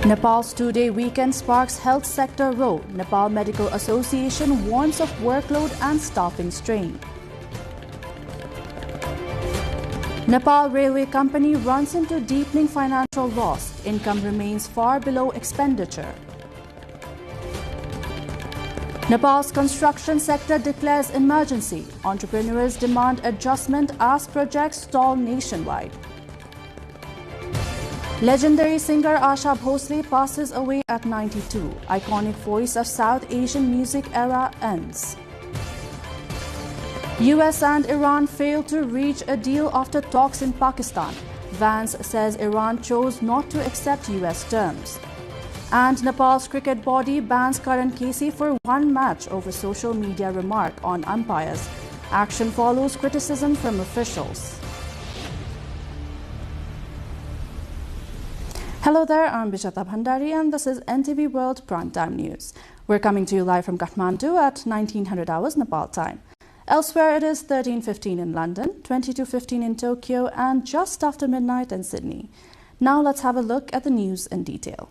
Nepal's two-day weekend sparks health sector row. Nepal Medical Association warns of workload and staffing strain. Nepal Railway Company runs into deepening financial loss. Income remains far below expenditure. Nepal's construction sector declares emergency. Entrepreneurs demand adjustment as projects stall nationwide. Legendary singer Asha Bhosle passes away at 92. Iconic voice of South Asian music era ends. US and Iran failed to reach a deal after talks in Pakistan. Vance says Iran chose not to accept US terms. And Nepal's cricket body bans Karan Casey for one match over social media remark on umpires. Action follows criticism from officials. Hello there, I'm Bishata Bhandari and this is NTV World Primetime News. We're coming to you live from Kathmandu at 1900 hours Nepal time. Elsewhere it is 13:15 in London, 22:15 in Tokyo and just after midnight in Sydney. Now let's have a look at the news in detail.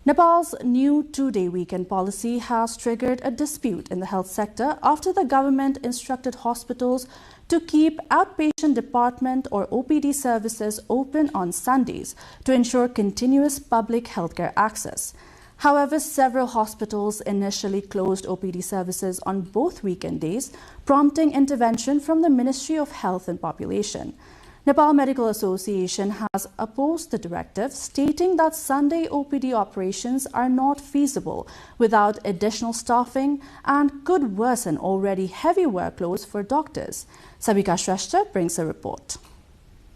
Nepal's new two-day weekend policy has triggered a dispute in the health sector after the government instructed hospitals to keep outpatient department or OPD services open on Sundays to ensure continuous public healthcare access. However, several hospitals initially closed OPD services on both weekend days, prompting intervention from the Ministry of Health and Population. Nepal Medical Association has opposed the directive, stating that Sunday OPD operations are not feasible without additional staffing and could worsen already heavy workloads for doctors. Sabika Shrestha brings a report.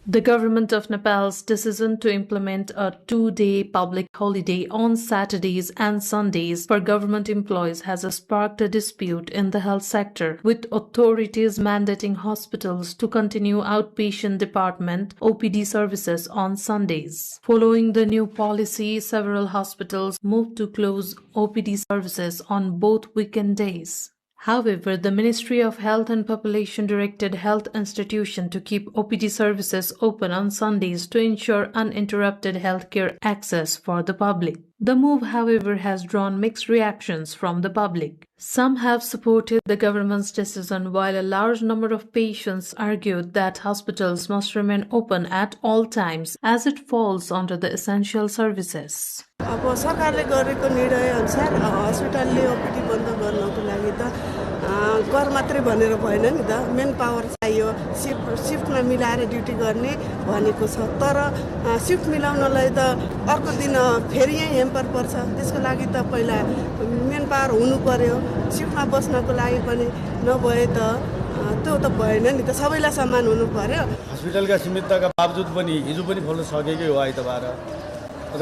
The government of Nepal's decision to implement a two-day public holiday on Saturdays and Sundays for government employees has sparked a dispute in the health sector, with authorities mandating hospitals to continue outpatient department OPD services on Sundays. Following the new policy, several hospitals moved to close OPD services on both weekend days. However, the Ministry of Health and Population directed health institutions to keep OPD services open on Sundays to ensure uninterrupted healthcare access for the public. The move, however, has drawn mixed reactions from the public. Some have supported the government's decision, while a large number of patients argued that hospitals must remain open at all times as it falls under the essential services. अब सरकारले गरेको निर्णय अनुसार हस्पिटलले OPD बन्द गर्नको लागि त कर मात्रै भनेर भएन नि त मेन पावर चाहियो शिफ्टमा मिलाएर ड्युटी गर्ने भनेको छ तर शिफ्ट मिलाउनलाई त अर्को दिन फेरि यही हेम्पर पर्छ त्यसको लागि त पहिला मेन पावर हुनु पर्यो शिफ्टमा बस्नको लागि पनि नभए त त्यो त भएन नि त सबैलाई समान हुनु पर्यो हस्पिटलका सीमितताका बावजुद पनि हिजो पनि खोल्न सकेकै हो आइतबार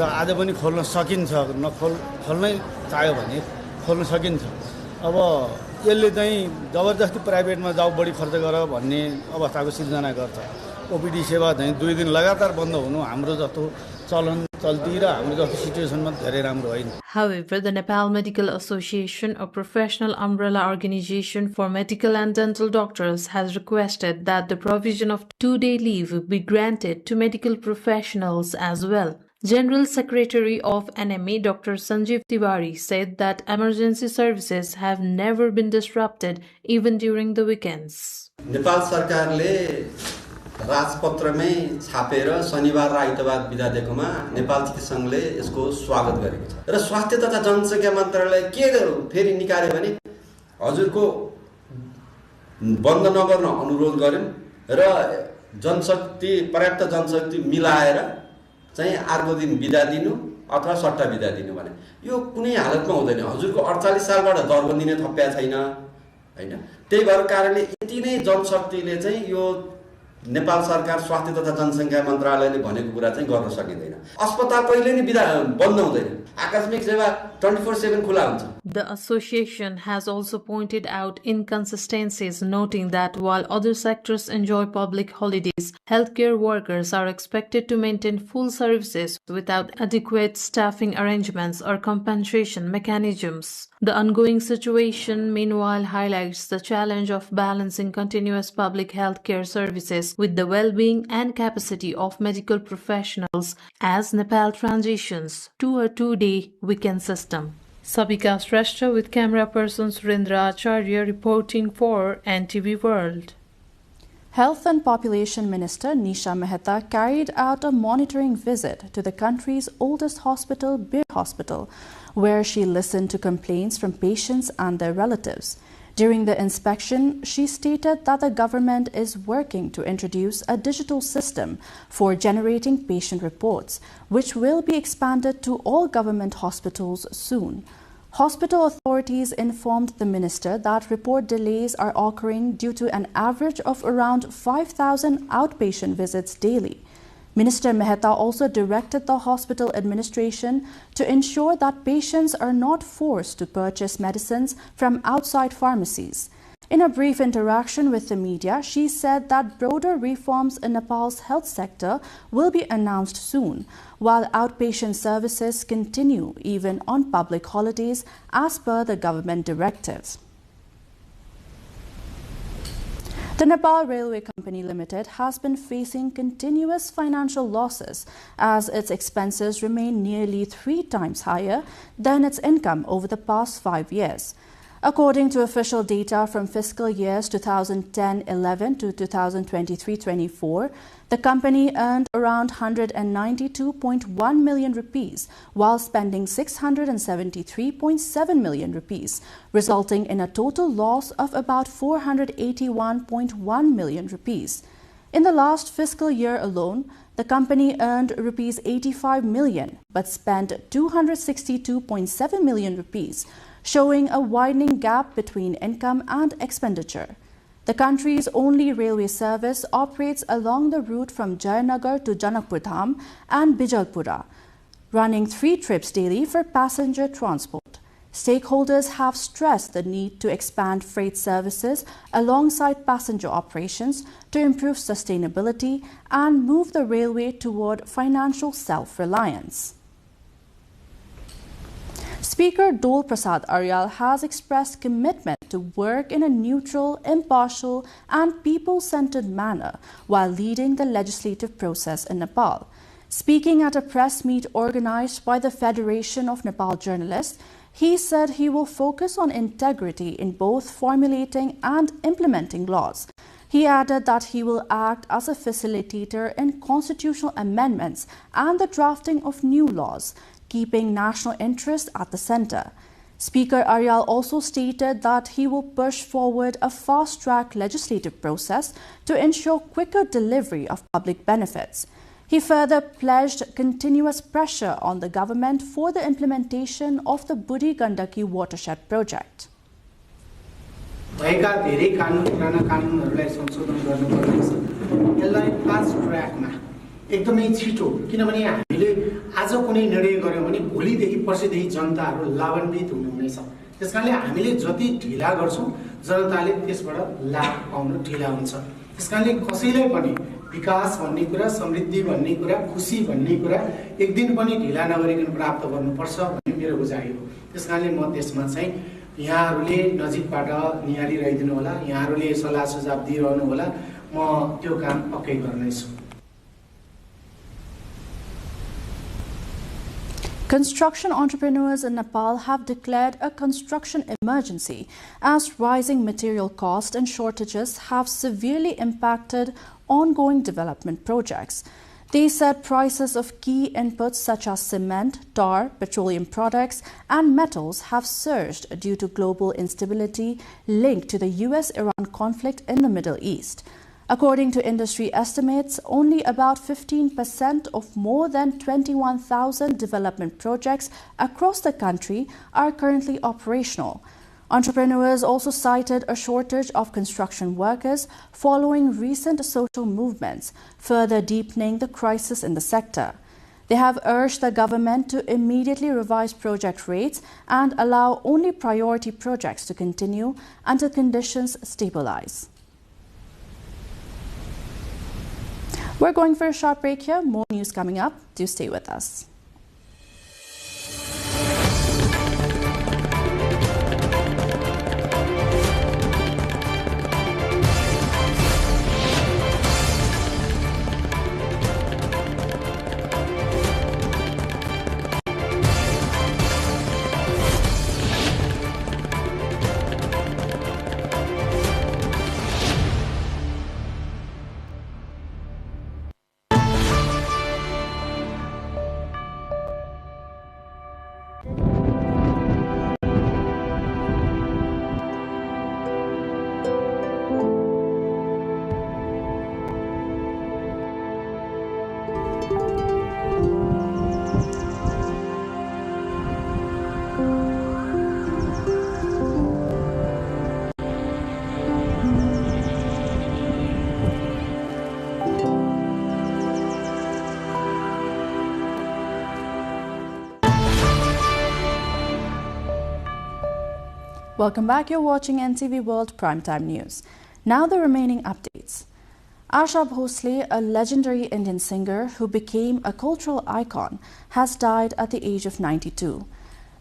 र आज पनि खोल्न सकिन्छ खोल्नै चाह्यो भने खोल्न सकिन्छ अब यसले चाहिँ जबरजस्ती प्राइभेटमा जाऊ बढी खर्च गर भन्ने अवस्थाको सिर्जना गर्छ ओपीडी सेवा चाहिँ 2 दिन लगातार बन्द हुनु हाम्रो जस्तो चलन चल्ती र हाम्रो जस्तो सिचुएसनमा धेरै राम्रो होइन. However, the Nepal Medical Association, a professional umbrella organization for medical and dental doctors, has requested that the provision of two-day leave be granted to medical professionals as well. General Secretary of NMA Dr. Sanjeev Tiwari said that emergency services have never been disrupted even during the weekends. Nepal सरकारले राजपत्रमै छापेर शनिबार र आइतबार बिदा दिएकोमा नेपाल चिकित्सा संघले यसको स्वागत गरेको छ र स्वास्थ्य तथा जनसंख्या मन्त्रालयले के फेरि निकाल्यो भने हजुरको बन्द नगर्न अनुरोध गर्यो र जनशक्ति पर्याप्त जनशक्ति मिलाएर चाहिँ अर्को दिन बिदा दिनु अथवा सट्टा बिदा दिनु भने यो कुनै हालतमा हुँदैन हजुरको 48 सालबाट दरबन्दी दिने थप्या छैन हैन त्यही भएर कारणले यति नै जनशक्तिले चाहिँ यो नेपाल सरकार स्वास्थ्य तथा जनसंख्या मन्त्रालयले भनेको कुरा चाहिँ गर्न सकिदैन अस्पताल पहिले नै बिदा बन्द हुँदैन आकस्मिक सेवा 24/7 खुला हुन्छ The association has also pointed out inconsistencies, noting that while other sectors enjoy public holidays, healthcare workers are expected to maintain full services without adequate staffing arrangements or compensation mechanisms. The ongoing situation, meanwhile, highlights the challenge of balancing continuous public healthcare services with the well-being and capacity of medical professionals as Nepal transitions to a two-day weekend system. Sabika Shrestha with camera person Surendra Acharya reporting for NTV World. Health and Population Minister Nisha Mehta carried out a monitoring visit to the country's oldest hospital, Bir Hospital, where she listened to complaints from patients and their relatives. During the inspection, she stated that the government is working to introduce a digital system for generating patient reports, which will be expanded to all government hospitals soon. Hospital authorities informed the minister that report delays are occurring due to an average of around 5,000 outpatient visits daily. Minister Mehta also directed the hospital administration to ensure that patients are not forced to purchase medicines from outside pharmacies. In a brief interaction with the media, she said that broader reforms in Nepal's health sector will be announced soon, while outpatient services continue even on public holidays as per the government directives. The Nepal Railway Company Limited has been facing continuous financial losses as its expenses remain nearly 3 times higher than its income over the past 5 years. According to official data from fiscal years 2010-11 to 2023-24, the company earned around 192.1 million rupees while spending 673.7 million rupees, resulting in a total loss of about 481.1 million rupees. In the last fiscal year alone, the company earned rupees 85 million but spent 262.7 million rupees, showing a widening gap between income and expenditure. The country's only railway service operates along the route from Jayanagar to Janakpur Dham and Bijalpura, running 3 trips daily for passenger transport. Stakeholders have stressed the need to expand freight services alongside passenger operations to improve sustainability and move the railway toward financial self-reliance. Speaker Dol Prasad Aryal has expressed commitment to work in a neutral, impartial and people-centered manner while leading the legislative process in Nepal. Speaking at a press meet organized by the Federation of Nepal Journalists, he said he will focus on integrity in both formulating and implementing laws. He added that he will act as a facilitator in constitutional amendments and the drafting of new laws, keeping national interest at the center. Speaker Aryal also stated that he will push forward a fast-track legislative process to ensure quicker delivery of public benefits. He further pledged continuous pressure on the government for the implementation of the Budi Gandaki watershed project. भएका धेरै कानुन पुराना कानुनहरूलाई संशोधन गर्नुपर्नेछ यसलाई fast ट्र्याकमा एकदमै छिटो किनभने हामीले आज कुनै निर्णय गर्यौं भने भोलिदेखि पर्सिदेखि जनताहरु लाभान्वित हुनुहुनेछ त्यसकारणले हामीले जति ढिला गर्छौं जनताले त्यसबाट लाभ पाउन ढिला हुन्छ त्यसकारणले कसैलाई पनि विकास भन्ने कुरा समृद्धि भन्ने कुरा खुशी भन्ने कुरा एक दिन पनि ढिला नगरिकन प्राप्त गर्नुपर्छ भन्ने मेरो बुझाइ हो त्यसकारणले म त्यसमा चाहिँ यहाँहरुले नजिकबाट नियाली रहिदिनु होला यहाँहरुले सल्लाह सुझाव दिइरहनु होला म त्यो काम पक्कै गर्नेछु Construction entrepreneurs in Nepal have declared a construction emergency as rising material costs and shortages have severely impacted ongoing development projects. They said prices of key inputs such as cement, tar, petroleum products, and metals have surged due to global instability linked to the US-Iran conflict in the Middle East. According to industry estimates, only about 15% of more than 21,000 development projects across the country are currently operational. Entrepreneurs also cited a shortage of construction workers following recent social movements, further deepening the crisis in the sector. They have urged the government to immediately revise project rates and allow only priority projects to continue until conditions stabilize. We're going for a short break here. More news coming up. Do stay with us. Welcome back. You're watching NTV World Primetime News. Now the remaining updates. Asha Bhosle, a legendary Indian singer who became a cultural icon, has died at the age of 92.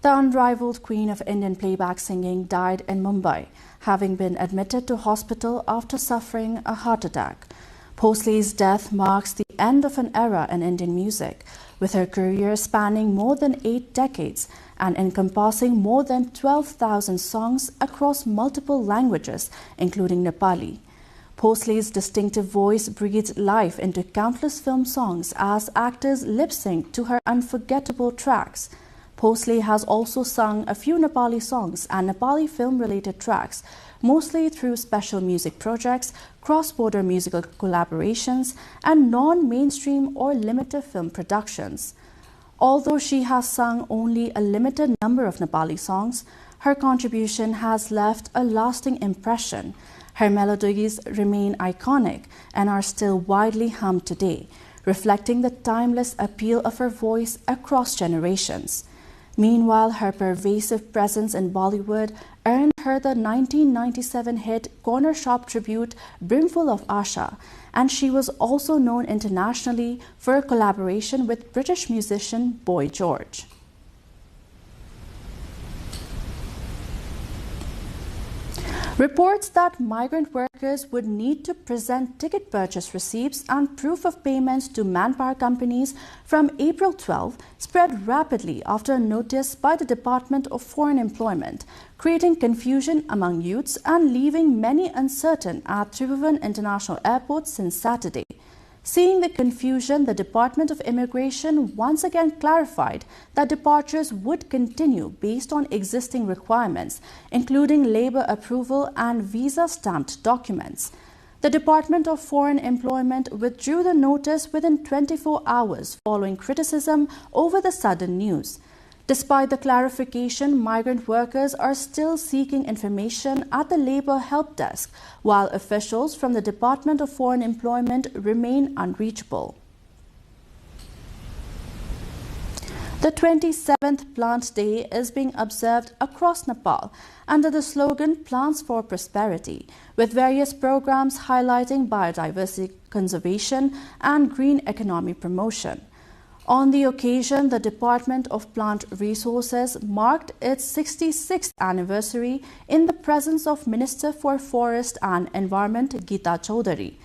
The unrivaled queen of Indian playback singing died in Mumbai, having been admitted to hospital after suffering a heart attack. Bhosle's death marks the end of an era in Indian music, with her career spanning more than 8 decades and encompassing more than 12,000 songs across multiple languages, including Nepali. Bhosle's distinctive voice breathed life into countless film songs as actors lip-synced to her unforgettable tracks. Bhosle has also sung a few Nepali songs and Nepali film-related tracks, mostly through special music projects, cross-border musical collaborations, and non-mainstream or limited film productions. Although she has sung only a limited number of Nepali songs, her contribution has left a lasting impression. Her melodies remain iconic and are still widely hummed today, reflecting the timeless appeal of her voice across generations. Meanwhile, her pervasive presence in Bollywood earned her the 1997 hit corner shop tribute Brimful of Asha, and she was also known internationally for a collaboration with British musician Boy George. Reports that migrant workers would need to present ticket purchase receipts and proof of payments to manpower companies from April 12 spread rapidly after a notice by the Department of Foreign Employment, creating confusion among youths and leaving many uncertain at Tribhuvan International Airport since Saturday. Seeing the confusion, the Department of Immigration once again clarified that departures would continue based on existing requirements, including labor approval and visa-stamped documents. The Department of Foreign Employment withdrew the notice within 24 hours following criticism over the sudden news. Despite the clarification, migrant workers are still seeking information at the Labour Help Desk, while officials from the Department of Foreign Employment remain unreachable. The 27th Plant Day is being observed across Nepal under the slogan Plants for Prosperity, with various programs highlighting biodiversity conservation and green economy promotion. On the occasion, the Department of Plant Resources marked its 66th anniversary in the presence of Minister for Forest and Environment Geeta Chaudhary.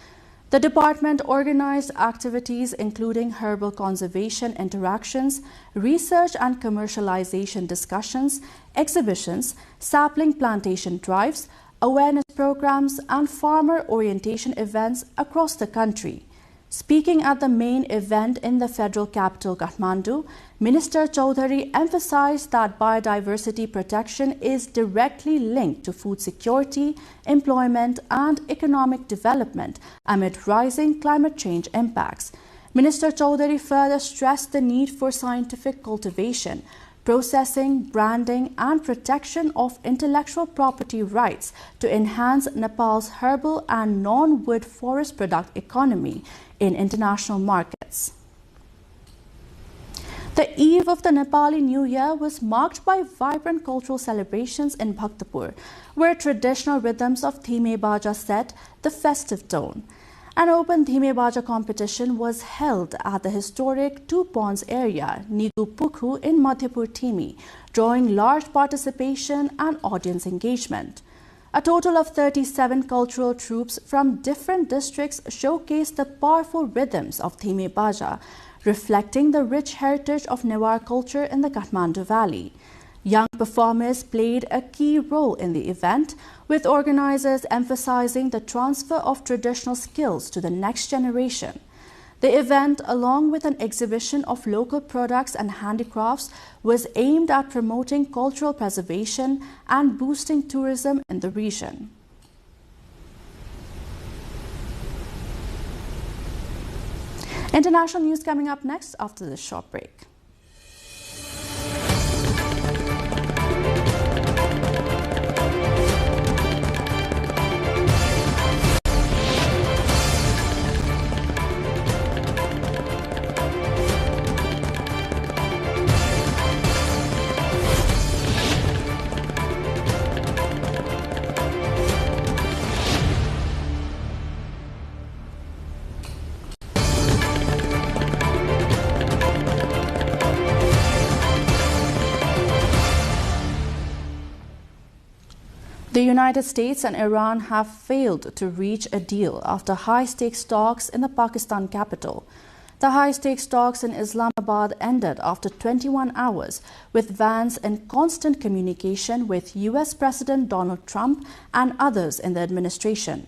The department organized activities including herbal conservation interactions, research and commercialization discussions, exhibitions, sapling plantation drives, awareness programs, and farmer orientation events across the country. Speaking at the main event in the federal capital, Kathmandu, Minister Chaudhary emphasized that biodiversity protection is directly linked to food security, employment, and economic development amid rising climate change impacts. Minister Chaudhary further stressed the need for scientific cultivation, processing, branding, and protection of intellectual property rights to enhance Nepal's herbal and non-wood forest product economy in international markets. The eve of the Nepali New Year was marked by vibrant cultural celebrations in Bhaktapur, where traditional rhythms of Thime Baja set the festive tone. An open Thime Baja competition was held at the historic Two Ponds area, Nigu Pukhu in Madhyapur Thime, drawing large participation and audience engagement. A total of 37 cultural troupes from different districts showcased the powerful rhythms of Thime Baja, reflecting the rich heritage of Newar culture in the Kathmandu Valley. Young performers played a key role in the event, with organizers emphasizing the transfer of traditional skills to the next generation. The event, along with an exhibition of local products and handicrafts, was aimed at promoting cultural preservation and boosting tourism in the region. International news coming up next after this short break. The United States and Iran have failed to reach a deal after high-stakes talks in the Pakistan capital. The high-stakes talks in Islamabad ended after 21 hours, with Vance in constant communication with U.S. President Donald Trump and others in the administration.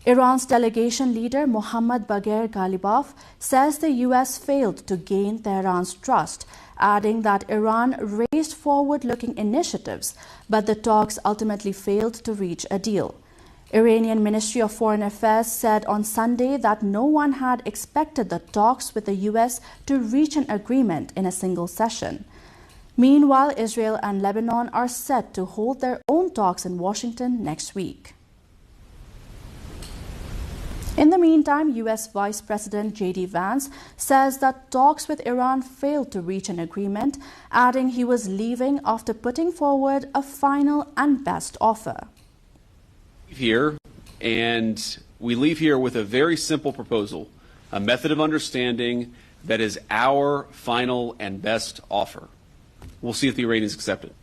Iran's delegation leader Mohammad Bagher Ghalibaf says the U.S. failed to gain Tehran's trust, adding that Iran raised forward-looking initiatives, but the talks ultimately failed to reach a deal. Iranian Ministry of Foreign Affairs said on Sunday that no one had expected the talks with the U.S. to reach an agreement in a single session. Meanwhile, Israel and Lebanon are set to hold their own talks in Washington next week. In the meantime, U.S. Vice President J.D. Vance says that talks with Iran failed to reach an agreement, adding he was leaving after putting forward a final and best offer. Here, and we leave here with a very simple proposal, a method of understanding that is our final and best offer. We'll see if the Iranians accept it.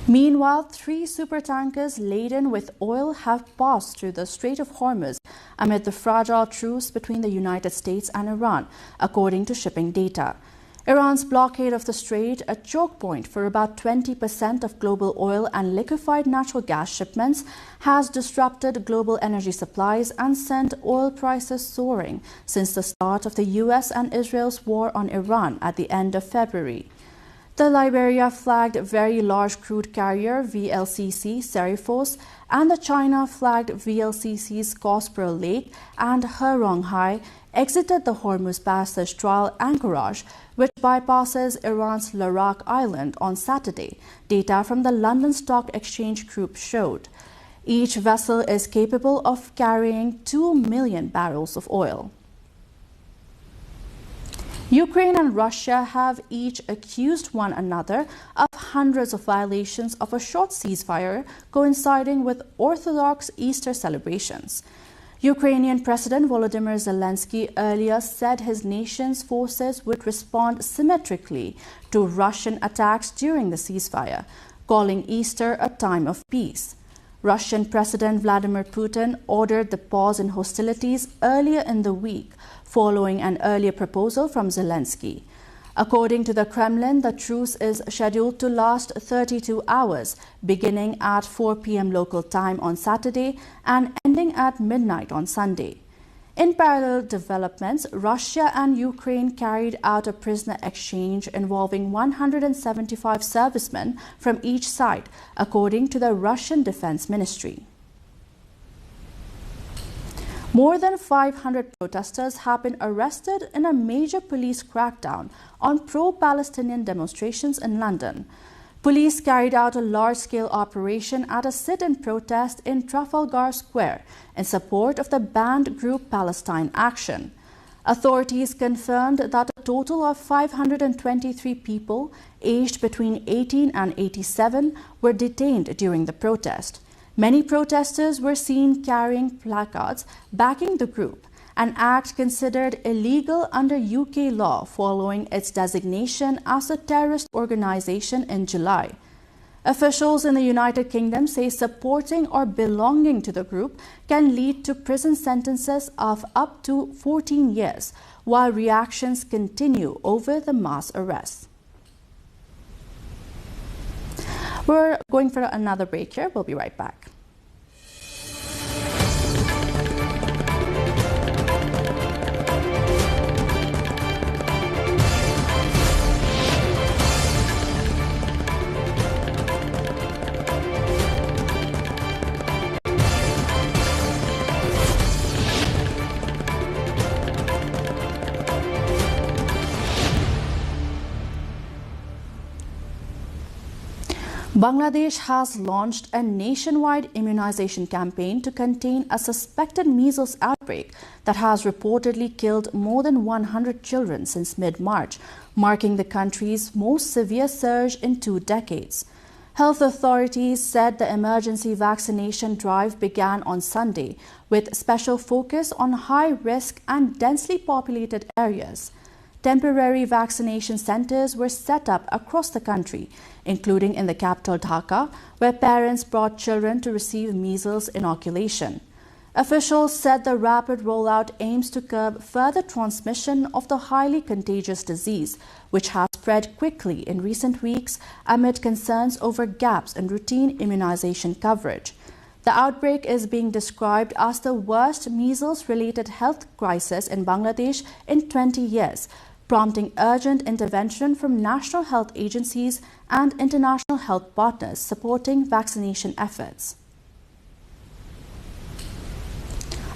Meanwhile, 3 supertankers laden with oil have passed through the Strait of Hormuz amid the fragile truce between the United States and Iran, according to shipping data. Iran's blockade of the strait, a choke point for about 20% of global oil and liquefied natural gas shipments, has disrupted global energy supplies and sent oil prices soaring since the start of the U.S. and Israel's war on Iran at the end of February. The Liberia-flagged Very Large Crude Carrier VLCC Serifos and the China-flagged VLCCs Cosperal Lake and Heronghai exited the Hormuz Passage trial anchorage, which bypasses Iran's Larak Island on Saturday, data from the London Stock Exchange Group showed. Each vessel is capable of carrying 2 million barrels of oil. Ukraine and Russia have each accused one another of hundreds of violations of a short ceasefire coinciding with Orthodox Easter celebrations. Ukrainian President Volodymyr Zelensky earlier said his nation's forces would respond symmetrically to Russian attacks during the ceasefire, calling Easter a time of peace. Russian President Vladimir Putin ordered the pause in hostilities earlier in the week, following an earlier proposal from Zelensky. According to the Kremlin, the truce is scheduled to last 32 hours, beginning at 4 p.m. local time on Saturday and ending at midnight on Sunday. In parallel developments, Russia and Ukraine carried out a prisoner exchange involving 175 servicemen from each side, according to the Russian Defense Ministry. More than 500 protesters have been arrested in a major police crackdown on pro-Palestinian demonstrations in London. Police carried out a large-scale operation at a sit-in protest in Trafalgar Square in support of the banned group Palestine Action. Authorities confirmed that a total of 523 people aged between 18 and 87 were detained during the protest. Many protesters were seen carrying placards backing the group, an act considered illegal under UK law following its designation as a terrorist organization in July. Officials in the United Kingdom say supporting or belonging to the group can lead to prison sentences of up to 14 years, while reactions continue over the mass arrests. We're going for another break here. We'll be right back. Bangladesh has launched a nationwide immunization campaign to contain a suspected measles outbreak that has reportedly killed more than 100 children since mid-March, marking the country's most severe surge in 2 decades. Health authorities said the emergency vaccination drive began on Sunday, with special focus on high-risk and densely populated areas. Temporary vaccination centers were set up across the country, including in the capital Dhaka, where parents brought children to receive measles inoculation. Officials said the rapid rollout aims to curb further transmission of the highly contagious disease, which has spread quickly in recent weeks amid concerns over gaps in routine immunization coverage. The outbreak is being described as the worst measles-related health crisis in Bangladesh in 20 years, prompting urgent intervention from national health agencies and international health partners supporting vaccination efforts.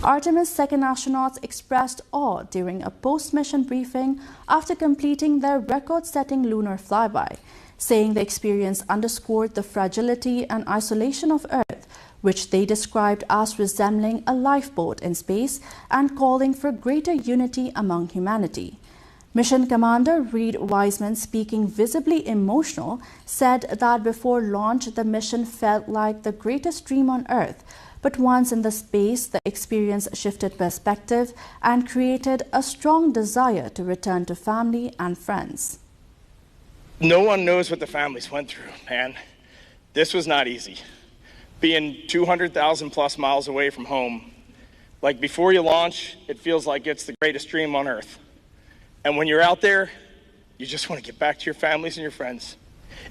Artemis second astronauts expressed awe during a post-mission briefing after completing their record-setting lunar flyby, saying the experience underscored the fragility and isolation of Earth, which they described as resembling a lifeboat in space and calling for greater unity among humanity. Mission Commander Reed Wiseman, speaking visibly emotional, said that before launch the mission felt like the greatest dream on Earth, but once in the space the experience shifted perspective and created a strong desire to return to family and friends. No one knows what the families went through, man. This was not easy. Being 200,000 plus miles away from home, like before you launch, it feels like it's the greatest dream on Earth. And when you're out there, you just want to get back to your families and your friends.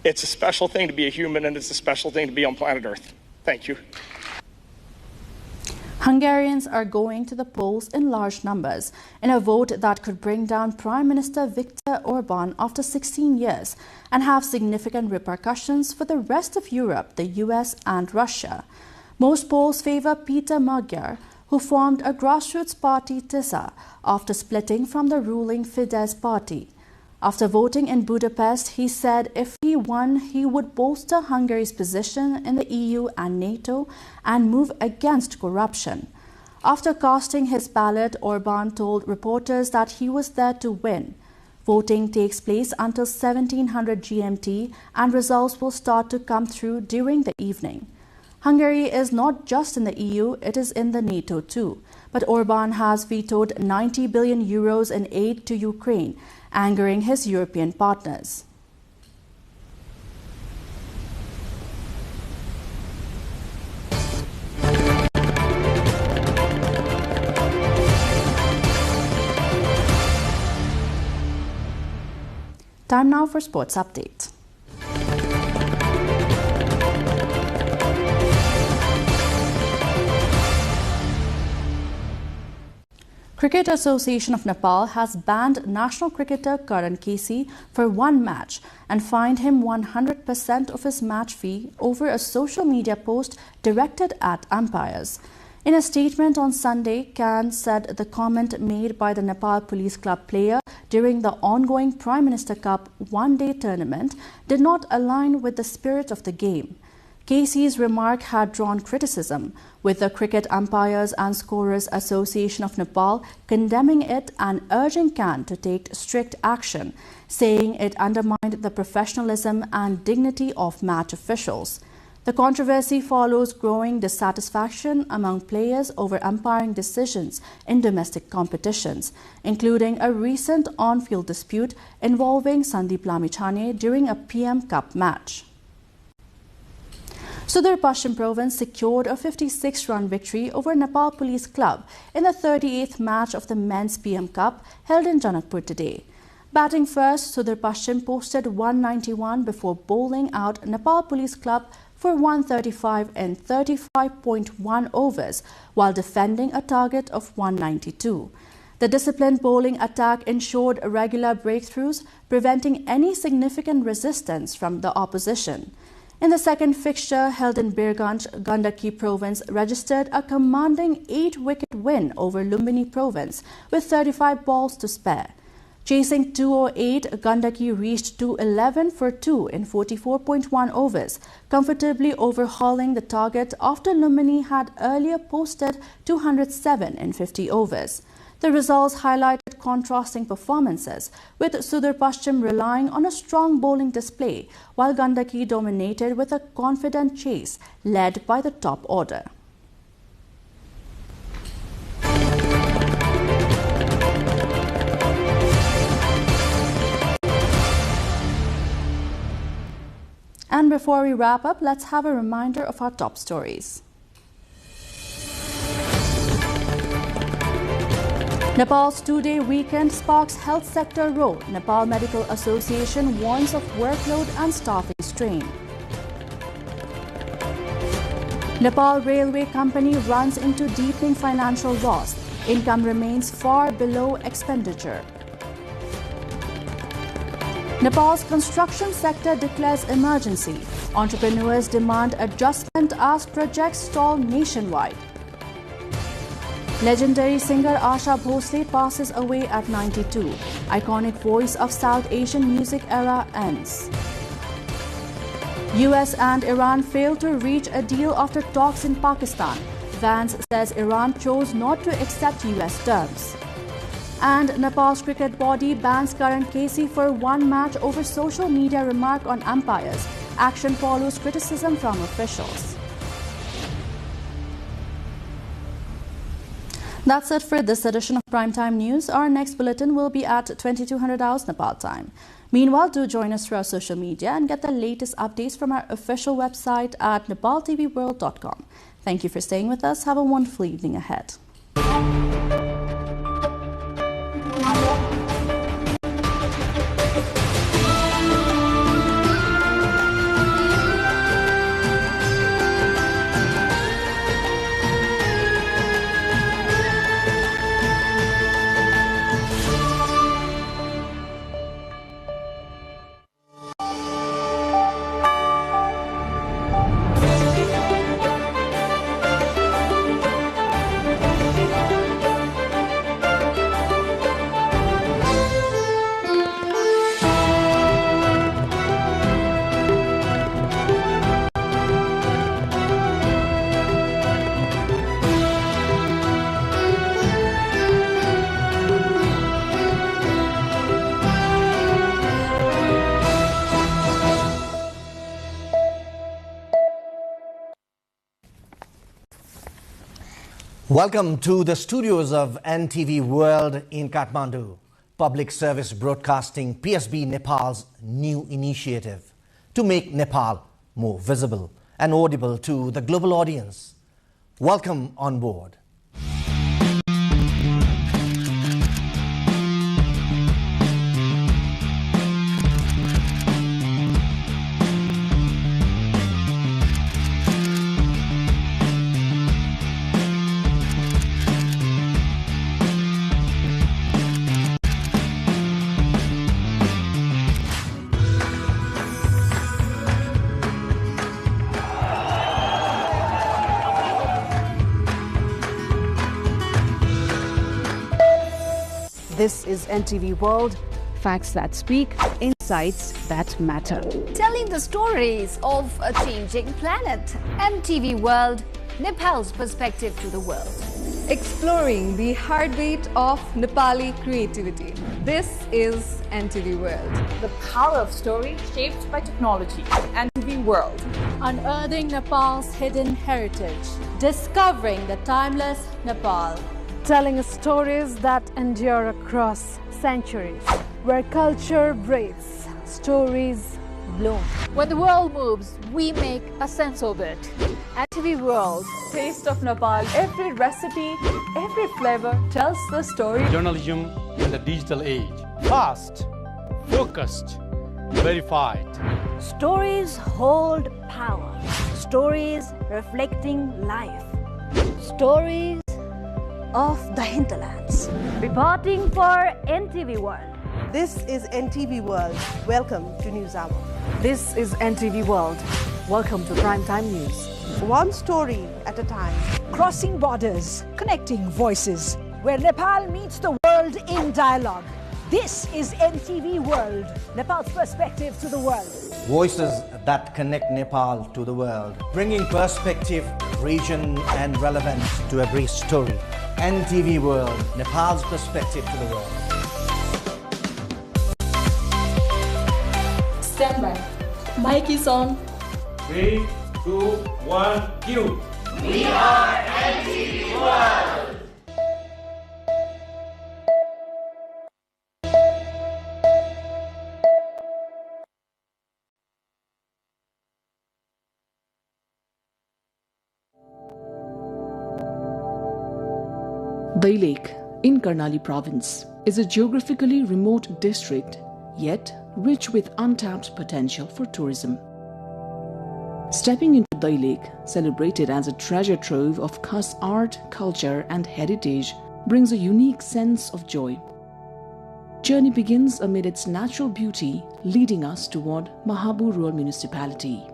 It's a special thing to be a human, and it's a special thing to be on planet Earth. Thank you. Hungarians are going to the polls in large numbers in a vote that could bring down Prime Minister Viktor Orban after 16 years and have significant repercussions for the rest of Europe, the US and Russia. Most polls favor Peter Magyar, who formed a grassroots party TISA after splitting from the ruling Fidesz party. After voting in Budapest, he said if he won, he would bolster Hungary's position in the EU and NATO and move against corruption. After casting his ballot, Orban told reporters that he was there to win. Voting takes place until 1700 GMT and results will start to come through during the evening. Hungary is not just in the EU, it is in the NATO too. But Orban has vetoed 90 billion euros in aid to Ukraine, angering his European partners. Time now for Sports Update. Cricket Association of Nepal has banned national cricketer Karan Casey for 1 match and fined him 100% of his match fee over a social media post directed at umpires. In a statement on Sunday, Khan said the comment made by the Nepal Police Club player during the ongoing Prime Minister Cup one-day tournament did not align with the spirit of the game. Casey's remark had drawn criticism, with the Cricket Umpires and Scorers Association of Nepal condemning it and urging CAN to take strict action, saying it undermined the professionalism and dignity of match officials. The controversy follows growing dissatisfaction among players over umpiring decisions in domestic competitions, including a recent on-field dispute involving Sandeep Lamichhane during a PM Cup match. Sudur Pashchim Province secured a 56-run victory over Nepal Police Club in the 38th match of the Men's PM Cup held in Janakpur today. Batting first, Sudur Pashchim posted 191 before bowling out Nepal Police Club for 135 in 35.1 overs, while defending a target of 192. The disciplined bowling attack ensured regular breakthroughs, preventing any significant resistance from the opposition. In the second fixture held in Birganj, Gandaki Province registered a commanding 8-wicket win over Lumbini Province with 35 balls to spare. Chasing 208, Gandaki reached 211 for 2 in 44.1 overs, comfortably overhauling the target after Lumbini had earlier posted 207 in 50 overs. The results highlighted contrasting performances, with Sudur Pashchim relying on a strong bowling display, while Gandaki dominated with a confident chase led by the top order. And before we wrap up, let's have a reminder of our top stories. Nepal's two-day weekend sparks health sector row. Nepal Medical Association warns of workload and staffing strain. Nepal Railway Company runs into deepening financial loss. Income remains far below expenditure. Nepal's construction sector declares emergency. Entrepreneurs demand adjustment as projects stall nationwide. Legendary singer Asha Bhosle passes away at 92. Iconic voice of South Asian music era ends. US and Iran failed to reach a deal after talks in Pakistan. Vance says Iran chose not to accept US terms. And Nepal's cricket body bans Karan Casey for one match over social media remark on umpires. Action follows criticism from officials. That's it for this edition of Primetime News. Our next bulletin will be at 2200 hours Nepal time. Meanwhile, do join us through our social media and get the latest updates from our official website at nepaltelevision.com. Thank you for staying with us. Have a wonderful evening ahead. Welcome to the studios of NTV World in Kathmandu. Public Service Broadcasting, PSB Nepal's new initiative to make Nepal more visible and audible to the global audience. Welcome on board. This is NTV World, facts that speak in sites that matter. Telling the stories of a changing planet. NTV World, Nepal's perspective to the world. Exploring the heartbeat of Nepali creativity. This is NTV World. The power of story shaped by technology. NTV World. Unearthing Nepal's hidden heritage. Discovering the timeless Nepal. Telling stories that endure across centuries. Where culture breathes, stories bloom. When the world moves, we make a sense of it. NTV World, taste of Nepal. Every recipe, every flavor tells the story. Journalism in the digital age. Fast, focused, verified. Stories hold power. Stories reflecting life. Stories of the hinterlands. Reporting for NTV World. This is NTV World. Welcome to News Hour. This is NTV World. Welcome to Primetime News. One story at a time. Crossing borders, connecting voices, where Nepal meets the world in dialogue. This is NTV World, Nepal's perspective to the world. Voices that connect Nepal to the world, bringing perspective, region and relevance to every story. NTV World, Nepal's perspective to the world. Stand by. Mic is on. 3, 2, 1, cue. We are NTV World. Dai Lake in Karnali province is a geographically remote district, yet rich with untapped potential for tourism. Stepping into Dai Lake, celebrated as a treasure trove of Khas art, culture and heritage, brings a unique sense of joy. Journey begins amid its natural beauty, leading us toward Mahabu Rural Municipality.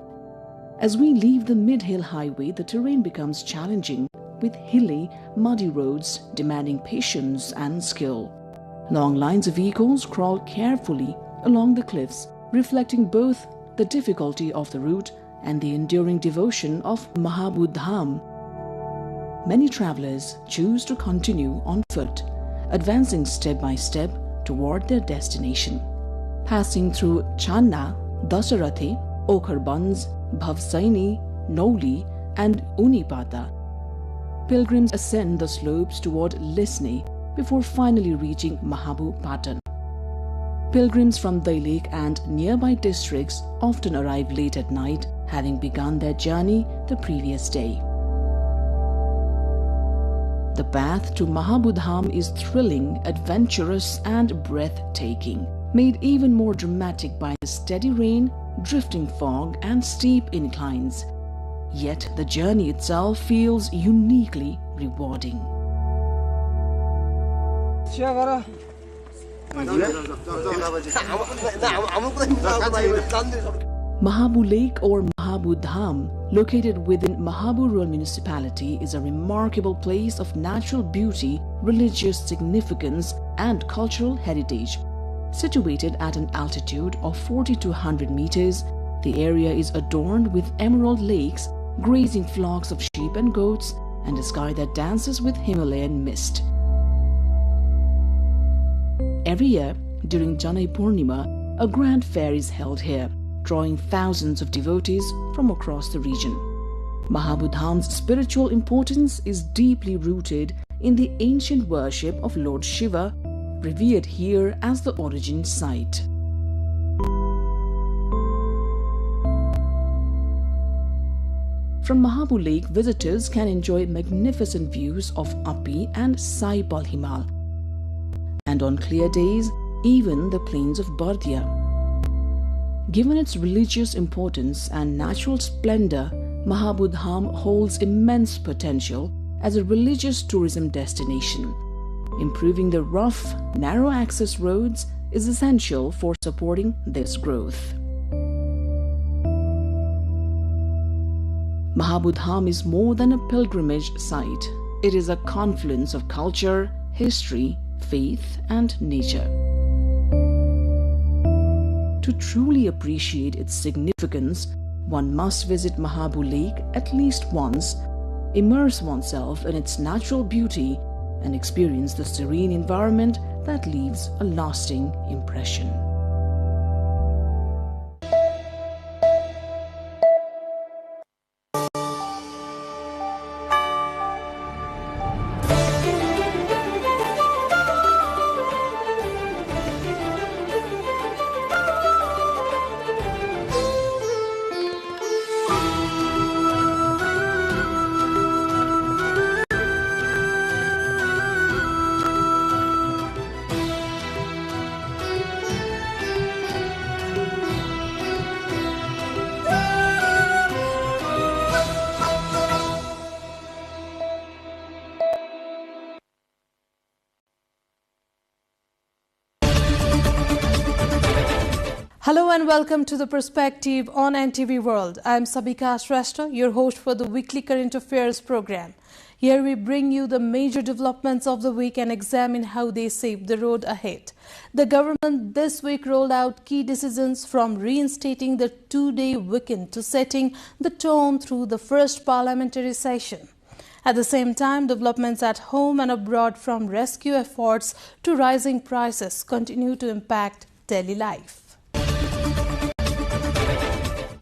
As we leave the mid-hill highway, the terrain becomes challenging, with hilly, muddy roads demanding patience and skill. Long lines of vehicles crawl carefully along the cliffs, reflecting both the difficulty of the route and the enduring devotion of Mahabu Dham. Many travelers choose to continue on foot, advancing step by step toward their destination. Passing through Channa, Dasarathe, Okharbans, Bhavsaini, Noli and Unipata, pilgrims ascend the slopes toward Lisne before finally reaching Mahabu Patan. Pilgrims from Dai Lake and nearby districts often arrive late at night, having begun their journey the previous day. The path to Mahabu Dham is thrilling, adventurous and breathtaking, made even more dramatic by the steady rain, drifting fog and steep inclines. Yet the journey itself feels uniquely rewarding. Mahabu Lake or Mahabu Dham, located within Mahabu Rural Municipality, is a remarkable place of natural beauty, religious significance and cultural heritage. Situated at an altitude of 4,200 meters, the area is adorned with emerald lakes, grazing flocks of sheep and goats, and a sky that dances with Himalayan mist. Every year, during Janai Purnima, a grand fair is held here, drawing thousands of devotees from across the region. Mahabu Dham's spiritual importance is deeply rooted in the ancient worship of Lord Shiva, revered here as the origin site. From Mahabu Lake, visitors can enjoy magnificent views of Api and Sai Palhimal, and on clear days, even the plains of Bardia. Given its religious importance and natural splendor, Mahabu Dham holds immense potential as a religious tourism destination. Improving the rough, narrow access roads is essential for supporting this growth. Mahabu Dham is more than a pilgrimage site. It is a confluence of culture, history, faith, and nature. To truly appreciate its significance, one must visit Mahabhu Lake at least once, immerse oneself in its natural beauty, and experience the serene environment that leaves a lasting impression. Hello and welcome to The Perspective on NTV World. I am Sabika Shrestha, your host for the weekly current affairs program. Here we bring you the major developments of the week and examine how they shape the road ahead. The government this week rolled out key decisions from reinstating the two-day weekend to setting the tone through the first parliamentary session. At the same time, developments at home and abroad, from rescue efforts to rising prices, continue to impact daily life.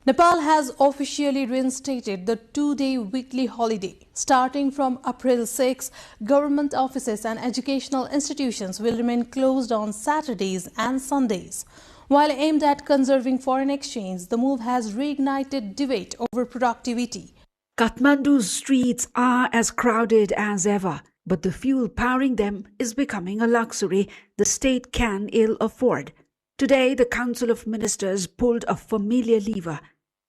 Nepal has officially reinstated the two-day weekly holiday. Starting from April 6, government offices and educational institutions will remain closed on Saturdays and Sundays. While aimed at conserving foreign exchange, the move has reignited debate over productivity. Kathmandu's streets are as crowded as ever, but the fuel powering them is becoming a luxury the state can ill afford. Today, the Council of Ministers pulled a familiar lever: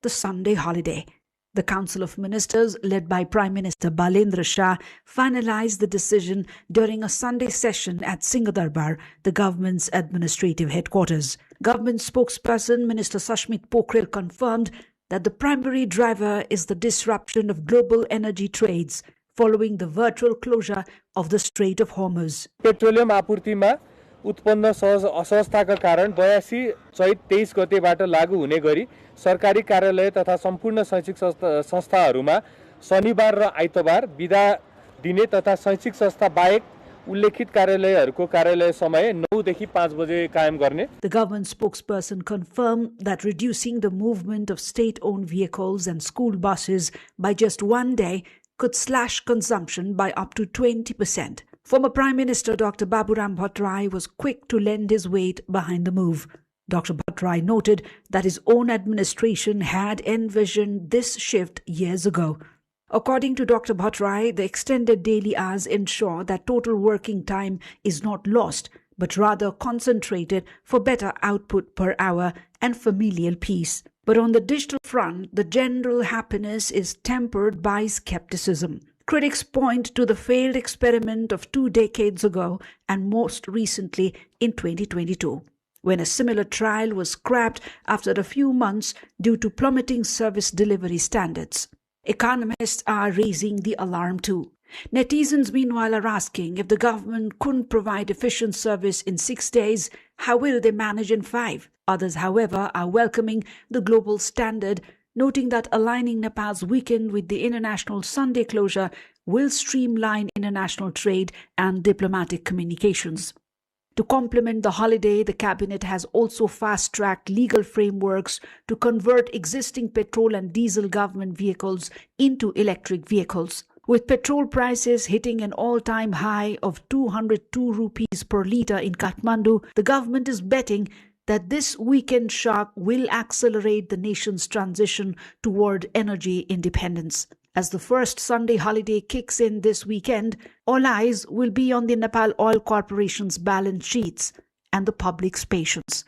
the Sunday holiday. The Council of Ministers, led by Prime Minister Balendra Shah, finalized the decision during a Sunday session at Singhadarbar, the government's administrative headquarters. Government spokesperson Minister Sashmit Pokhrel confirmed that the primary driver is the disruption of global energy trades following the virtual closure of the Strait of Hormuz. Petroleum आपूर्तिमा उत्पन्न असहजताका कारण 82 चैत 23 गतेबाट लागू हुने गरी सरकारी कार्यालय तथा सम्पूर्ण शैक्षिक संस्थाहरूमा शनिबार र आइतबार बिदा दिने तथा शैक्षिक संस्था बाहेक उल्लेखित कार्यालयहरूको कार्यालय समय 9 देखि 5 बजे कायम गर्ने. The government spokesperson confirmed that reducing the movement of state-owned vehicles and school buses by just one day could slash consumption by up to 20%. Former Prime Minister Dr. Baburam Bhattarai was quick to lend his weight behind the move. Dr. Bhattarai noted that his own administration had envisioned this shift years ago. According to Dr. Bhattarai, the extended daily hours ensure that total working time is not lost, but rather concentrated for better output per hour and familial peace. But on the digital front, the general happiness is tempered by skepticism. Critics point to the failed experiment of 2 decades ago and most recently in 2022, when a similar trial was scrapped after a few months due to plummeting service delivery standards. Economists are raising the alarm too. Netizens, meanwhile, are asking, if the government couldn't provide efficient service in 6 days, how will they manage in 5? Others, however, are welcoming the global standard, noting that aligning Nepal's weekend with the international Sunday closure will streamline international trade and diplomatic communications. To complement the holiday, the cabinet has also fast-tracked legal frameworks to convert existing petrol and diesel government vehicles into electric vehicles. With petrol prices hitting an all-time high of 202 rupees per litre in Kathmandu, the government is betting that this weekend shock will accelerate the nation's transition toward energy independence. As the first Sunday holiday kicks in this weekend, all eyes will be on the Nepal Oil Corporation's balance sheets and the public's patience.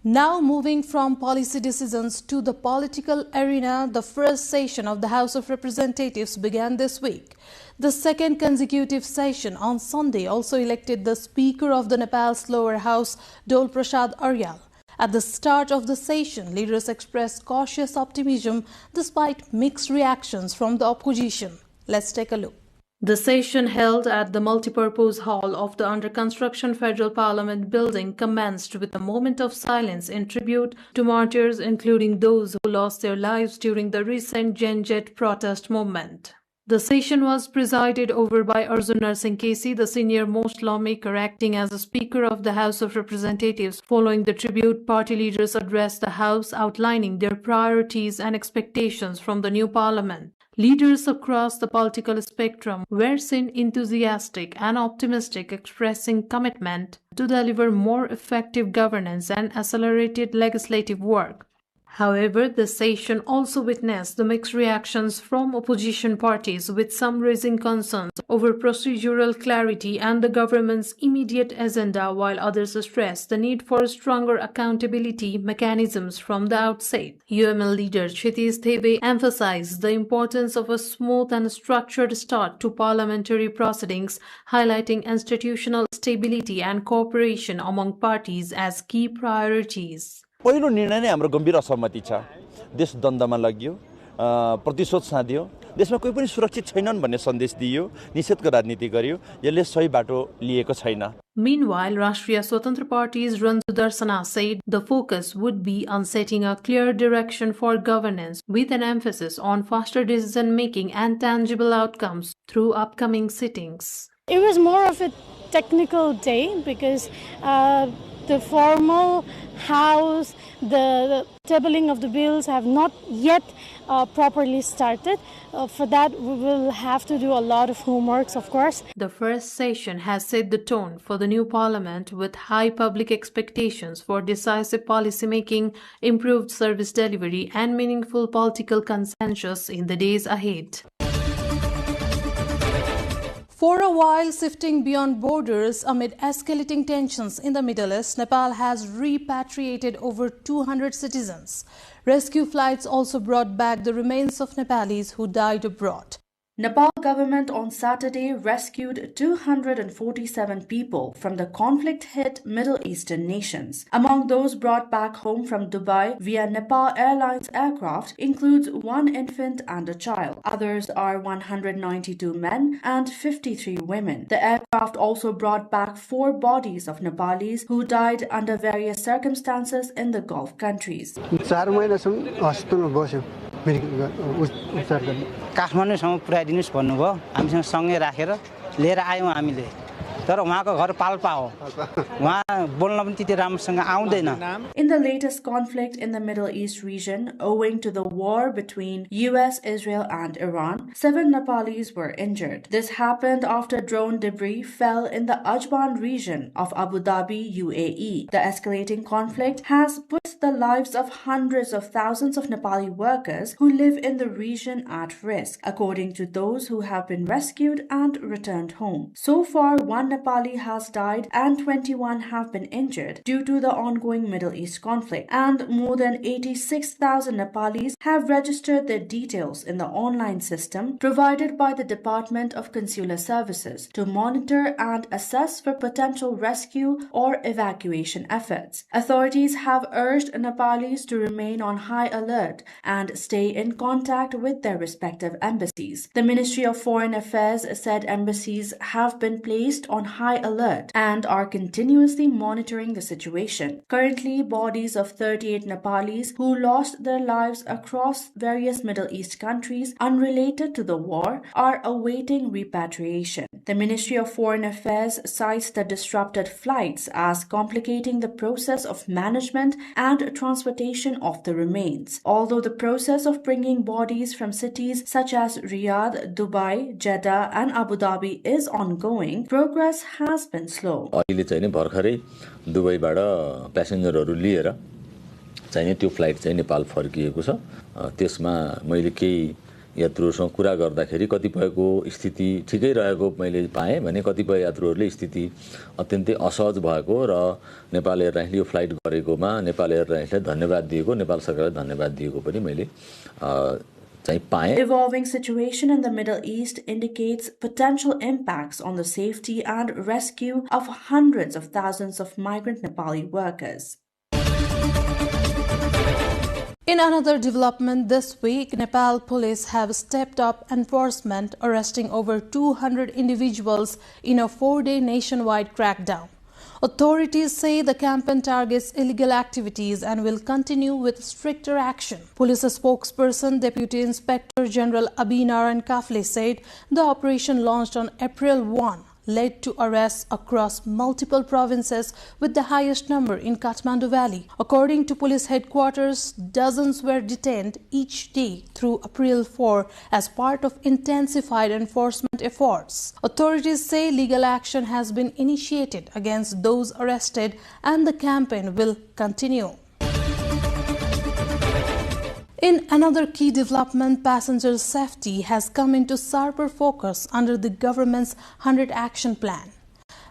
Now moving from policy decisions to the political arena, the first session of the House of Representatives began this week. The second consecutive session on Sunday also elected the Speaker of the Nepal's lower house, Dol Prasad Aryal. At the start of the session, leaders expressed cautious optimism despite mixed reactions from the opposition. Let's take a look. The session held at the multipurpose hall of the under-construction Federal Parliament building commenced with a moment of silence in tribute to martyrs, including those who lost their lives during the recent Gen Z protest movement. The session was presided over by Arjun Singh Kesi, the senior-most lawmaker acting as the Speaker of the House of Representatives. Following the tribute, party leaders addressed the House outlining their priorities and expectations from the new Parliament. Leaders across the political spectrum were seen enthusiastic and optimistic, expressing commitment to deliver more effective governance and accelerated legislative work. However, the session also witnessed the mixed reactions from opposition parties, with some raising concerns over procedural clarity and the government's immediate agenda, while others stressed the need for stronger accountability mechanisms from the outset. UML leader Kshitiz Thebe emphasized the importance of a smooth and structured start to parliamentary proceedings, highlighting institutional stability and cooperation among parties as key priorities. पहिलो निर्णय नै हाम्रो गम्भीर असहमति छ। देश द्वन्द्वमा लग्यो, प्रतिशोध साध्यो, देशमा कोही पनि सुरक्षित छैनन् भन्ने सन्देश दियो, निषेधको राजनीति गर्यो, यसले सही बाटो लिएको छैन। Meanwhile, Rashtriya Swatantra Party's Ranju Darsana said the focus would be on setting a clear direction for governance, with an emphasis on faster decision-making and tangible outcomes through upcoming sittings. It was more of a technical day because the formal House, the tabling of the bills have not yet properly started. For that, we will have to do a lot of homeworks, of course. The first session has set the tone for the new parliament, with high public expectations for decisive policy making, improved service delivery, and meaningful political consensus in the days ahead. For a while, shifting beyond borders amid escalating tensions in the Middle East, Nepal has repatriated over 200 citizens. Rescue flights also brought back the remains of Nepalis who died abroad. Nepal government on Saturday rescued 247 people from the conflict-hit Middle Eastern nations. Among those brought back home from Dubai via Nepal Airlines aircraft includes one infant and a child. Others are 192 men and 53 women. The aircraft also brought back 4 bodies of Nepalis who died under various circumstances in the Gulf countries. काठमाडौँसम्म पुर्याइदिनुस् भन्नुभयो हामीसँग सँगै राखेर लिएर आयौं हामीले तर उहाँको घर पाल्पा हो उहाँ बोल्न पनि त्यति राम्रोसँग आउँदैन. In the latest conflict in the Middle East region, owing to the war between US, Israel and Iran, 7 Nepalis were injured. This happened after drone debris fell in the Ajman region of Abu Dhabi, UAE. The escalating conflict has put the lives of hundreds of thousands of Nepali workers who live in the region at risk, according to those who have been rescued and returned home. So far, 1 Nepali has died and 21 have been injured due to the ongoing Middle East conflict, and more than 86,000 Nepalis have registered their details in the online system provided by the Department of Consular Services to monitor and assess for potential rescue or evacuation efforts. Authorities have urged Nepalis to remain on high alert and stay in contact with their respective embassies. The Ministry of Foreign Affairs said embassies have been placed on high alert and are continuously monitoring the situation. Currently, bodies of 38 Nepalis who lost their lives across various Middle East countries unrelated to the war are awaiting repatriation. The Ministry of Foreign Affairs cites the disrupted flights as complicating the process of management and transportation of the remains. Although the process of bringing bodies from cities such as Riyadh, Dubai, Jeddah and Abu Dhabi is ongoing, progress has been slow. अहिले चाहिँ नि भर्खरै दुबईबाट प्यासेन्जरहरू लिएर चाहिँ नि त्यो flight चाहिँ नेपाल फर्किएको छ. त्यसमा मैले केही यात्रुहरूसँग कुरा गर्दाखेरि कतिपयको स्थिति ठिकै रहेको मैले पाएँ भने कतिपय यात्रुहरूले स्थिति अत्यन्तै असहज भएको र नेपाल एयरलाइन्सले यो फ्लाइट गरेकोमा नेपाल एयरलाइन्सलाई धन्यवाद दिएको, नेपाल सरकारलाई धन्यवाद दिएको पनि मैले Evolving situation in the Middle East indicates potential impacts on the safety and rescue of hundreds of thousands of migrant Nepali workers. In another development this week, Nepal police have stepped up enforcement, arresting over 200 individuals in a 4-day nationwide crackdown. Authorities say the campaign targets illegal activities and will continue with stricter action. Police spokesperson Deputy Inspector General Abhinaran Kafle said the operation launched on April 1 led to arrests across multiple provinces, with the highest number in Kathmandu Valley. According to police headquarters, dozens were detained each day through April 4 as part of intensified enforcement efforts. Authorities say legal action has been initiated against those arrested and the campaign will continue. In another key development, passenger safety has come into sharper focus under the government's 100 Action Plan.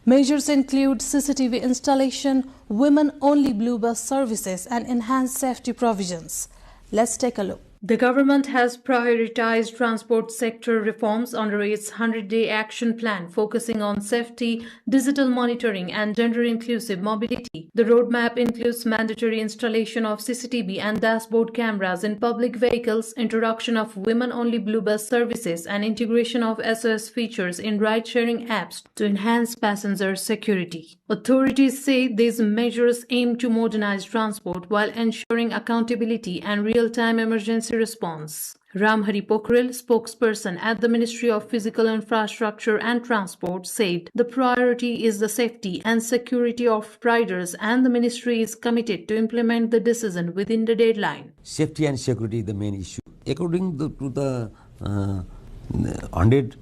Measures include CCTV installation, women-only blue bus services and enhanced safety provisions. Let's take a look. The government has prioritized transport sector reforms under its 100-day action plan, focusing on safety, digital monitoring and gender-inclusive mobility. The roadmap includes mandatory installation of CCTV and dashboard cameras in public vehicles, introduction of women-only blue bus services and integration of SOS features in ride-sharing apps to enhance passenger security. Authorities say these measures aim to modernize transport while ensuring accountability and real-time emergency response. Ramhari Pokhrel, spokesperson at the Ministry of Physical Infrastructure and Transport, said the priority is the safety and security of riders and the ministry is committed to implement the decision within the deadline. Safety and security is the main issue. According to the 100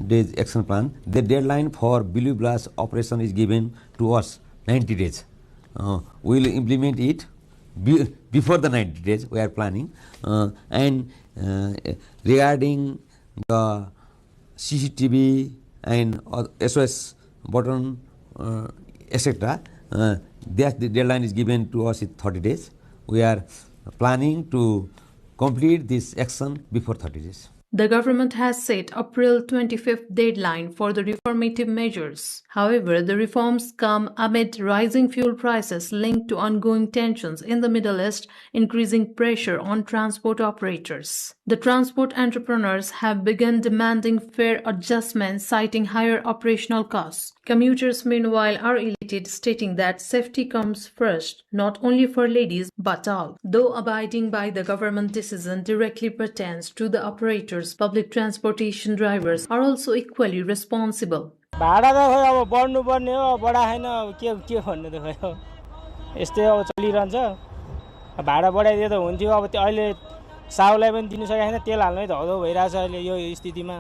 days action plan, the deadline for Blue Bus operation is given to us 90 days. We will implement it before the 90 days. We are planning and regarding the CCTV and SOS button etc. That the deadline is given to us in 30 days. We are planning to complete this action before 30 days. The government has set April 25th deadline for the reformative measures. However, the reforms come amid rising fuel prices linked to ongoing tensions in the Middle East, increasing pressure on transport operators. The transport entrepreneurs have begun demanding fare adjustments, citing higher operational costs. Commuters, meanwhile, are elated, stating that safety comes first, not only for ladies but all. Though abiding by the government decision directly pertains to the operators, public transportation drivers are also equally responsible. भाडा त खै अब बढ्नु पर्ने हो बढाएन के भन्नु त खै हो यस्तै अब चलिरहन्छ भाडा बढाइदिए त हुन्थ्यो अब अहिले साउलाई पनि दिनु सकेको छैन तेल हाल्नै धौधौ भइरहेछ अहिले यो स्थितिमा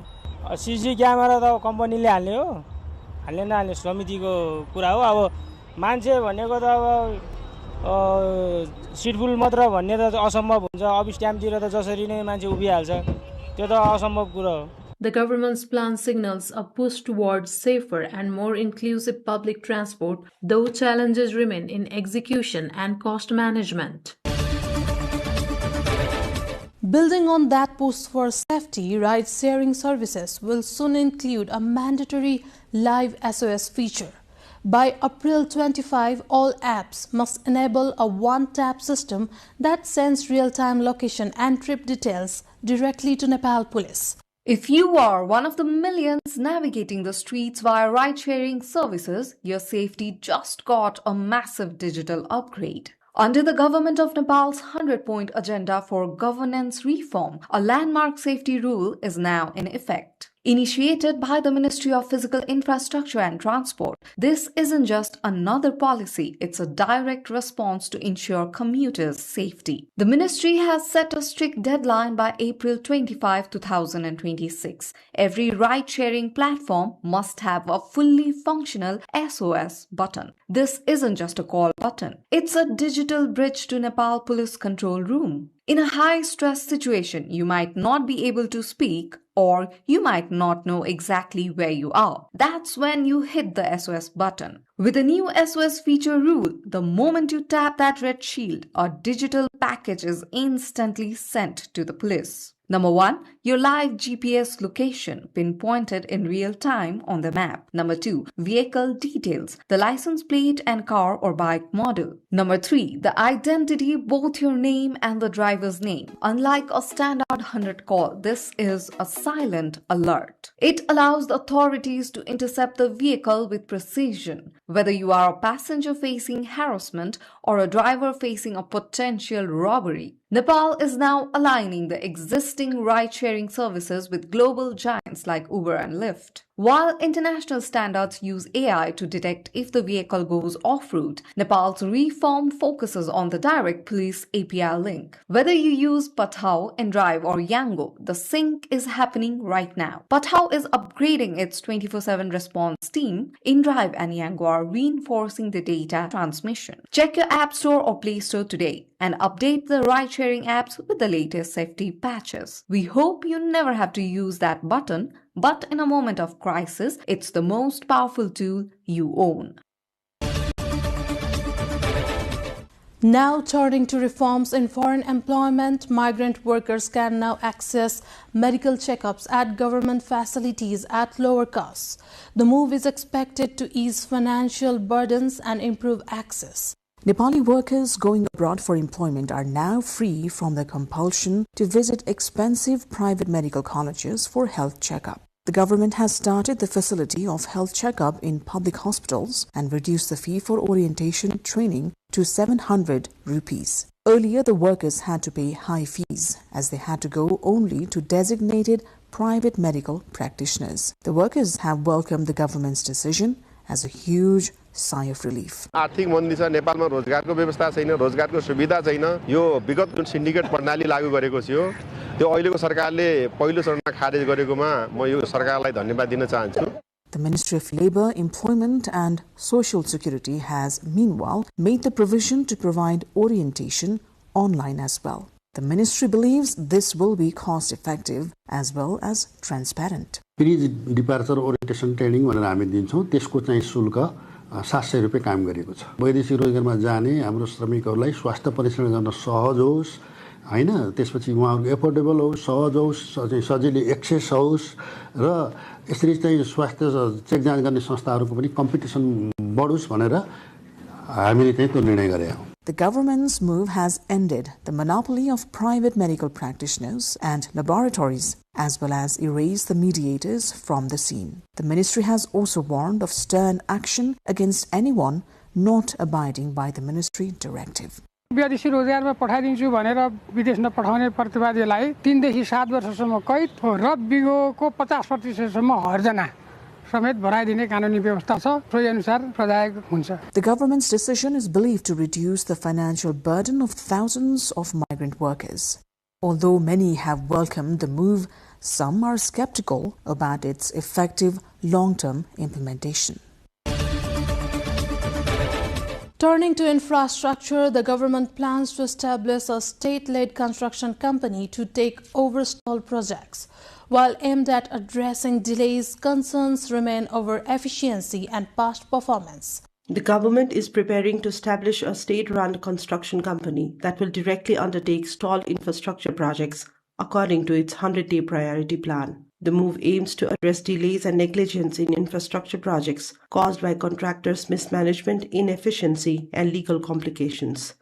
सीसी क्यामेरा त कम्पनीले हाल्ने हो हाल्ने नहाल्ने समितिको कुरा हो अब मान्छे भनेको त अब सिट फुल मात्र भन्ने त असम्भव हुन्छ अब स्ट्याम्पतिर त जसरी नै मान्छे उभिहाल्छ त्यो त असम्भव कुरा हो. The government's plan signals a push towards safer and more inclusive public transport, though challenges remain in execution and cost management. Building on that push for safety, ride-sharing services will soon include a mandatory live SOS feature. By April 25, all apps must enable a one-tap system that sends real-time location and trip details directly to Nepal Police. If you are one of the millions navigating the streets via ride-sharing services, your safety just got a massive digital upgrade. Under the government of Nepal's 100-point agenda for governance reform, a landmark safety rule is now in effect. Initiated by the Ministry of Physical Infrastructure and Transport, this isn't just another policy, it's a direct response to ensure commuters' safety. The ministry has set a strict deadline by April 25, 2026. Every ride-sharing platform must have a fully functional SOS button. This isn't just a call button, it's a digital bridge to Nepal Police Control Room. In a high-stress situation, you might not be able to speak or you might not know exactly where you are. That's when you hit the SOS button. With the new SOS feature rule, the moment you tap that red shield, a digital package is instantly sent to the police. Number 1, your live GPS location pinpointed in real time on the map. Number 2, vehicle details, the license plate and car or bike model. Number 3, the identity, both your name and the driver's name. Unlike a standard 100 call, this is a silent alert. It allows the authorities to intercept the vehicle with precision, whether you are a passenger facing harassment or a driver facing a potential robbery. Nepal is now aligning the existing ride-sharing services with global giants like Uber and Lyft. While international standards use AI to detect if the vehicle goes off-route, Nepal's reform focuses on the direct police API link. Whether you use Pathao, nDrive or Yango, the sync is happening right now. Pathao is upgrading its 24/7 response team. nDrive and Yango are reinforcing the data transmission. Check your App Store or Play Store today and update the ride-sharing apps with the latest safety patches. We hope you never have to use that button, but in a moment of crisis, it's the most powerful tool you own. Now turning to reforms in foreign employment, migrant workers can now access medical checkups at government facilities at lower costs. The move is expected to ease financial burdens and improve access. Nepali workers going abroad for employment are now free from the compulsion to visit expensive private medical colleges for health checkup. The government has started the facility of health checkup in public hospitals and reduced the fee for orientation training to 700 rupees. Earlier, the workers had to pay high fees as they had to go only to designated private medical practitioners. The workers have welcomed the government's decision as a huge sigh of relief. आर्थिक मन्दी छ, नेपालमा रोजगारको व्यवस्था छैन, रोजगारको सुविधा छैन। यो विगत जुन सिन्डिकेट प्रणाली लागू गरेको थियो, त्यो अहिलेको सरकारले पहिलो चरणमा खारेज गरेकोमा म यो सरकारलाई धन्यवाद दिन चाहन्छु। The Ministry of Labour, Employment and Social Security has meanwhile made the provision to provide orientation online as well. The ministry believes this will be cost effective as well as transparent. Pre-departure orientation training भनेर हामी दिन्छौं, त्यसको चाहिँ शुल्क 700 रुपैयाँ काम गरेको छ। वैदेशिक रोजगारमा जाने हाम्रो श्रमिकहरूलाई स्वास्थ्य परीक्षण गर्न सहज होस्, हैन, त्यसपछि उहाँहरुको एफोर्डेबल होस्, सहज होस्, सजिलै एक्सेस होस् र यसरी चाहिँ स्वास्थ्य चेक जाँच गर्ने संस्थाहरुको पनि कम्पिटिसन बढोस् भनेर हामीले चाहिँ त्यो निर्णय गरेका हौं। The government's move has ended the monopoly of private medical practitioners and laboratories, as well as erased the mediators from the scene. The ministry has also warned of stern action against anyone not abiding by the ministry directive. विदेशी रोजगारमा पठाइदिन्छु भनेर विदेशमा पठाउने प्रतिवादीलाई 3 देखि 7 वर्षसम्म कैद र बिगोको 50% सम्म हर्जना समेत भराइदिने कानुनी व्यवस्था छ, सोही अनुसार प्रदायक हुन्छ। The government's decision is believed to reduce the financial burden of thousands of migrant workers. Although many have welcomed the move, some are skeptical about its effective long-term implementation. Turning to infrastructure, the government plans to establish a state-led construction company to take over stalled projects. While aimed at addressing delays, concerns remain over efficiency and past performance. The government is preparing to establish a state-run construction company that will directly undertake stalled infrastructure projects according to its 100-day priority plan. The move aims to address delays and negligence in infrastructure projects caused by contractors' mismanagement, inefficiency, and legal complications.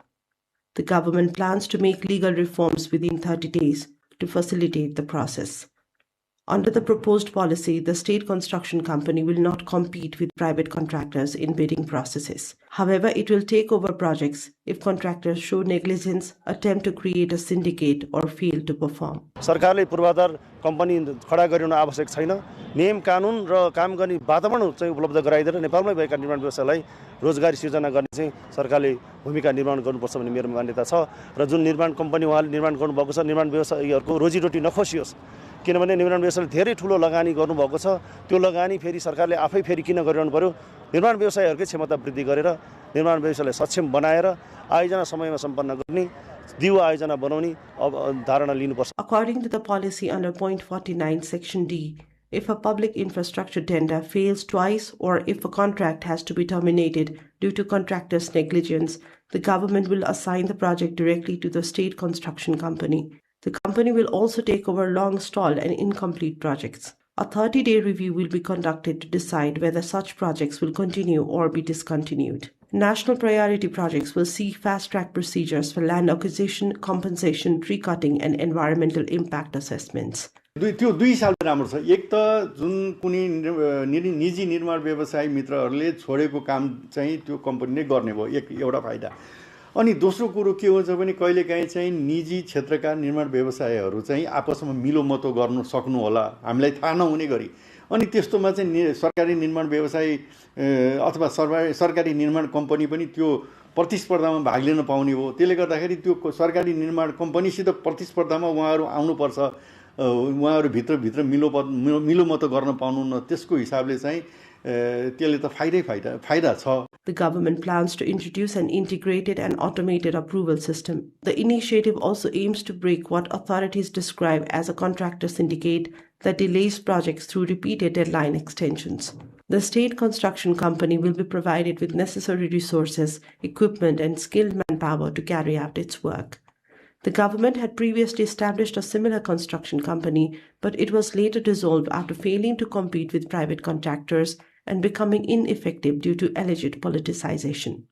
The government plans to make legal reforms within 30 days to facilitate the process. Under the proposed policy, the state construction company will not compete with private contractors in bidding processes. However, it will take over projects if contractors show negligence, attempt to create a syndicate, or fail to perform. सरकारले पूर्वाधार company खडा गरिनु आवश्यक छैन। नियम कानुन र काम गर्ने वातावरण चाहिँ उपलब्ध गराइदिएर नेपालमै भएका निर्माण व्यवसायलाई रोजगारी सृजना गर्ने चाहिँ सरकारले भूमिका निर्माण गर्नुपर्छ भन्ने मेरो मान्यता छ र जुन निर्माण कम्पनी उहाँले निर्माण गर्नुभएको छ, निर्माण व्यवसायीहरूको रोजीरोटी नखसियोस्, किनभने निर्माण व्यवसायले धेरै ठुलो लगानी गर्नुभएको छ। त्यो लगानी फेरि सरकारले आफै फेरि किन गरिरहनु पर्यो? निर्माण व्यवसायीहरुकै क्षमता वृद्धि गरेर निर्माण व्यवसायलाई सक्षम बनाएर आयोजना समयमा सम्पन्न गर्ने, दिउ आयोजना बनाउने धारणा लिनुपर्छ। According to the policy under point 49 section D, if a public infrastructure tender fails twice or if a contract has to be terminated due to contractor's negligence, the government will assign the project directly to the state construction company. The company will also take over long-stalled and incomplete projects. A 30-day review will be conducted to decide whether such projects will continue or be discontinued. National priority projects will see fast-track procedures for land acquisition, compensation, tree cutting, and environmental impact assessments. त्यो 2 साल राम्रो छ। एक त जुन कुनै निजी निर्माण व्यवसायी मित्रहरूले छोडेको काम चाहिँ त्यो कम्पनीले गर्ने भयो, एउटा फाइदा। अनि दोस्रो कुरो के हुन्छ भने कहिलेकाहीँ चाहिँ निजी क्षेत्रका निर्माण व्यवसायीहरू चाहिँ आपसमा मिलोमतो गर्न सक्नु होला, हामीलाई थाहा नहुने गरी। अनि त्यस्तोमा चाहिँ सरकारी निर्माण व्यवसायी अथवा सरकारी निर्माण कम्पनी पनि त्यो प्रतिस्पर्धामा भाग लिन पाउने हो। त्यसले गर्दाखेरि त्यो सरकारी निर्माण कम्पनीसित प्रतिस्पर्धामा उहाँहरू आउनुपर्छ, उहाँहरू भित्र मिलोमतो गर्न पाउनुहुन्न। त्यसको हिसाबले चाहिँ त्यसले त फाइदा छ। The government plans to introduce an integrated and automated approval system. The initiative also aims to break what authorities describe as a contractor syndicate that delays projects through repeated deadline extensions. The state construction company will be provided with necessary resources, equipment, and skilled manpower to carry out its work. The government had previously established a similar construction company, but it was later dissolved after failing to compete with private contractors and becoming ineffective due to alleged politicization.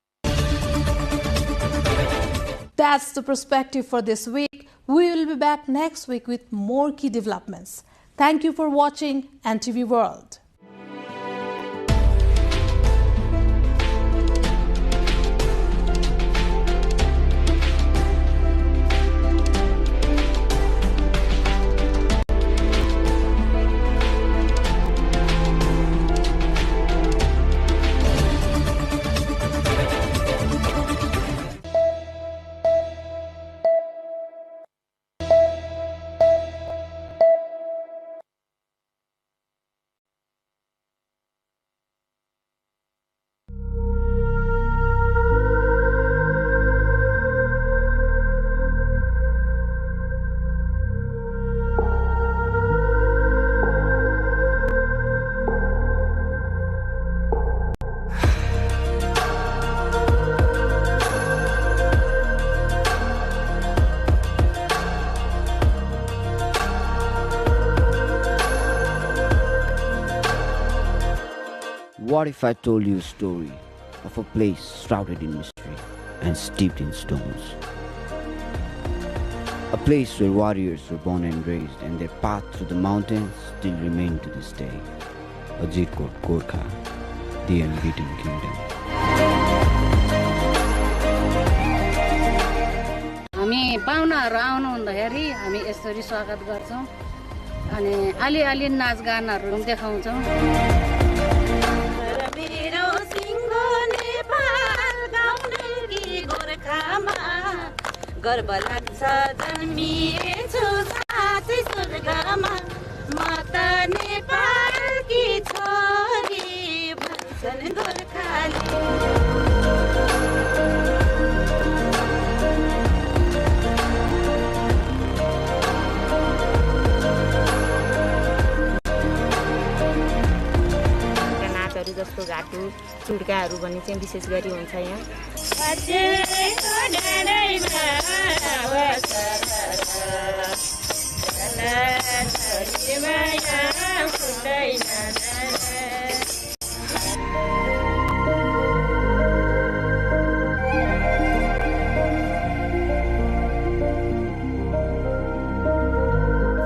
That's the perspective for this week. We will be back next week with more key developments. Thank you for watching NTV World. What if I told you a story of a place shrouded in mystery and steeped in stones? A place where warriors were born and raised, and their path through the mountains still remain to this day. Ajirkot Gorkha, the unbeaten kingdom. हामी पाहुनाहरू आउनु हुँदाखेरि हामी यसरी स्वागत गर्छौं अनि अलि नाचगानहरू देखाउँछौं। गर्व लाग्छ जन्मिएछु साथै स्वर्गमा म त नेपालकी छोरी भन्छन् गोर्खाली। नाचहरू जस्तो घाटु चुड्काहरू भन्ने चाहिँ विशेष गरी हुन्छ यहाँ।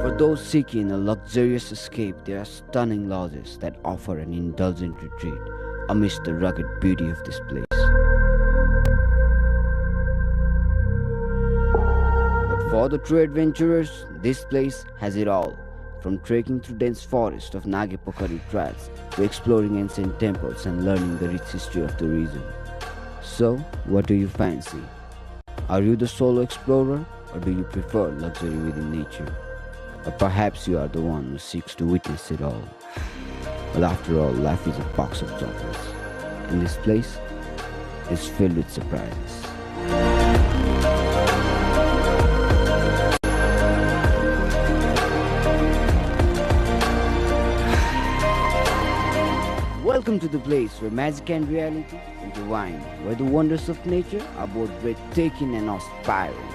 For those seeking a luxurious escape, there are stunning lodges that offer an indulgent retreat amidst the rugged beauty of this place. For the true adventurers, this place has it all, from trekking through dense forest of Nagepokari trails to exploring ancient temples and learning the rich history of the region. So, what do you fancy? Are you the solo explorer, or do you prefer luxury within nature? Or perhaps you are the one who seeks to witness it all. Well, after all, life is a box of chocolates, and this place is filled with surprises. Welcome to the place where magic and reality intertwine, where the wonders of nature are both breathtaking and awe-inspiring.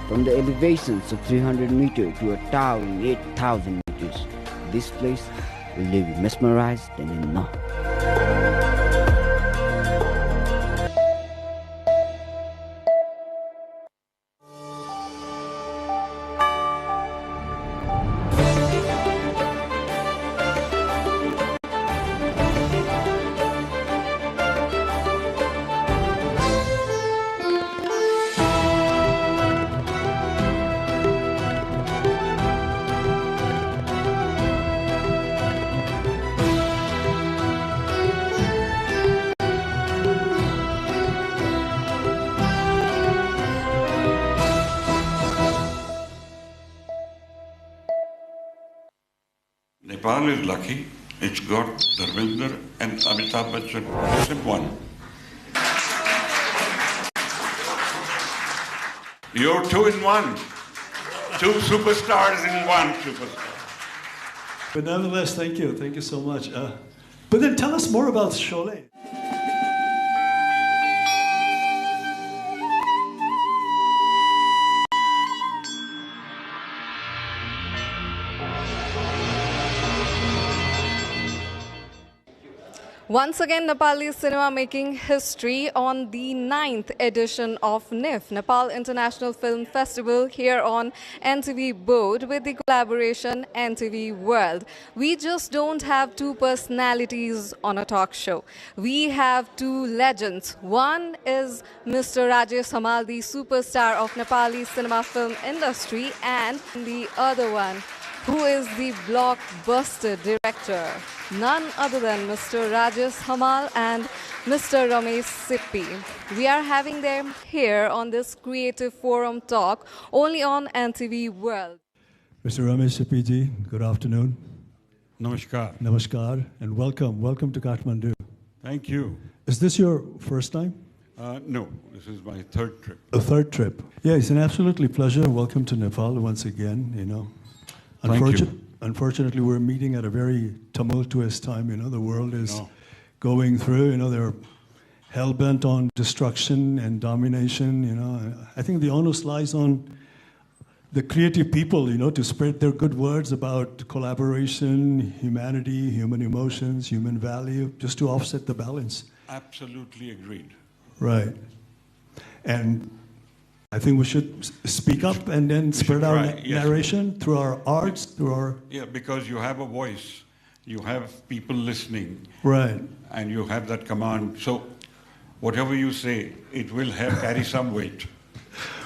From the elevations of 300 meters to a towering 8,000 meters, this place will leave you mesmerized and in awe. Nepal is lucky. It's got Dharmendra and Amitabh Bachchan. Just one. You're 2 in 1. 2 superstars in 1 superstar. But nevertheless, thank you. Thank you so much. But then tell us more about Sholay. Once again, Nepali cinema making history on the 9th edition of NIF, Nepal International Film Festival, here on NTV Board with the collaboration NTV World. We just don't have 2 personalities on a talk show. We have 2 legends. One is Mr. Rajesh Hamal, the superstar of Nepali cinema film industry, and the other one, who is the blockbuster director, none other than Mr. Rajesh Hamal and Mr. Ramesh Sippi. We are having them here on this Creative Forum talk, only on NTV World. Mr. Ramesh Sippi ji, good afternoon. Namaskar. Namaskar, and welcome. Welcome to Kathmandu. Thank you. Is this your first time? No, this is my 3rd trip. A 3rd trip. Yeah, it's an absolutely pleasure. Welcome to Nepal once again, you know. Unfortunately, we're meeting at a very tumultuous time. You know, the world is going through. You know, they're hell-bent on destruction and domination. You know, I think the onus lies on the creative people. You know, to spread their good words about collaboration, humanity, human emotions, human value, just to offset the balance. Absolutely agreed. Right, and I think we should speak up and then spread our narration through our arts, through our... Yeah, because you have a voice, you have people listening. Right. And you have that command. So whatever you say, it will carry some weight.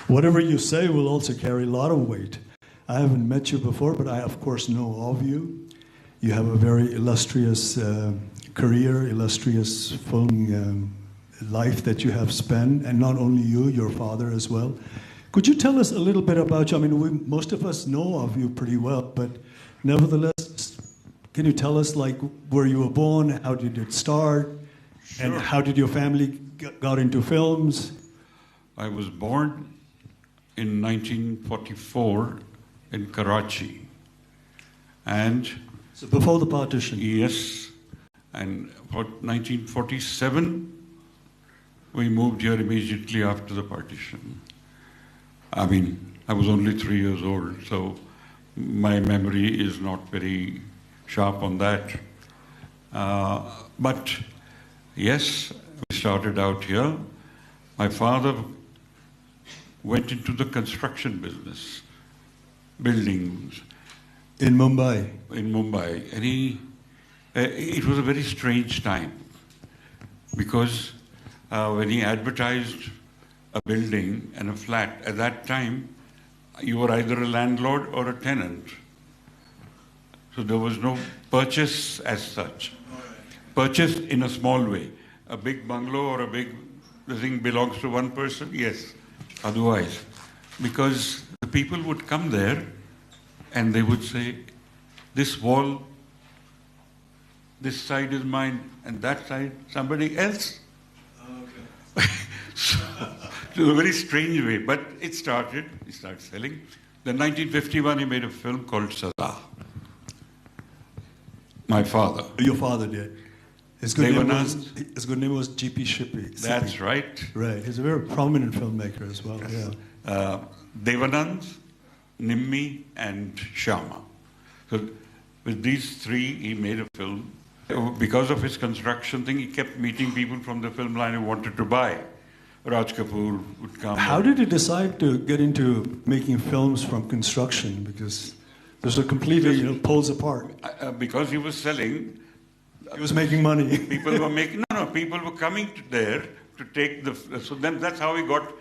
Whatever you say will also carry a lot of weight. I haven't met you before, but I, of course, know of you. You have a very illustrious career, illustrious film life that you have spent, and not only you, your father as well. Could you tell us a little bit about you? I mean, most of us know of you pretty well, but nevertheless, can you tell us, like, where you were born, how did it start, and how did your family got into films? I was born in 1944 in Karachi. And so before the partition? Yes. And for 1947, we moved here immediately after the partition. I mean, I was only 3 years old, so my memory is not very sharp on that. But yes, we started out here. My father went into the construction business, buildings. In Mumbai? In Mumbai. And it was a very strange time because when he advertised a building and a flat, at that time, you were either a landlord or a tenant. So there was no purchase as such. Purchase in a small way. A big bungalow or a big thing belongs to one person, yes. Otherwise, because the people would come there and they would say, this wall, this side is mine, and that side, somebody else. So it was a very strange way, but it started. He started selling. Then 1951, he made a film called Saza. My father. Your father did. His good name was G.P. Shippy. That's right. Right. He's a very prominent filmmaker as well. Yeah. Devanand, Nimmi, and Shyama. So with these three, he made a film. Because of his construction thing, he kept meeting people from the film line who wanted to buy. Raj Kapoor would come. How did you decide to get into making films from construction? Because those are completely poles apart. Because he was selling. He was making money. People were making, people were coming there to take the, so then that's how he got.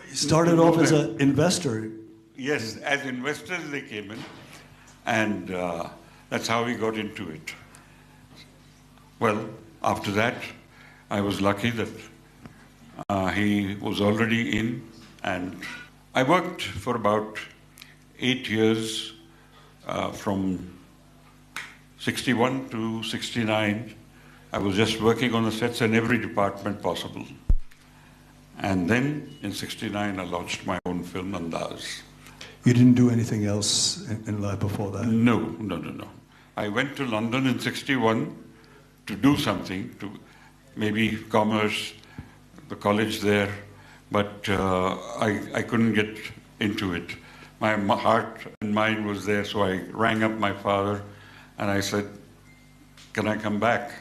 He started off as an investor. Yes, as investors they came in, and that's how he got into it. Well, after that, I was lucky that he was already in, and I worked for about 8 years from 61 to 69. I was just working on the sets in every department possible. And then in 69, I launched my own film, Andaz. You didn't do anything else in life before that? No. I went to London in 61 to do something, to maybe commerce, the college there, but I couldn't get into it. My heart and mind was there, so I rang up my father and I said, can I come back?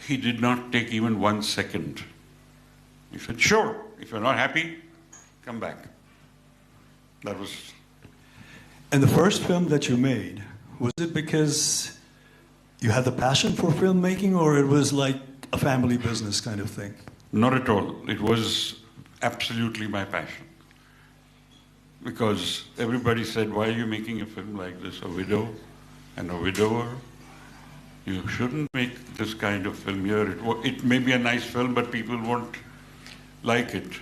He did not take even 1 second. He said, sure, if you're not happy, come back. That was... And the first film that you made, was it because you had the passion for filmmaking, or it was like a family business kind of thing? Not at all. It was absolutely my passion. Because everybody said, why are you making a film like this? A widow and a widower? You shouldn't make this kind of film here. It may be a nice film, but people won't like it.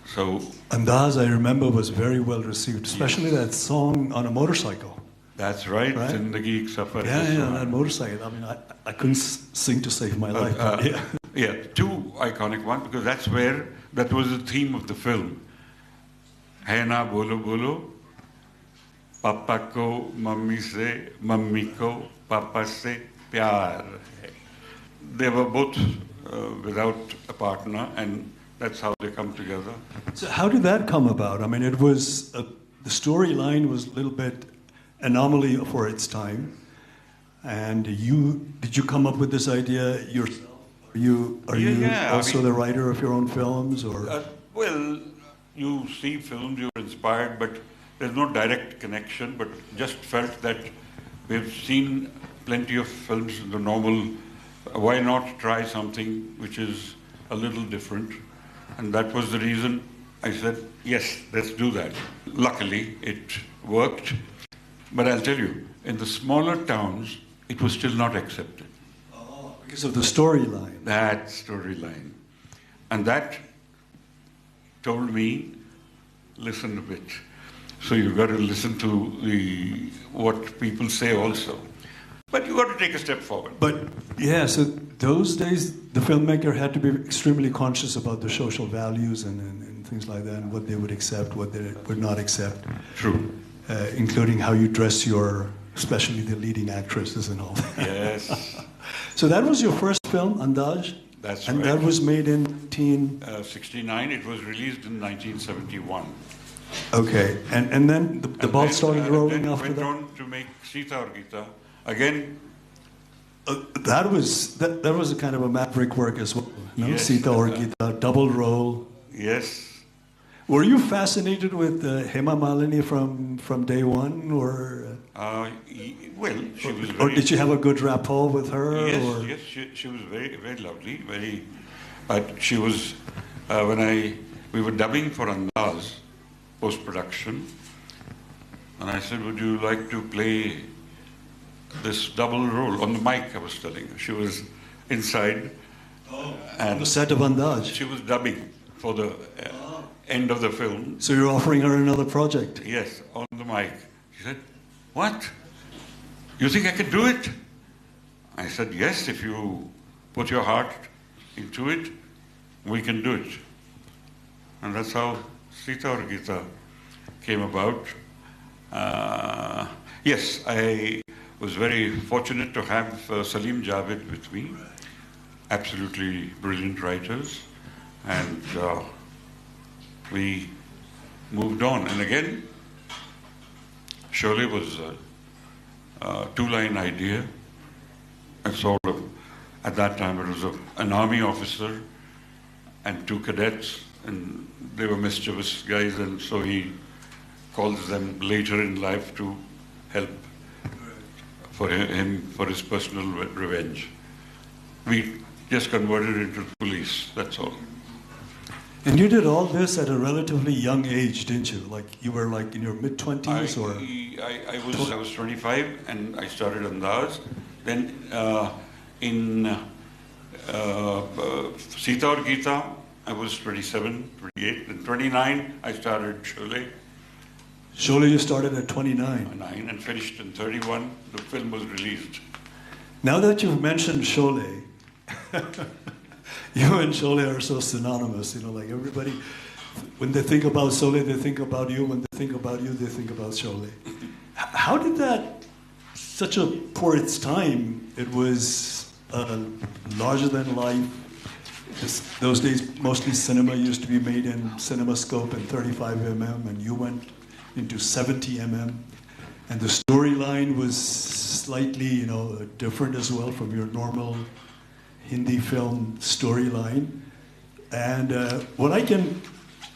So Andaz, I remember, was very well received, especially that song on a motorcycle. That's right? Zindagi Ek Safar. Yeah, that motorcycle. I mean, I couldn't sing to save my life. Yeah, two iconic ones, because that was the theme of the film. Hai na bolo bolo, papa ko mummy se, mummy ko papa se pyar hai. They were both without a partner, and that's how they come together. So how did that come about? I mean, it was, the storyline was a little bit anomaly for its time. And did you come up with this idea yourself? Are you also the writer of your own films, or? Well, you see films, you're inspired, but there's no direct connection, but just felt that we've seen plenty of films, the normal, why not try something which is a little different? And that was the reason I said, yes, let's do that. Luckily, it worked. But I'll tell you, in the smaller towns, it was still not accepted. Oh, because of the storyline. That storyline. And that told me, listen a bit. So you've got to listen to what people say also. But you've got to take a step forward. But yeah, so those days, the filmmaker had to be extremely conscious about the social values and things like that, and what they would accept, what they would not accept. True. Including how you dress especially the leading actresses and all that. Yes. So that was your first film, Andaz? That's and right. And that was made in 69. It was released in 1971. Okay. And then the ball started rolling after that? Went on to make Sita or Gita. Again, that was a kind of a maverick work as well. No? Yes. Sita or Gita, double role. Yes. Were you fascinated with Hema Malini from day one, or? Well, she was. Or did you have a good rapport with her? Yes, or? yes, she was very, very lovely. But she was we were dubbing for Andaz post-production, and I said, "Would you like to play this double role on the mic?" I was telling her. She was inside, and on the set of Andaz. She was dubbing for the end of the film. So you're offering her another project? Yes, on the mic. She said, "What? You think I can do it?" I said, "Yes, if you put your heart into it, we can do it." And that's how Sita or Gita came about. Yes, I was very fortunate to have Salim Javed with me. Absolutely brilliant writers. And we moved on. And again, Sholay was a two-line idea. And sort of, at that time, it was an army officer and two cadets, and they were mischievous guys, and so he calls them later in life to help for him, for his personal revenge. We just converted into police, that's all. And you did all this at a relatively young age, didn't you? Like you were like in your mid-20s or? I was 25 and I started Andaz. Then in Sita aur Geeta, I was 27, 28. Then 29, I started Sholay. Sholay you started at 29. And finished in 31. The film was released. Now that you've mentioned Sholay, you and Sholay are so synonymous, you know, like everybody, when they think about Sholay, they think about you. When they think about you, they think about Sholay. How did that, for its time, it was larger than life. Those days, mostly cinema used to be made in CinemaScope and 35mm, and you went into 70mm. And the storyline was slightly, you know, different as well from your normal Hindi film storyline. And what I can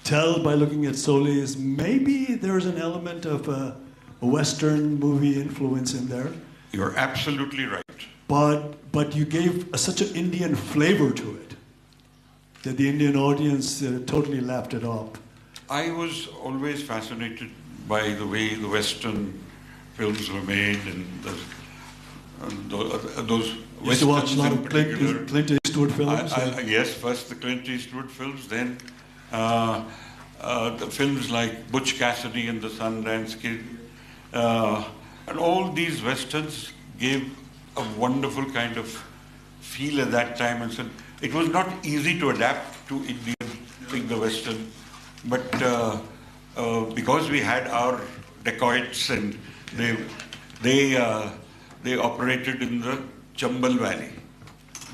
tell by looking at Sholay is maybe there's an element of a Western movie influence in there. You're absolutely right. But you gave such an Indian flavor to it that the Indian audience totally lapped it up. I was always fascinated by the way the Western films were made, and those you used to watch a lot of Clint Eastwood films? Yes, first the Clint Eastwood films, then the films like Butch Cassidy and the Sundance Kid. And all these Westerns gave a wonderful kind of feel at that time. And so it was not easy to adapt to Indian, the Western, but because we had our dacoits and they operated in the Chambal Valley.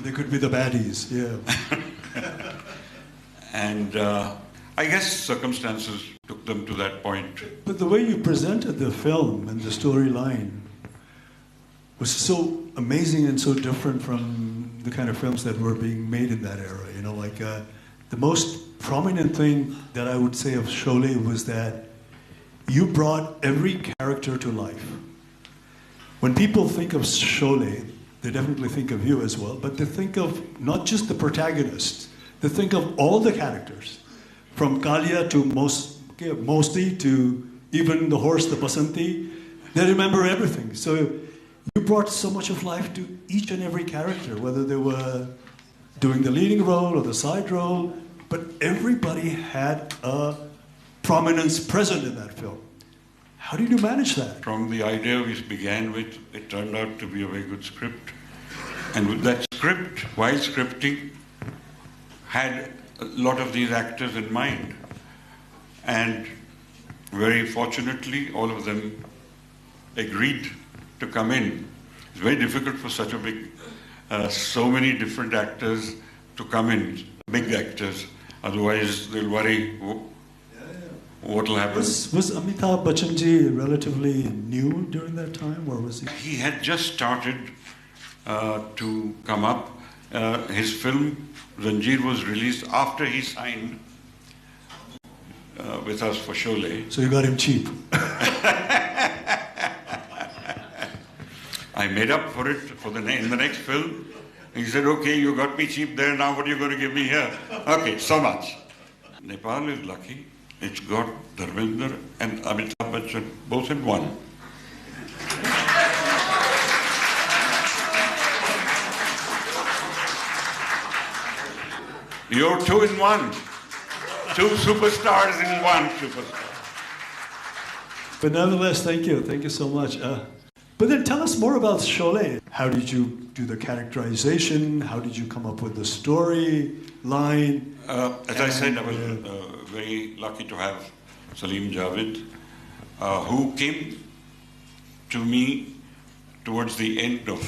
They could be the baddies, yeah. And I guess circumstances took them to that point. But the way you presented the film and the storyline was so amazing and so different from the kind of films that were being made in that era. You know, like the most prominent thing that I would say of Sholay was that you brought every character to life. When people think of Sholay, they definitely think of you as well, but they think of not just the protagonist, they think of all the characters, from Kalia to Mosti to even the horse, the Basanti. They remember everything. So you brought so much of life to each and every character, whether they were doing the leading role or the side role, but everybody had a prominence present in that film. How did you manage that? From the idea we began with, it turned out to be a very good script. And with that script, while scripting, had a lot of these actors in mind. And very fortunately, all of them agreed to come in. It's very difficult for such a big, so many different actors to come in, big actors. Otherwise, they'll worry what will happen. Was Amitabh Bachchan ji relatively new during that time, or was he? He had just started to come up. His film Zanjeer was released after he signed with us for Sholay. So you got him cheap. I made up for it in the next film. He said, okay, you got me cheap there, now what are you going to give me here? Okay, so much. Nepal is lucky. It's got Dharmendra and Amitabh Bachchan both in one. You're two in one. Two superstars in one superstar. But nonetheless, thank you. Thank you so much. But then tell us more about Sholay. How did you do the characterization? How did you come up with the storyline? As I said, I was very lucky to have Salim Javed, who came to me towards the end of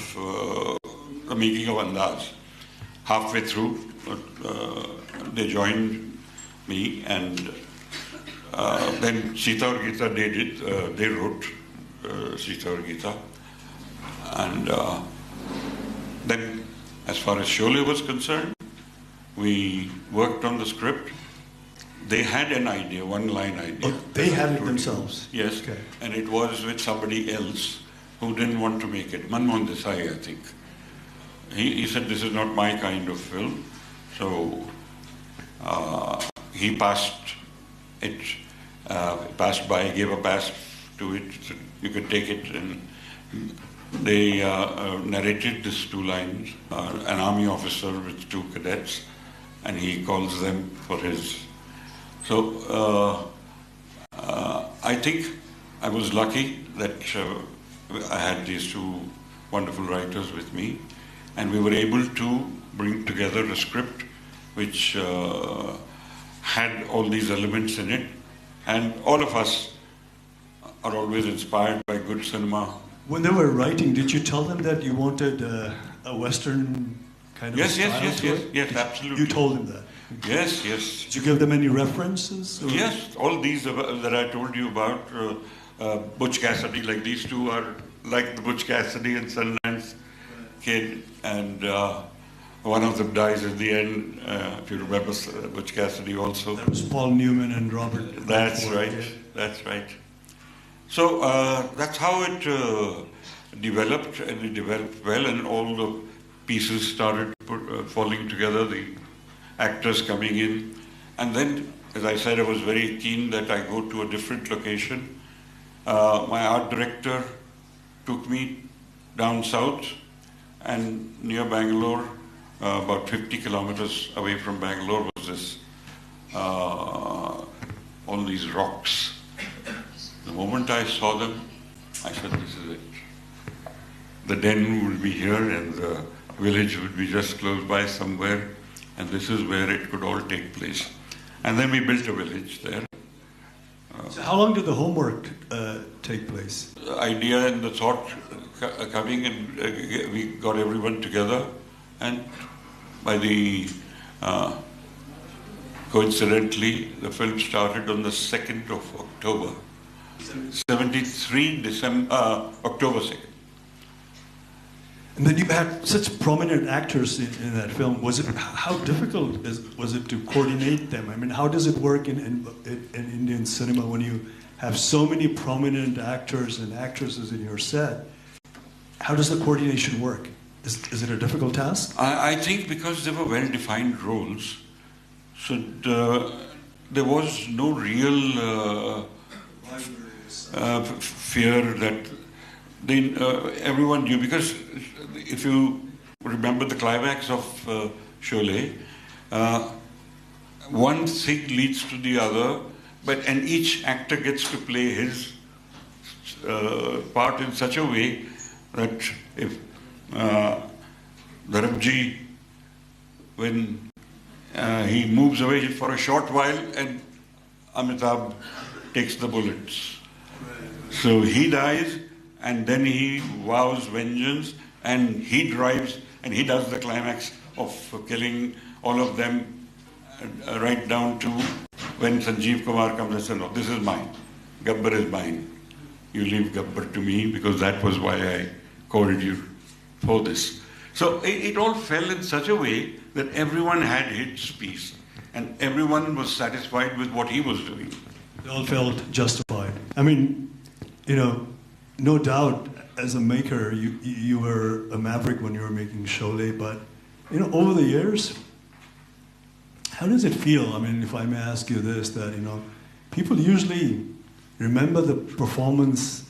the making of Andaz. Halfway through, they joined me, and Then Sita or Gita they wrote Sita or Gita. And then as far as Sholay was concerned, we worked on the script. They had an idea, one-line idea. Oh, they had it themselves? Yes, okay. And it was with somebody else who didn't want to make it. Manmohan Desai, I think. He said, this is not my kind of film. So he passed it, passed by, gave a pass to it, so you could take it. And they narrated these two lines, an army officer with two cadets, and he calls them for his. So I think I was lucky that I had these two wonderful writers with me, and we were able to bring together a script which had all these elements in it. And all of us are always inspired by good cinema. When they were writing, did you tell them that you wanted a Western kind of style to it? Yes, absolutely. You told them that? Yes, yes. Did you give them any references? Or? Yes, all these that I told you about, Butch Cassidy, like these two are like the Butch Cassidy and Sundance Kid, and one of them dies at the end, if you remember Butch Cassidy also. That was Paul Newman and Robert. That's right, that's right. So that's how it developed, and it developed well, and all the pieces started falling together, the actors coming in. And then, as I said, I was very keen that I go to a different location. My art director took me down south, and near Bangalore, about 50 kilometers away from Bangalore, was this, all these rocks. The moment I saw them, I said, this is it. The den will be here, and the village would be just close by somewhere, and this is where it could all take place. And then we built a village there. So how long did the homework take place? The idea and the thought coming, and we got everyone together, and by the coincidentally, the film started on the 2nd of October, 73, October 2nd. And then you had such prominent actors in that film. How difficult was it to coordinate them? I mean, how does it work in Indian cinema when you have so many prominent actors and actresses in your set? How does the coordination work? Is it a difficult task? I think because there were well-defined roles, so there was no real fear that everyone knew, because if you remember the climax of Sholay, one thing leads to the other, and each actor gets to play his part in such a way that if Dharamji, when he moves away for a short while, and Amitabh takes the bullets. So he dies, and then he vows vengeance, and he drives, and he does the climax of killing all of them, right down to when Sanjeev Kumar comes and says, no, this is mine. Gabbar is mine. You leave Gabbar to me, because that was why I called you for this. So it all fell in such a way that everyone had his piece, and everyone was satisfied with what he was doing. They all felt justified. I mean, no doubt, as a maker, you were a maverick when you were making Sholay, but, over the years, how does it feel? I mean, if I may ask you this, that, people usually remember the performance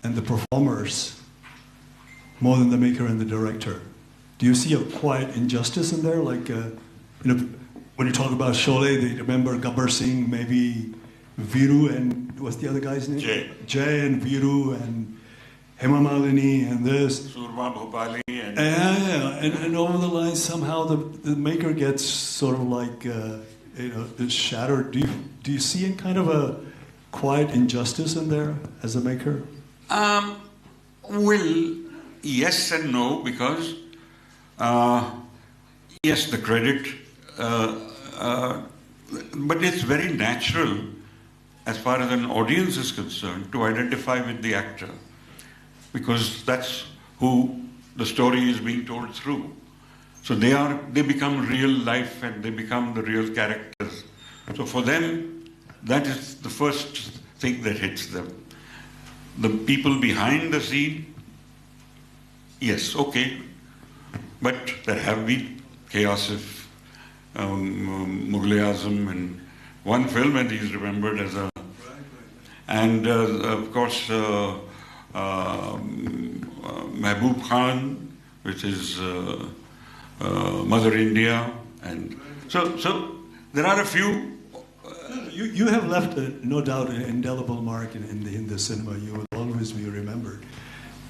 and the performers more than the maker and the director. Do you see a quiet injustice in there? Like, when you talk about Sholay, they remember Gabbar Singh, maybe Viru, and what's the other guy's name? Jay and Viru and Hema Malini and this. Surma Bhopali. And over the line, somehow the maker gets sort of like, shattered. Do you see a kind of a quiet injustice in there as a maker? Well, yes and no, because yes, the credit, but it's very natural as far as an audience is concerned, to identify with the actor, because that's who the story is being told through. So they become real life and they become the real characters. So for them, that is the first thing that hits them. The people behind the scene, yes, okay, but there have been chaos of Mughal-e-Azam and one film, and he's remembered as a, and of course Mehboob Khan, which is Mother India, and so there are a few. You have left, no doubt, an indelible mark in the Hindi cinema. You will always be remembered.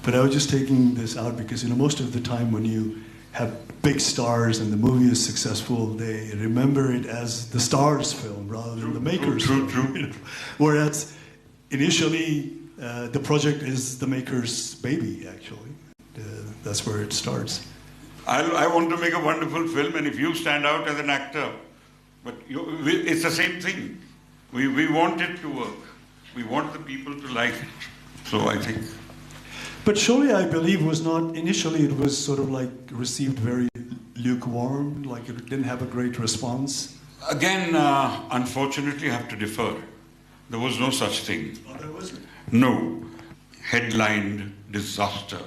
But I was just taking this out because, most of the time when you have big stars and the movie is successful, they remember it as the star's film rather than the maker's film. True. Whereas initially, the project is the maker's baby, actually. That's where it starts. I want to make a wonderful film, and if you stand out as an actor, but it's the same thing. We want it to work. We want the people to like it. So I think. But Sholay, I believe, was not, initially it was sort of like received very lukewarm, like it didn't have a great response. Again, unfortunately, I have to defer. There was no such thing. Oh, there wasn't? No. Headlined disaster.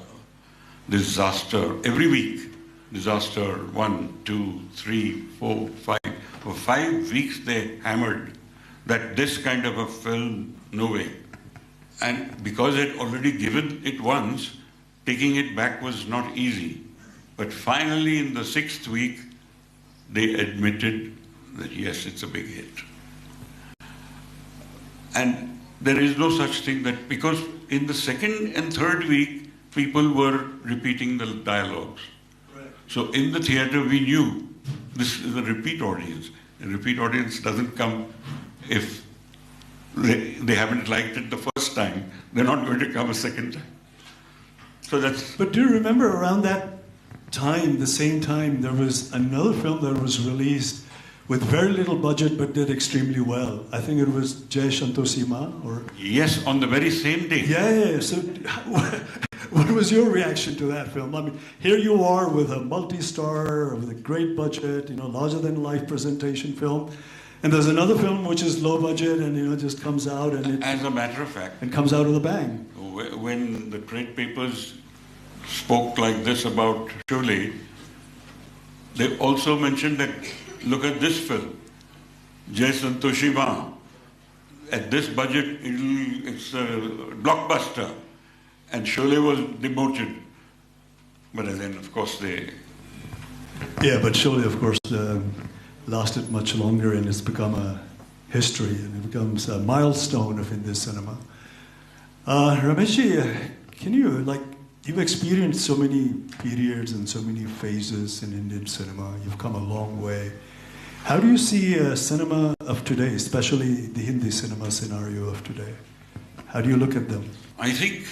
Disaster. Every week. Disaster 1, 2, 3, 4, 5. For 5 weeks they hammered that this kind of a film, no way. And because they'd already given it once, taking it back was not easy. But finally, in the 6th week, they admitted that yes, it's a big hit. And there is no such thing that, because in the 2nd and 3rd week, people were repeating the dialogues. So in the theater, we knew this is a repeat audience. A repeat audience doesn't come if they haven't liked it the first time. They're not going to come a second time. So that's. But do you remember around that time, the same time, there was another film that was released with very little budget but did extremely well. I think it was Jai Santosima, or. Yes, on the very same day. Yeah. So. What was your reaction to that film? I mean, here you are with a multi-star, with a great budget, larger-than-life presentation film, and there's another film which is low budget and just comes out and it. As a matter of fact. And comes out with a bang. When the trade papers spoke like this about Sholay, they also mentioned that look at this film, Jai Santoshima. At this budget, it's a blockbuster. And Sholay was demoted. But then, of course, they... Yeah, but Sholay, of course, lasted much longer and it's become a history and it becomes a milestone of Hindi cinema. Rameshji, can you, you've experienced so many periods and so many phases in Indian cinema. You've come a long way. How do you see cinema of today, especially the Hindi cinema scenario of today? How do you look at them? I think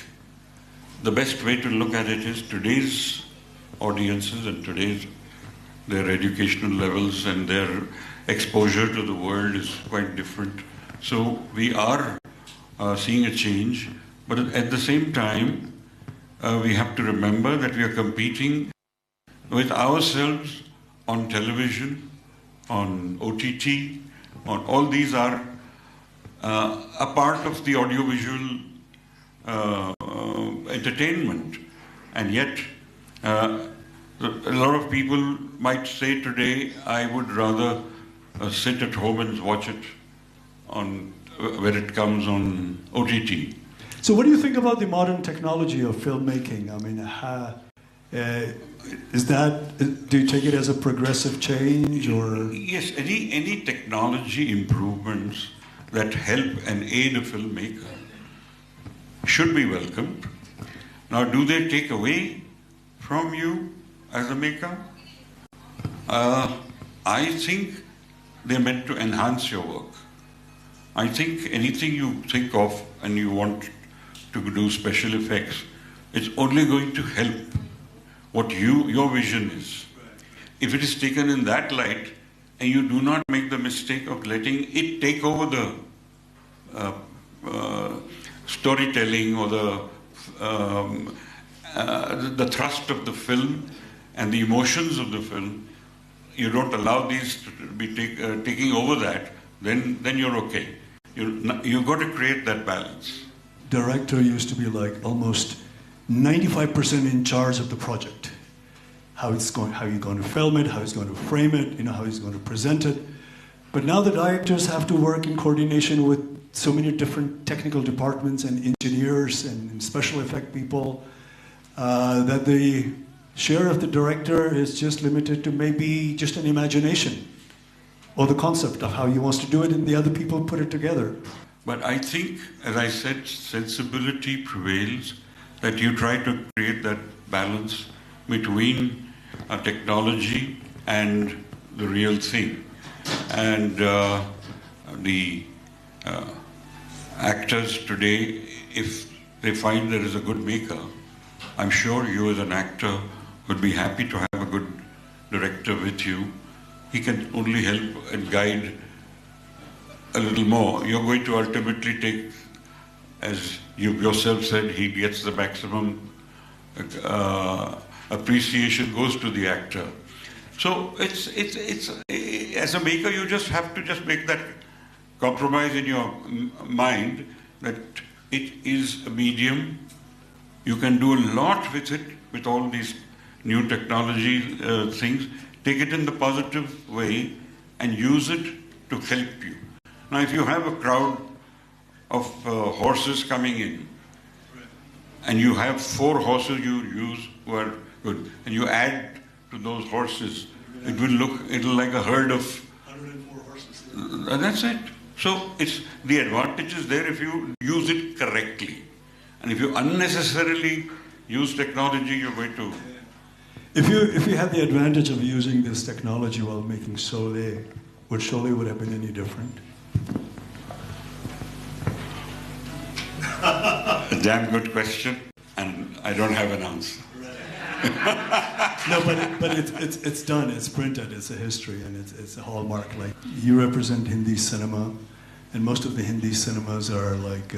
the best way to look at it is today's audiences and their educational levels and their exposure to the world is quite different. So we are seeing a change, but at the same time, we have to remember that we are competing with ourselves on television, on OTT, on all these are a part of the audiovisual entertainment, and yet a lot of people might say today, I would rather sit at home and watch it where it comes on OTT. So what do you think about the modern technology of filmmaking? I mean, do you take it as a progressive change, or? Yes, any technology improvements that help and aid a filmmaker should be welcomed. Now, do they take away from you as a maker? I think they're meant to enhance your work. I think anything you think of and you want to do special effects, it's only going to help what your vision is. If it is taken in that light and you do not make the mistake of letting it take over storytelling or the thrust of the film and the emotions of the film, you don't allow these to be taking over that, then you're okay. You've got to create that balance. Director used to be like almost 95% in charge of the project. How you're going to film it, how he's going to frame it, how he's going to present it. But now the directors have to work in coordination with so many different technical departments and engineers and special effect people that the share of the director is just limited to maybe just an imagination or the concept of how he wants to do it, and the other people put it together. But I think, as I said, sensibility prevails, that you try to create that balance between technology and the real thing. And the actors today, if they find there is a good maker, I'm sure you as an actor would be happy to have a good director with you. He can only help and guide a little more. You're going to ultimately take, as you yourself said, he gets the maximum appreciation goes to the actor. So it's as a maker, you just have to just make that compromise in your mind that it is a medium. You can do a lot with it, with all these new technology things. Take it in the positive way and use it to help you. Now, if you have a crowd of horses coming in, and you have 4 horses you use who are good, and you add to those horses, it'll like a herd of 104 horses. That's it. So it's the advantage is there if you use it correctly, and if you unnecessarily use technology, you're going to. If you had the advantage of using this technology while making Sholay, would Sholay would have been any different? A damn good question, and I don't have an answer. No, but it's done. It's printed. It's a history, and it's a hallmark. Like, you represent Hindi cinema, and most of the Hindi cinemas are like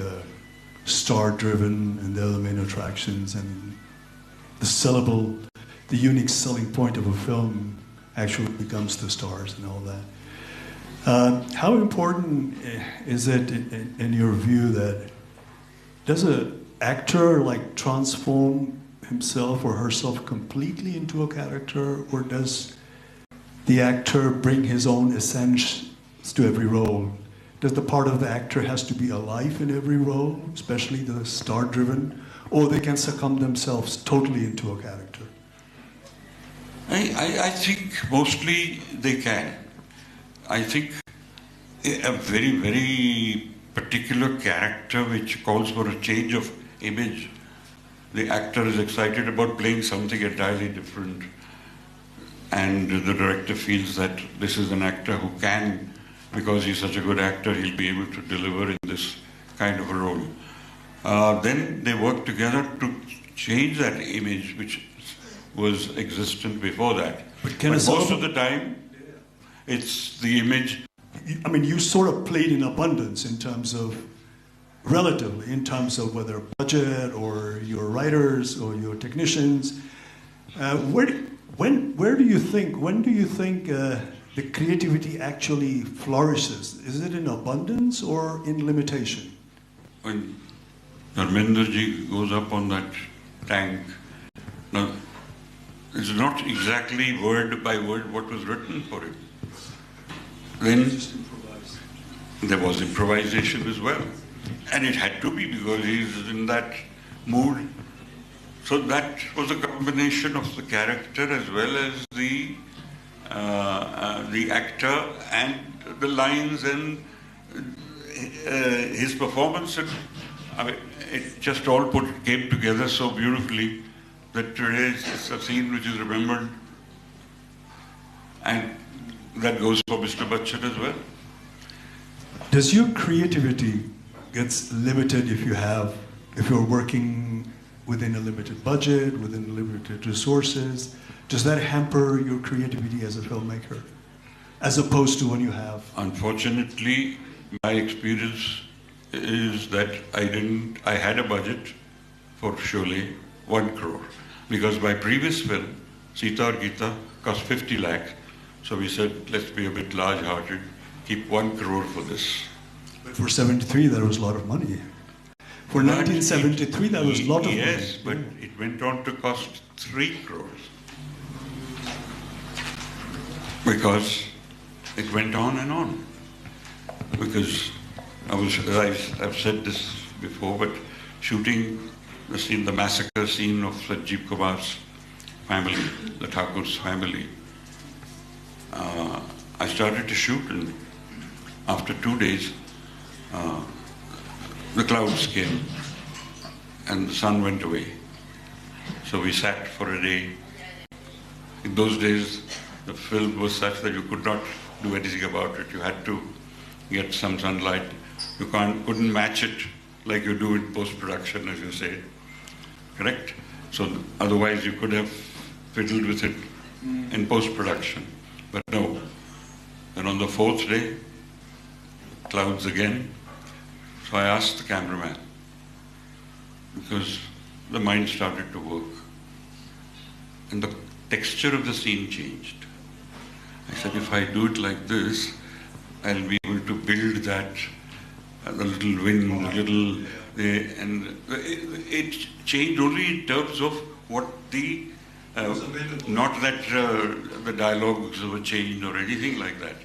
star-driven, and they're the main attractions, and the unique selling point of a film actually becomes the stars and all that. How important is it, in your view, that does an actor like transform himself or herself completely into a character, or does the actor bring his own essence to every role? Does the part of the actor has to be alive in every role, especially the star-driven, or they can succumb themselves totally into a character? I think mostly they can. I think a very, very particular character which calls for a change of image, the actor is excited about playing something entirely different, and the director feels that this is an actor who can, because he's such a good actor, he'll be able to deliver in this kind of a role. Then they work together to change that image which was existent before that. But most of the time, it's the image. I mean, you sort of played in abundance in terms of, relatively, in terms of whether budget or your writers or your technicians. When do you think the creativity actually flourishes? Is it in abundance or in limitation? When Dharmenderji goes up on that tank, now, it's not exactly word by word what was written for him. Then there was improvisation as well. And it had to be because he's in that mood. So that was a combination of the character as well as the actor and the lines and his performance. And, I mean, it just all came together so beautifully that today it's a scene which is remembered, and that goes for Mr. Bachchan as well. Does your creativity gets limited if you're working within a limited budget, within limited resources? Does that hamper your creativity as a filmmaker, as opposed to when you have? Unfortunately, my experience is that I had a budget for Sholay 1 crore, because my previous film, Sita or Gita, cost 50 lakhs. So we said, let's be a bit large-hearted, keep 1 crore for this. But for 73, that was a lot of money. For 1973, that was a lot of money. Yes, but it went on to cost 3 crores. Because it went on and on. Because I've said this before, but shooting the massacre scene of Sanjeev Kumar's family, the Thakur's family, I started to shoot, and after 2 days, the clouds came and the sun went away. So we sat for a day. In those days, the film was such that you could not do anything about it. You had to get some sunlight. You couldn't match it like you do in post-production, as you say. Correct? So otherwise you could have fiddled with it in post-production. But no. And on the 4th day, clouds again. So I asked the cameraman, because the mind started to work. And the texture of the scene changed. I said, if I do it like this, I'll be able to build that, the little wind, and it changed only in terms of what the, not that the dialogues were changed or anything like that.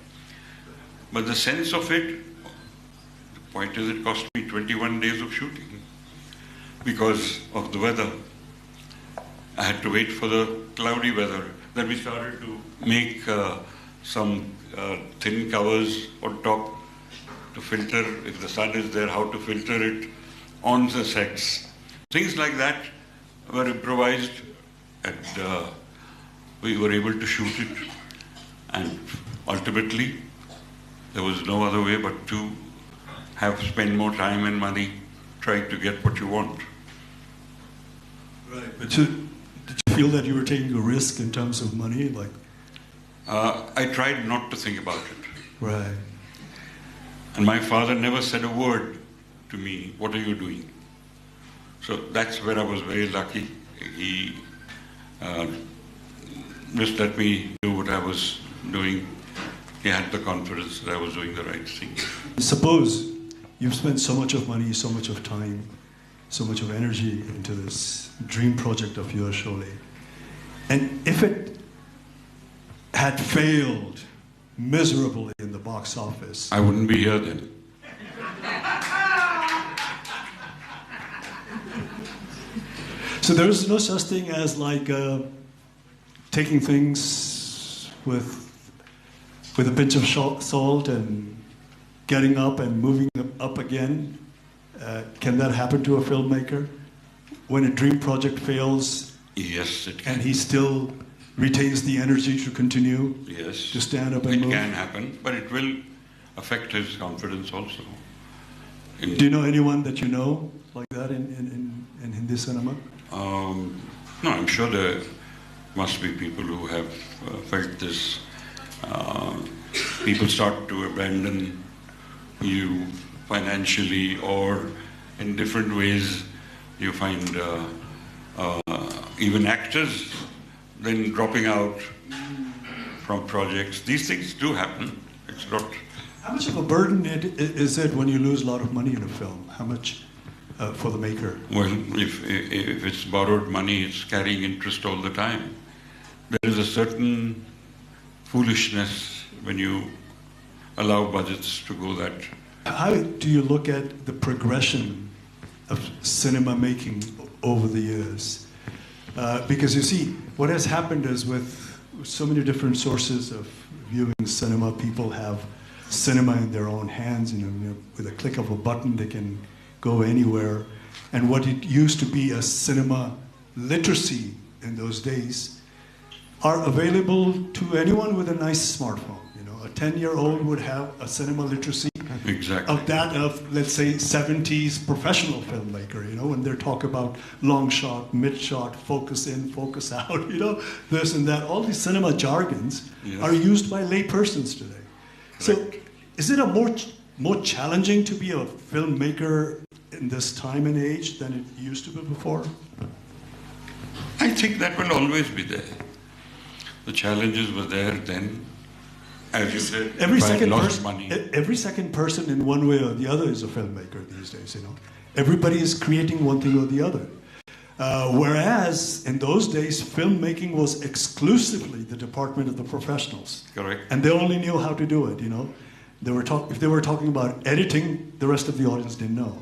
But the sense of it, the point is, it cost me 21 days of shooting because of the weather. I had to wait for the cloudy weather. Then we started to make some thin covers on top to filter, if the sun is there, how to filter it on the sets. Things like that were improvised, and we were able to shoot it. And ultimately, there was no other way but to spend more time and money trying to get what you want. Right, but did you feel that you were taking a risk in terms of money? Like, I tried not to think about it. Right. And my father never said a word to me, what are you doing? So that's where I was very lucky. He just let me do what I was doing. He had the confidence that I was doing the right thing. Suppose you've spent so much of money, so much of time, so much of energy into this dream project of yours, Sholay. And if it had failed miserably in the box office, I wouldn't be here then. So there's no such thing as like taking things with a pinch of salt and getting up and moving them up again. Can that happen to a filmmaker? When a dream project fails, yes, it can. And he still retains the energy to continue, yes, to stand up and move? It can happen, but it will affect his confidence also. Do you know anyone that you know like that in Hindi cinema? No, I'm sure there must be people who have felt this. People start to abandon you financially, or in different ways. You find even actors then dropping out from projects. These things do happen. It's not. How much of a burden is it when you lose a lot of money in a film? How much for the maker? Well, if it's borrowed money, it's carrying interest all the time. There is a certain foolishness when you allow budgets to go that. How do you look at the progression of cinema making over the years? Because you see, what has happened is with so many different sources of viewing cinema, people have cinema in their own hands. You know, with a click of a button, they can go anywhere. And what it used to be a cinema literacy in those days are available to anyone with a nice smartphone. You know, a 10-year-old would have a cinema literacy. Exactly. Of that of, let's say, 70s professional filmmaker, you know, when they talk about long shot, mid shot, focus in, focus out, you know, this and that. All these cinema jargons Yes. are used by lay persons today. Correct. So is it a more more challenging to be a filmmaker in this time and age than it used to be before? I think that will always be there. The challenges were there then. As you said, every second person in one way or the other is a filmmaker these days, you know. Everybody is creating one thing or the other. Whereas in those days, filmmaking was exclusively the department of the professionals. Correct. And they only knew how to do it, you know. If they were talking about editing, the rest of the audience didn't know.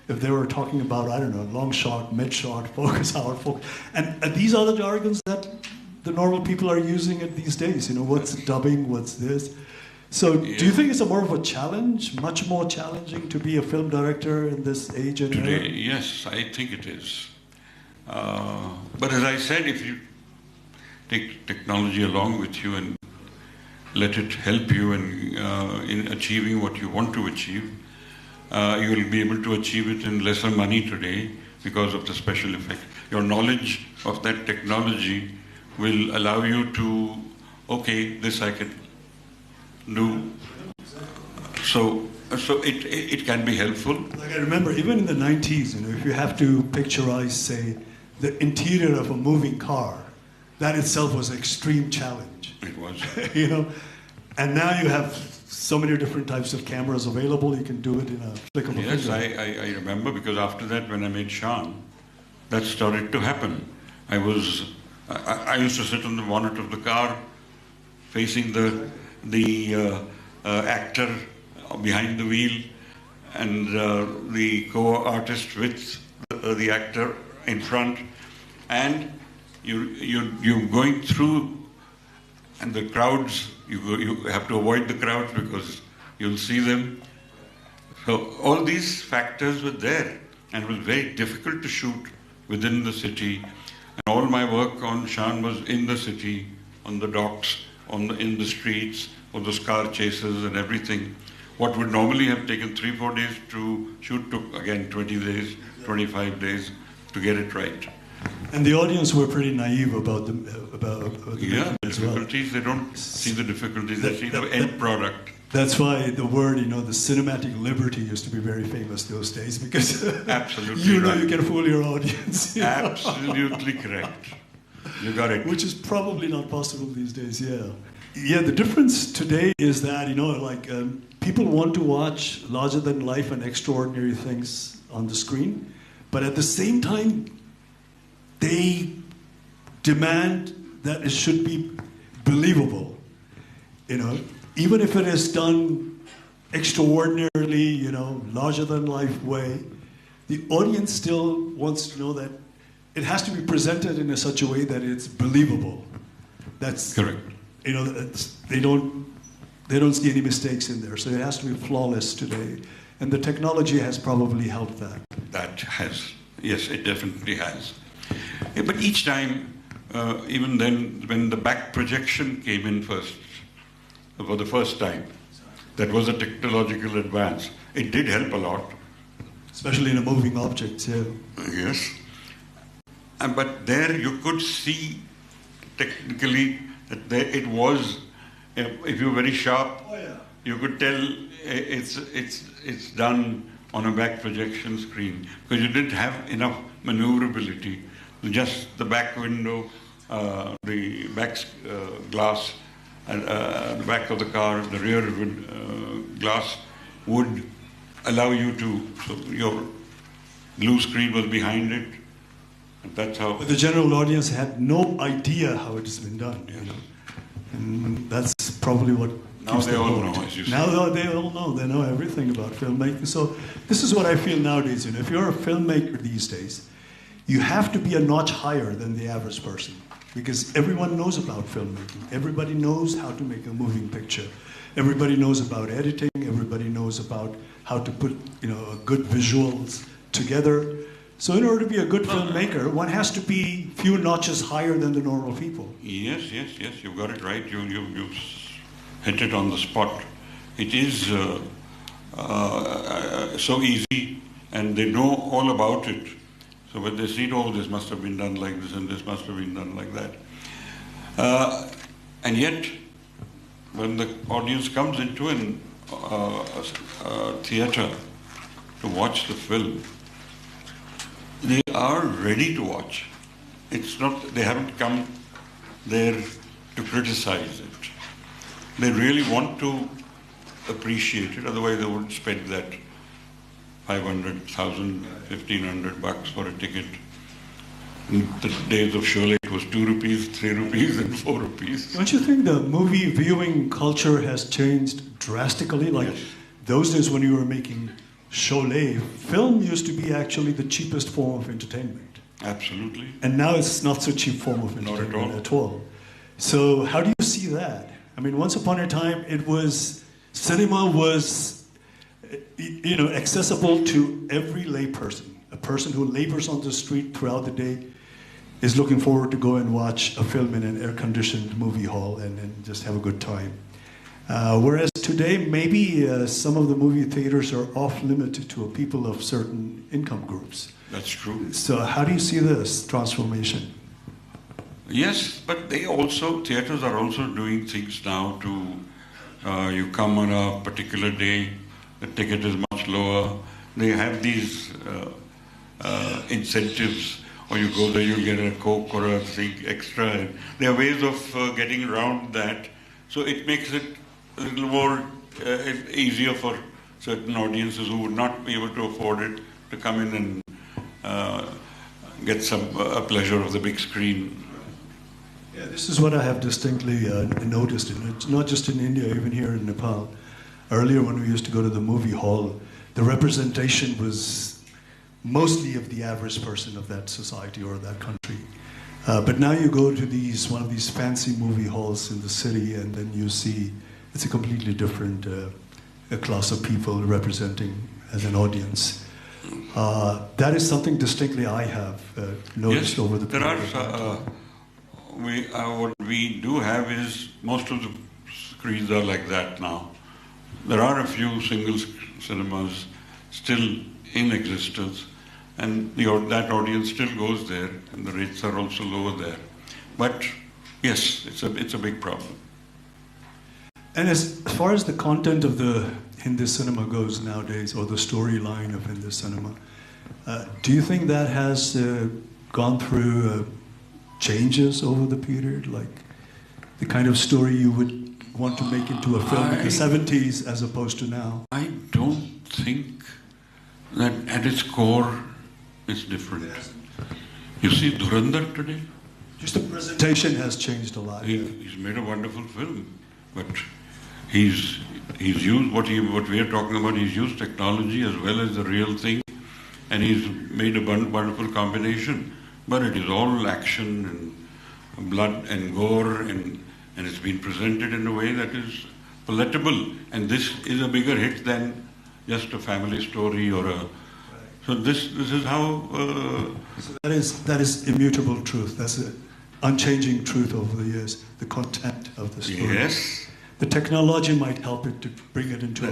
If they were talking about, I don't know, long shot, mid shot, focus out, focus. And these are the jargons that the normal people are using it these days. You know, what's dubbing, what's this. So do you think it's more of a challenge, much more challenging to be a film director in this age and today? Era? Yes, I think it is. But as I said, if you take technology along with you and let it help you in achieving what you want to achieve, you will be able to achieve it in lesser money today because of the special effect. Your knowledge of that technology will allow you to, okay, this I can do. So it can be helpful. Like I remember, even in the 90s, you know, if you have to picturize, say, the interior of a moving car, that itself was an extreme challenge. It was. You know, and now you have so many different types of cameras available. You can do it in a flick of a finger. Yes, I remember, because after that, when I made Shan, that started to happen. I used to sit on the bonnet of the car, facing the actor behind the wheel, and the co-artist with the actor in front, and you're going through, and the crowds, you have to avoid the crowds because you'll see them. So all these factors were there, and it was very difficult to shoot within the city. And all my work on Shan was in the city, on the docks, in the streets, on those car chases and everything. What would normally have taken 3-4 days to shoot took, again, 20 days, 25 days to get it right. And the audience were pretty naive about the difficulties. Well. They don't see the difficulties, they see the end product. That's why the word, you know, the cinematic liberty used to be very famous those days, because absolutely you know right. You can fool your audience. You Absolutely correct. You got it. Which is probably not possible these days, yeah. Yeah, the difference today is that, you know, like people want to watch larger than life and extraordinary things on the screen, but at the same time, they demand that it should be believable, you know. Even if it is done extraordinarily, you know, larger than life way, the audience still wants to know that it has to be presented in such a way that it's believable. That's correct. You know, they don't see any mistakes in there, so it has to be flawless today. And the technology has probably helped that. That has, yes, it definitely has. Yeah, but each time, even then, when the back projection came in first, for the first time, that was a technological advance. It did help a lot. Especially in a moving object, yeah. Yes. But there you could see technically that it was, if you were very sharp, you could tell it's done on a back projection screen, because you didn't have enough maneuverability. Just the back window, the back glass, the back of the car, the rear glass would allow you to, so your blue screen was behind it, and that's how. But the general audience had no idea how it has been done, you know, and that's probably what. Now they all know, as you say. Now they all know. They know everything about filmmaking. So this is what I feel nowadays. You know, if you're a filmmaker these days, you have to be a notch higher than the average person, because everyone knows about filmmaking. Everybody knows how to make a moving picture. Everybody knows about editing. Everybody knows about how to put, you know, good visuals together. So in order to be a good filmmaker, one has to be few notches higher than the normal people. Yes, you got it right. You hit it on the spot. It is so easy, and they know all about it. So when they see, oh, this must have been done like this and this must have been done like that. And yet, when the audience comes into an theatre to watch the film, they are ready to watch. It's not, they haven't come there to criticize it. They really want to appreciate it, otherwise they wouldn't spend that 500,000, 1,500 bucks for a ticket. In the days of Sholay, it was 2 rupees, 3 rupees, and 4 rupees. Don't you think the movie viewing culture has changed drastically? Like those days when you were making Sholay, film used to be actually the cheapest form of entertainment. Absolutely. And now it's not so cheap form of entertainment at all. So how do you see that? I mean, once upon a time, cinema was, accessible to every lay person. A person who labors on the street throughout the day is looking forward to go and watch a film in an air-conditioned movie hall and just have a good time. Whereas today, maybe some of the movie theaters are off-limit to people of certain income groups. That's true. So how do you see this transformation? Yes, but theaters are also doing things now to, you come on a particular day, the ticket is much lower. They have these incentives, or you go there, you get a Coke or a thing extra. There are ways of getting around that. So it makes it a little more easier for certain audiences who would not be able to afford it to come in and get a pleasure of the big screen. Yeah, this is what I have distinctly noticed. It's not just in India, even here in Nepal. Earlier when we used to go to the movie hall, the representation was mostly of the average person of that society or that country. But now you go to one of these fancy movie halls in the city, and then you see it's a completely different class of people representing as an audience. That is something distinctly I have noticed over the period. What we do have is most of the screens are like that now. There are a few single cinemas still in existence, and that audience still goes there, and the rates are also lower there. But yes, it's a big problem. And as far as the content of the Hindi cinema goes nowadays, or the storyline of Hindi cinema, do you think that has gone through changes over the period? Like the kind of story you would want to make into a film in the 70s as opposed to now? I don't think that at its core it's different. You see Dhurandhar today? Just the presentation has changed a lot. He's made a wonderful film, but he's used what we are talking about. He's used technology as well as the real thing, and he's made a wonderful combination. But it is all action and blood and gore, and it's been presented in a way that is palatable. And this is a bigger hit than just a family story or a. So this is how. So that is immutable truth. That's an unchanging truth over the years. The content of the story. Yes. The technology might help it to bring it into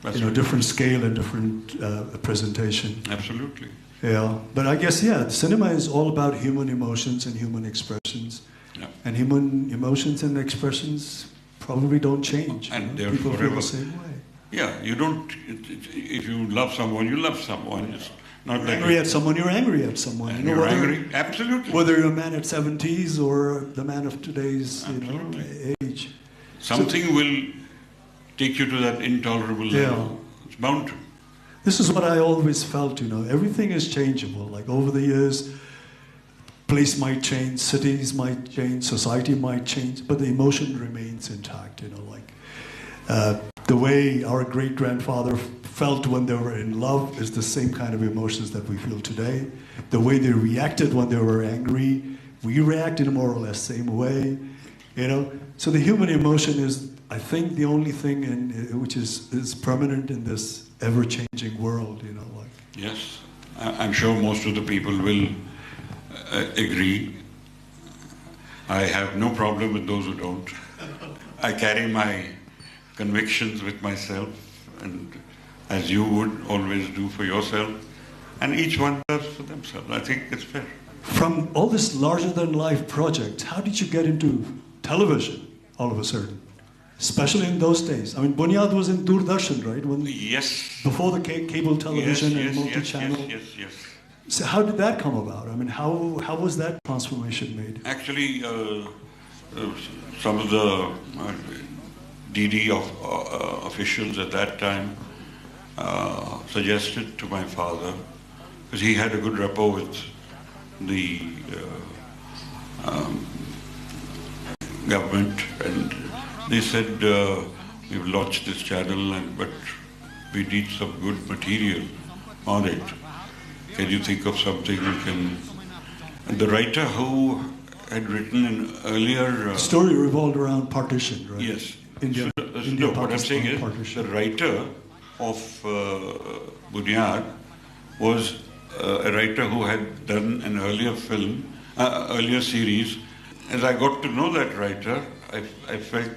a different scale and different presentation. Absolutely. Yeah, but I guess the cinema is all about human emotions and human expressions. Yeah. And human emotions and expressions probably don't change. And they're people forever. feel the same way. Yeah, you don't. If you love someone, you love someone. It's not You're like angry at someone, you're angry at someone. And you're angry, absolutely. Whether you're a man at 70s or the man of today's age. Something will take you to that intolerable level. It's bound to. This is what I always felt, everything is changeable. Like over the years, place might change, cities might change, society might change, but the emotion remains intact, the way our great-grandfather felt when they were in love is the same kind of emotions that we feel today. The way they reacted when they were angry, we react in a more or less same way, So the human emotion is, I think, the only thing which is permanent in this ever-changing world, Yes, I'm sure most of the people will agree. I have no problem with those who don't. I carry my convictions with myself, and as you would always do for yourself, and each one does for themselves. I think it's fair. From all this larger-than-life project, how did you get into television all of a sudden? especially in those days. I mean, Bunyad was in Doordarshan, right? Yes. Before the cable television and multi-channel. Yes. So how did that come about? I mean, how was that transformation made? Actually, some of the DD officials at that time suggested to my father, because he had a good rapport with the government, and they said, we've launched this channel, but we need some good material on it. Can you think of something we can... And the writer who had written an earlier... The story revolved around partition, right? Yes. India, no, what I'm saying is, partition. the writer of Bunyad was a writer who had done an earlier film, earlier series. As I got to know that writer, I felt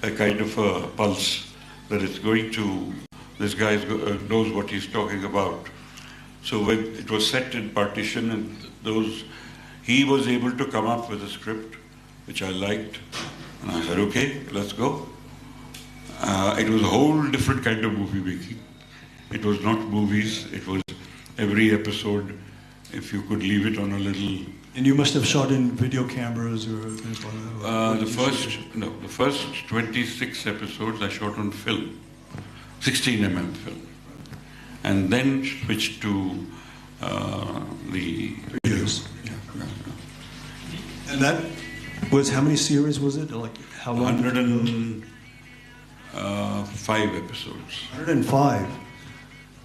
a kind of a pulse that it's going to... This guy knows what he's talking about. So when it was set in partition and he was able to come up with a script, which I liked. And I said, okay, let's go. It was a whole different kind of movie making. It was not movies, it was every episode, if you could leave it on a little... And you must have shot in video cameras or... the first 26 episodes I shot on film, 16mm film. And then switched to the videos. Yeah. And that was, how many series was it? Like how long? 105 episodes. 105.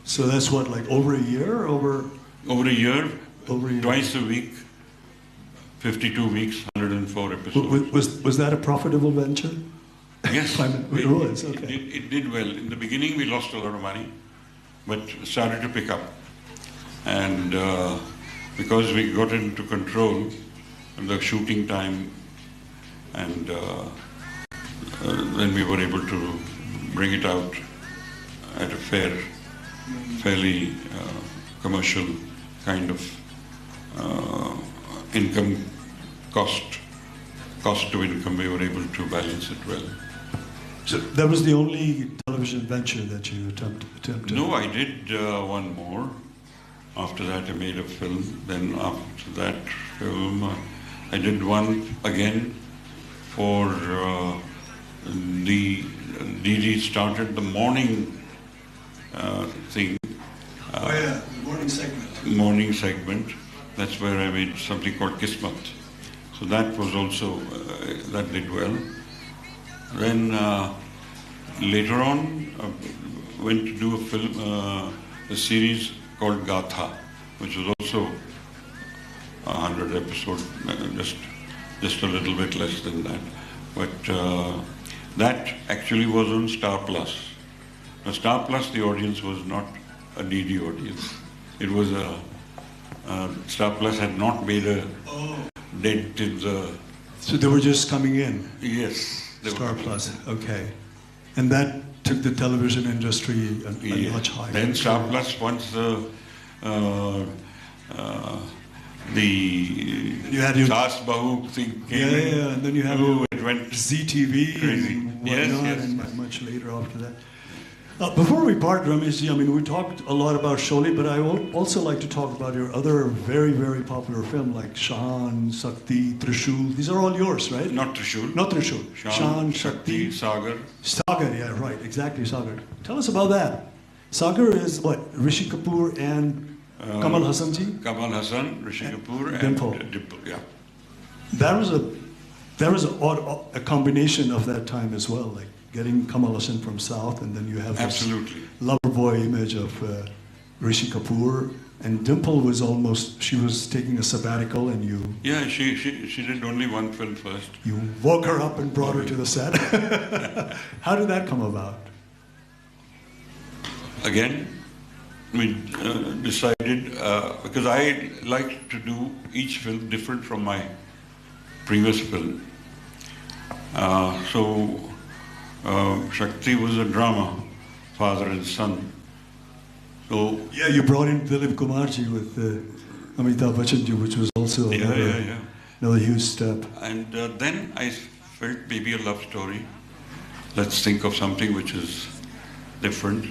So that's what, like over a year? Over a year. Twice a week. 52 weeks, 104 episodes. Was that a profitable venture? Yes. It was, okay. It did well. In the beginning we lost a lot of money, but started to pick up. And because we got into control of the shooting time, and then we were able to bring it out at a fairly commercial kind of income, cost to income, we were able to balance it well. So that was the only television venture that you attempted? No, I did one more. After that I made a film. Then after that film I did one again for the DD started the morning thing. The morning segment. Morning segment. That's where I made something called Kismat. So that was also, that did well. Then later on, went to do a film, a series called Gatha, which was also 100 episodes, just a little bit less than that. But that actually was on Star Plus. Now, Star Plus, the audience was not a DD audience. It was Star Plus had not made a dent in the... So they were just coming in? Yes. Star Plus, okay. And that took the television industry much higher. Then Star Plus, once the Saas Bahu thing came in. And then you had it went ZTV crazy. And whatnot, and much later after that. Before we part, Rameshji, I mean, we talked a lot about Sholay, but I would also like to talk about your other very, very popular film like Shahan, Shakti, Trishul. These are all yours, right? Not Trishul. Not Trishul. Shahan, Shakti, Sagar. Sagar, yeah, right, exactly, Sagar. Tell us about that. Sagar is what? Rishi Kapoor and Kamal Hassan ji? Kamal Hassan, Rishi Kapoor, and Dimple, yeah. That was a combination of that time as well, like getting Kamal Hassan from South, and then you have this lover boy image of Rishi Kapoor, and Dimple was she was taking a sabbatical, and you... Yeah, she did only one film first. You woke her up and brought her to the set. How did that come about? Again, we decided, because I like to do each film different from my previous film. Shakti was a drama, father and son. So yeah, you brought in Dilip Kumarji with Amitabh Bachchan, which was also another huge step. And then I felt maybe a love story, let's think of something which is different.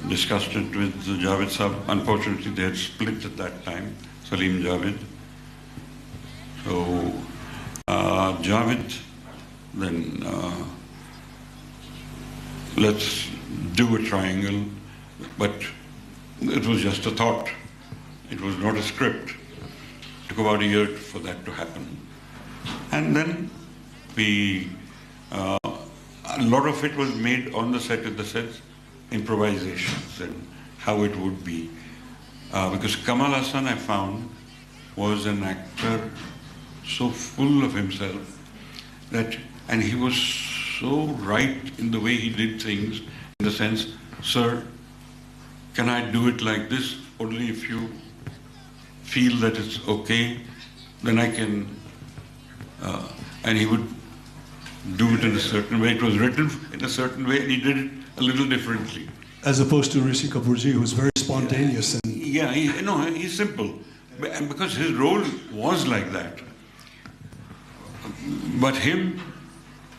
Discussed it with Javed Sahab. Unfortunately, they had split at that time, Salim Javed. So, Javed, then let's do a triangle, but it was just a thought. It was not a script. It took about a year for that to happen. And then a lot of it was made on the set, in the sets, improvisations and how it would be. Because Kamal Hassan, I found, was an actor so full of himself that, and he was so right in the way he did things, in the sense, sir, can I do it like this? Only if you feel that it's okay, then I can, and he would do it in a certain way. It was written in a certain way, and he did it a little differently. As opposed to Rishi Kapoorji, who's very spontaneous. And yeah, he's simple. And because his role was like that. But him,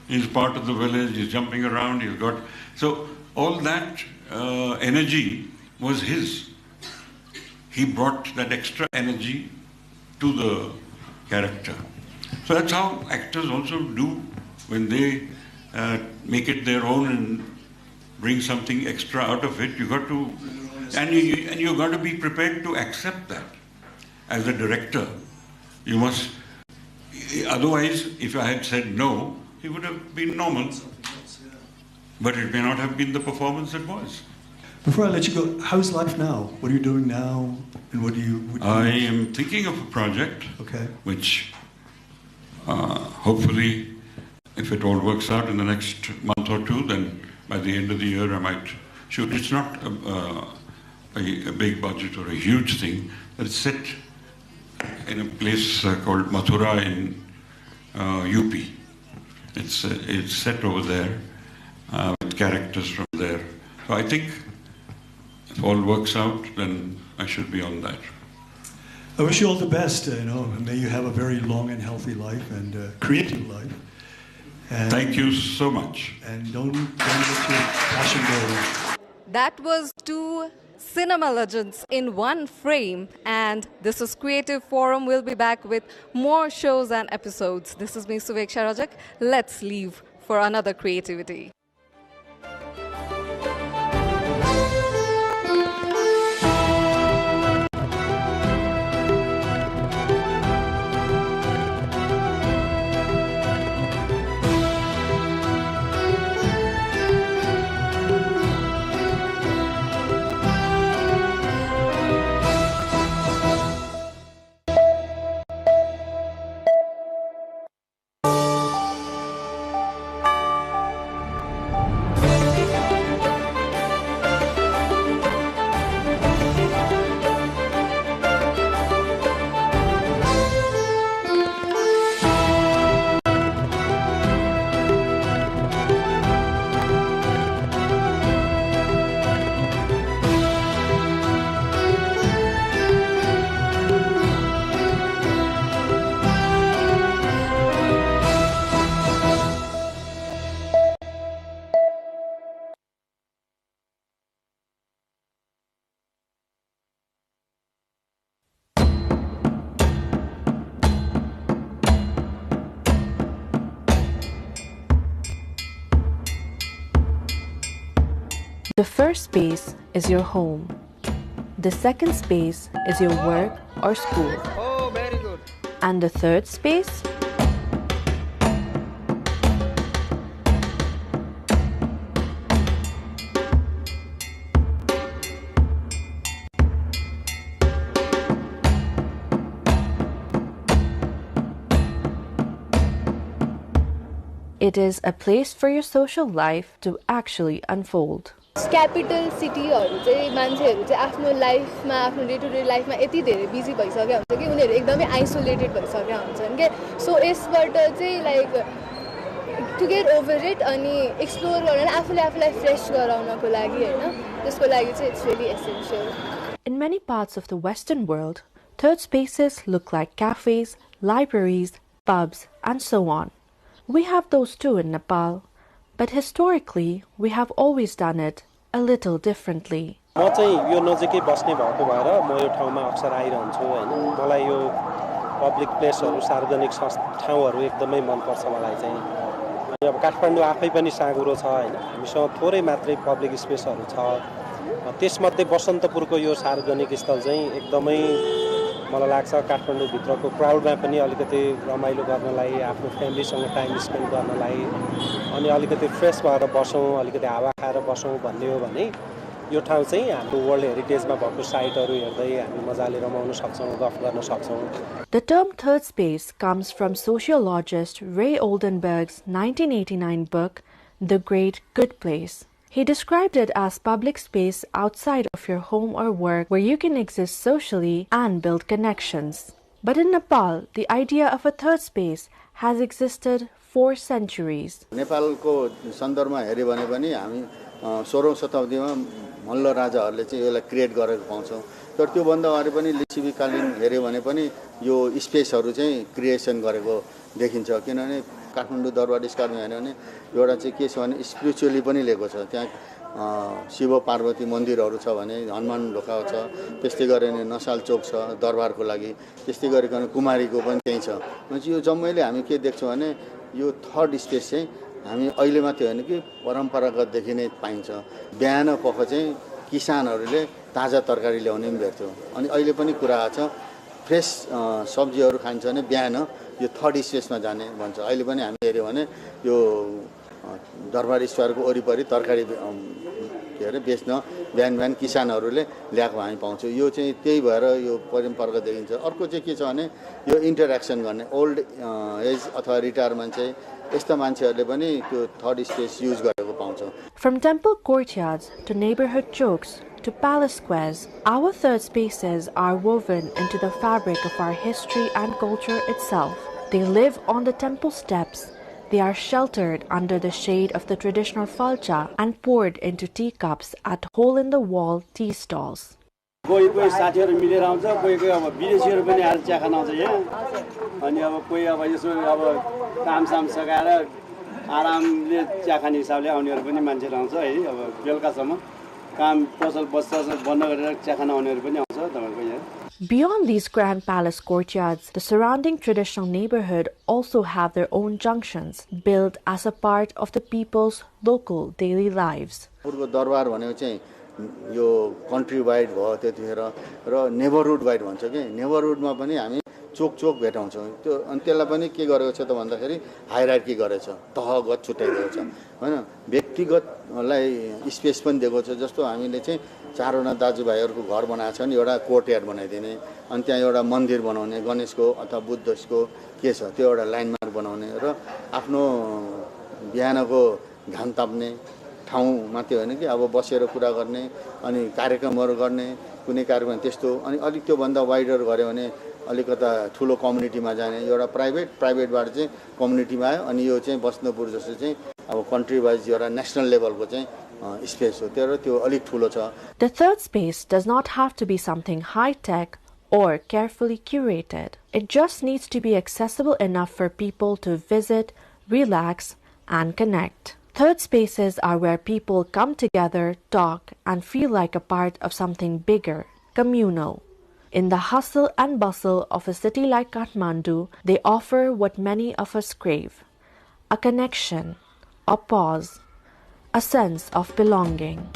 he's part of the village, he's jumping around, he's got... So all that energy was his. He brought that extra energy to the character. So that's how actors also do when they make it their own and bring something extra out of it. You got to, and you got to be prepared to accept that. As a director, you must. Otherwise, if I had said no, it would have been normal. But it may not have been the performance it was. Before I let you go, how's life now? What are you doing now? And what do you I am thinking of a project, which hopefully, if it all works out in the next month or two, then by the end of the year I might shoot. It's not a big budget or a huge thing, but it's set in a place called Mathura in UP. It's set over there with characters from there. So I think if all works out, then I should be on that. I wish you all the best. May you have a very long and healthy life and creative life. And thank you so much. And don't let your passion go. That was two cinema legends in one frame, and this is Creative Forum. We'll be back with more shows and episodes. This is me, Suveksha Rajak. Let's leave for another creativity. The first space is your home. The second space is your work or school. Oh, very good. And the third space? It is a place for your social life to actually unfold. Capital सिटीहरू चाहिँ मान्छेहरू चाहिँ आफ्नो लाइफमा आफ्नो day to day लाइफमा यति धेरै busy भइसकेका हुन्छ कि उनीहरू एकदमै आइसोलेटेड भइसकेका हुन्छन् के सो यसबाट चाहिँ like to get over it अनि एक्सप्लोर गरेर आफूले आफूलाई फ्रेस गराउनको लागि हैन त्यसको लागि चाहिँ it's really essential. In many parts of the Western world, third spaces look like cafes, libraries, pubs, and so on. We have those too in Nepal, But historically, we have always done it a little differently. म चाहिँ यो नजिकै बस्ने भएको भएर म यो ठाउँमा अक्सर आइरहन्छु हैन मलाई यो पब्लिक प्लेसहरु सार्वजनिक ठाउँहरु एकदमै मन पर्छ मलाई चाहिँ अनि अब काठमाडौँ आफै पनि साँगुरो छ हैन हामीसँग थोरै मात्रै पब्लिक स्पेसहरु छ त्यसमध्ये बसन्तपुरको यो सार्वजनिक स्थल चाहिँ एकदमै मलाई लाग्छ काठमाडौँ भित्रको क्राउडमा पनि अलिकति रमाइलो गर्नलाई आफ्नो फ्यामिलीसँग टाइम स्पेन्ड गर्नलाई अनि अलिकति फ्रेश भएर बसौं अलिकति हावा खाएर बसौं भन्ने हो भने यो ठाउँ चाहिँ हाम्रो वर्ल्ड हेरिटेजमा भएको साइटहरु हेर्दै हामी मजाले रमाउन सक्छौं गफ गर्न सक्छौं. The term third space comes from sociologist Ray Oldenburg's 1989 book The Great Good Place. He described it as public space outside of your home or work where you can exist socially and build connections. But in Nepal, the idea of a third space has existed for centuries. नेपालको सन्दर्भमा हेर्यो भने पनि हामी 16औं शताब्दीमा मल्ल राजाहरूले चाहिँ यसलाई create गरेको पाउँछौं. तर त्यो भन्दा अगाडि पनि लिच्छवीकालीन हेर्यो भने पनि यो स्पेसहरु चाहिँ क्रिएसन गरेको देखिन्छ. किनभने काठमाडौँ दरबार स्क्वायरमा हेर्यो भने एउटा चाहिँ के छ भने स्पिरिचुअली पनि लिएको छ. त्यहाँ शिव पार्वती मन्दिरहरु छ भने हनुमान ढोका छ. त्यस्तै गरेर नसाल चोक छ दरबारको लागि. त्यस्तै गरिकन कुमारीको पनि त्यही छ. अनि यो जम्मैले हामी के देख्छौं भने यो थर्ड स्पेस चाहिँ हामी अहिले मात्रै हैन कि परम्परागत देखि नै पाइन्छ. बिहान पख चाहिँ किसानहरुले ताजा तरकारी ल्याउने पनि भेट्छौं. अनि अहिले पनि कुरा आछ फ्रेश सब्जीहरु खान्छ भने बिहान यो थर्ड स्पेसमा जाने भन्छ. अहिले पनि हामी हेर्यो भने यो दरबार स्क्वायरको वरिपरि तरकारी के अरे बेच्न बिहान बिहान किसानहरुले ल्याएको हामी पाउँछौं. यो चाहिँ त्यही भएर यो परम्परागत देखिन्छ. अर्को चाहिँ के छ भने यो इन्टरेक्सन गर्ने ओल्ड एज अथवा रिटायर मान्छे यस्ता मान्छेहरुले पनि त्यो थर्ड स्पेस युज गरेको पाउँछौं. From temple courtyards to neighborhood chokes to palace squares, our third spaces are woven into the fabric of our history and culture itself. They live on the temple steps. They are sheltered under the shade of the traditional falcha and poured into teacups at hole-in-the-wall tea stalls. कोही कोही साथीहरु मिलेर आउँछ कोही कोही अब विदेशीहरु पनि आएर चिया खान आउँछ यहाँ अनि अब कोही अब यसो अब कामसाम सकाएर आरामले चिया खाने हिसाबले आउनेहरु पनि मान्छेहरु आउँछ है अब बेलुकासम्म काम पसल बन्द गरेर चिया खान आउनेहरु पनि आउँछ तपाईको यहाँ. Beyond these grand palace courtyards, the surrounding traditional neighborhood also have their own junctions, built as a part of the people's local daily lives. दरबार भनेको चाहिँ यो कन्ट्री वाइड भयो त्यतिखेर र नेबरहुड वाइड भन्छ के नेबरहुडमा पनि हामी चोक चोक भेटाउँछौं. त्यो अनि त्यसलाई पनि के गरेको छ त भन्दाखेरि हायरार्की गरेछ तहगत छुट्याइएको छ हैन. व्यक्तिगतलाई स्पेस पनि दिएको छ. जस्तो हामीले चाहिँ चारवटा दाजुभाइहरुको घर बनाएको छ नि एउटा कोर्टयार्ड बनाइदिने अनि त्यहाँ एउटा मन्दिर बनाउने गणेशको अथवा बुद्धको के छ त्यो एउटा ल्यान्डमार्क बनाउने र आफ्नो बिहानको घाम ताप्ने ठाउँ मात्रै हैन कि अब बसेर कुरा गर्ने अनि कार्यक्रमहरु गर्ने कुनै कार्यक्रम त्यस्तो अनि अलिक त्यो भन्दा वाइडर गर्यो भने अलिकता ठुलो कम्युनिटीमा जाने एउटा प्राइभेटबाट चाहिँ कम्युनिटीमा आयो अनि यो चाहिँ बस्नपुर जस्तो चाहिँ अब कन्ट्री वाइज एउटा नेशनल लेभलको चाहिँ स्पेस हो त्यो अलिक ठुलो छ. The third space does not have to be something high-tech or carefully curated. It just needs to be accessible enough for people to visit, relax, and connect. Third spaces are where people come together, talk, and feel like a part of something bigger, communal. In the hustle and bustle of a city like Kathmandu, they offer what many of us crave: a connection, a pause, a sense of belonging.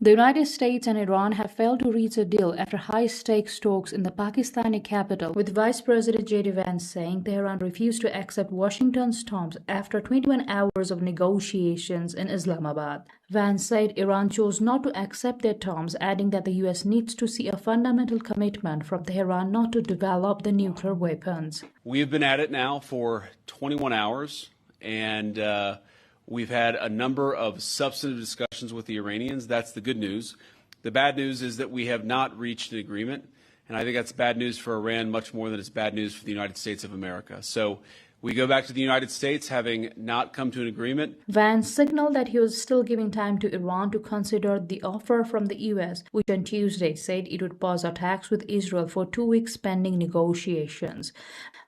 The United States and Iran have failed to reach a deal after high-stakes talks in the Pakistani capital, with Vice President J.D. Vance saying Tehran refused to accept Washington's terms after 21 hours of negotiations in Islamabad. Vance said Iran chose not to accept their terms, adding that the U.S. needs to see a fundamental commitment from Tehran not to develop the nuclear weapons. We've been at it now for 21 hours, and we've had a number of substantive discussions with the Iranians. That's the good news. The bad news is that we have not reached an agreement, and I think that's bad news for Iran much more than it's bad news for the United States of America. So we go back to the United States having not come to an agreement. Vance signaled that he was still giving time to Iran to consider the offer from the U.S., which on Tuesday said it would pause attacks with Israel for 2 weeks pending negotiations.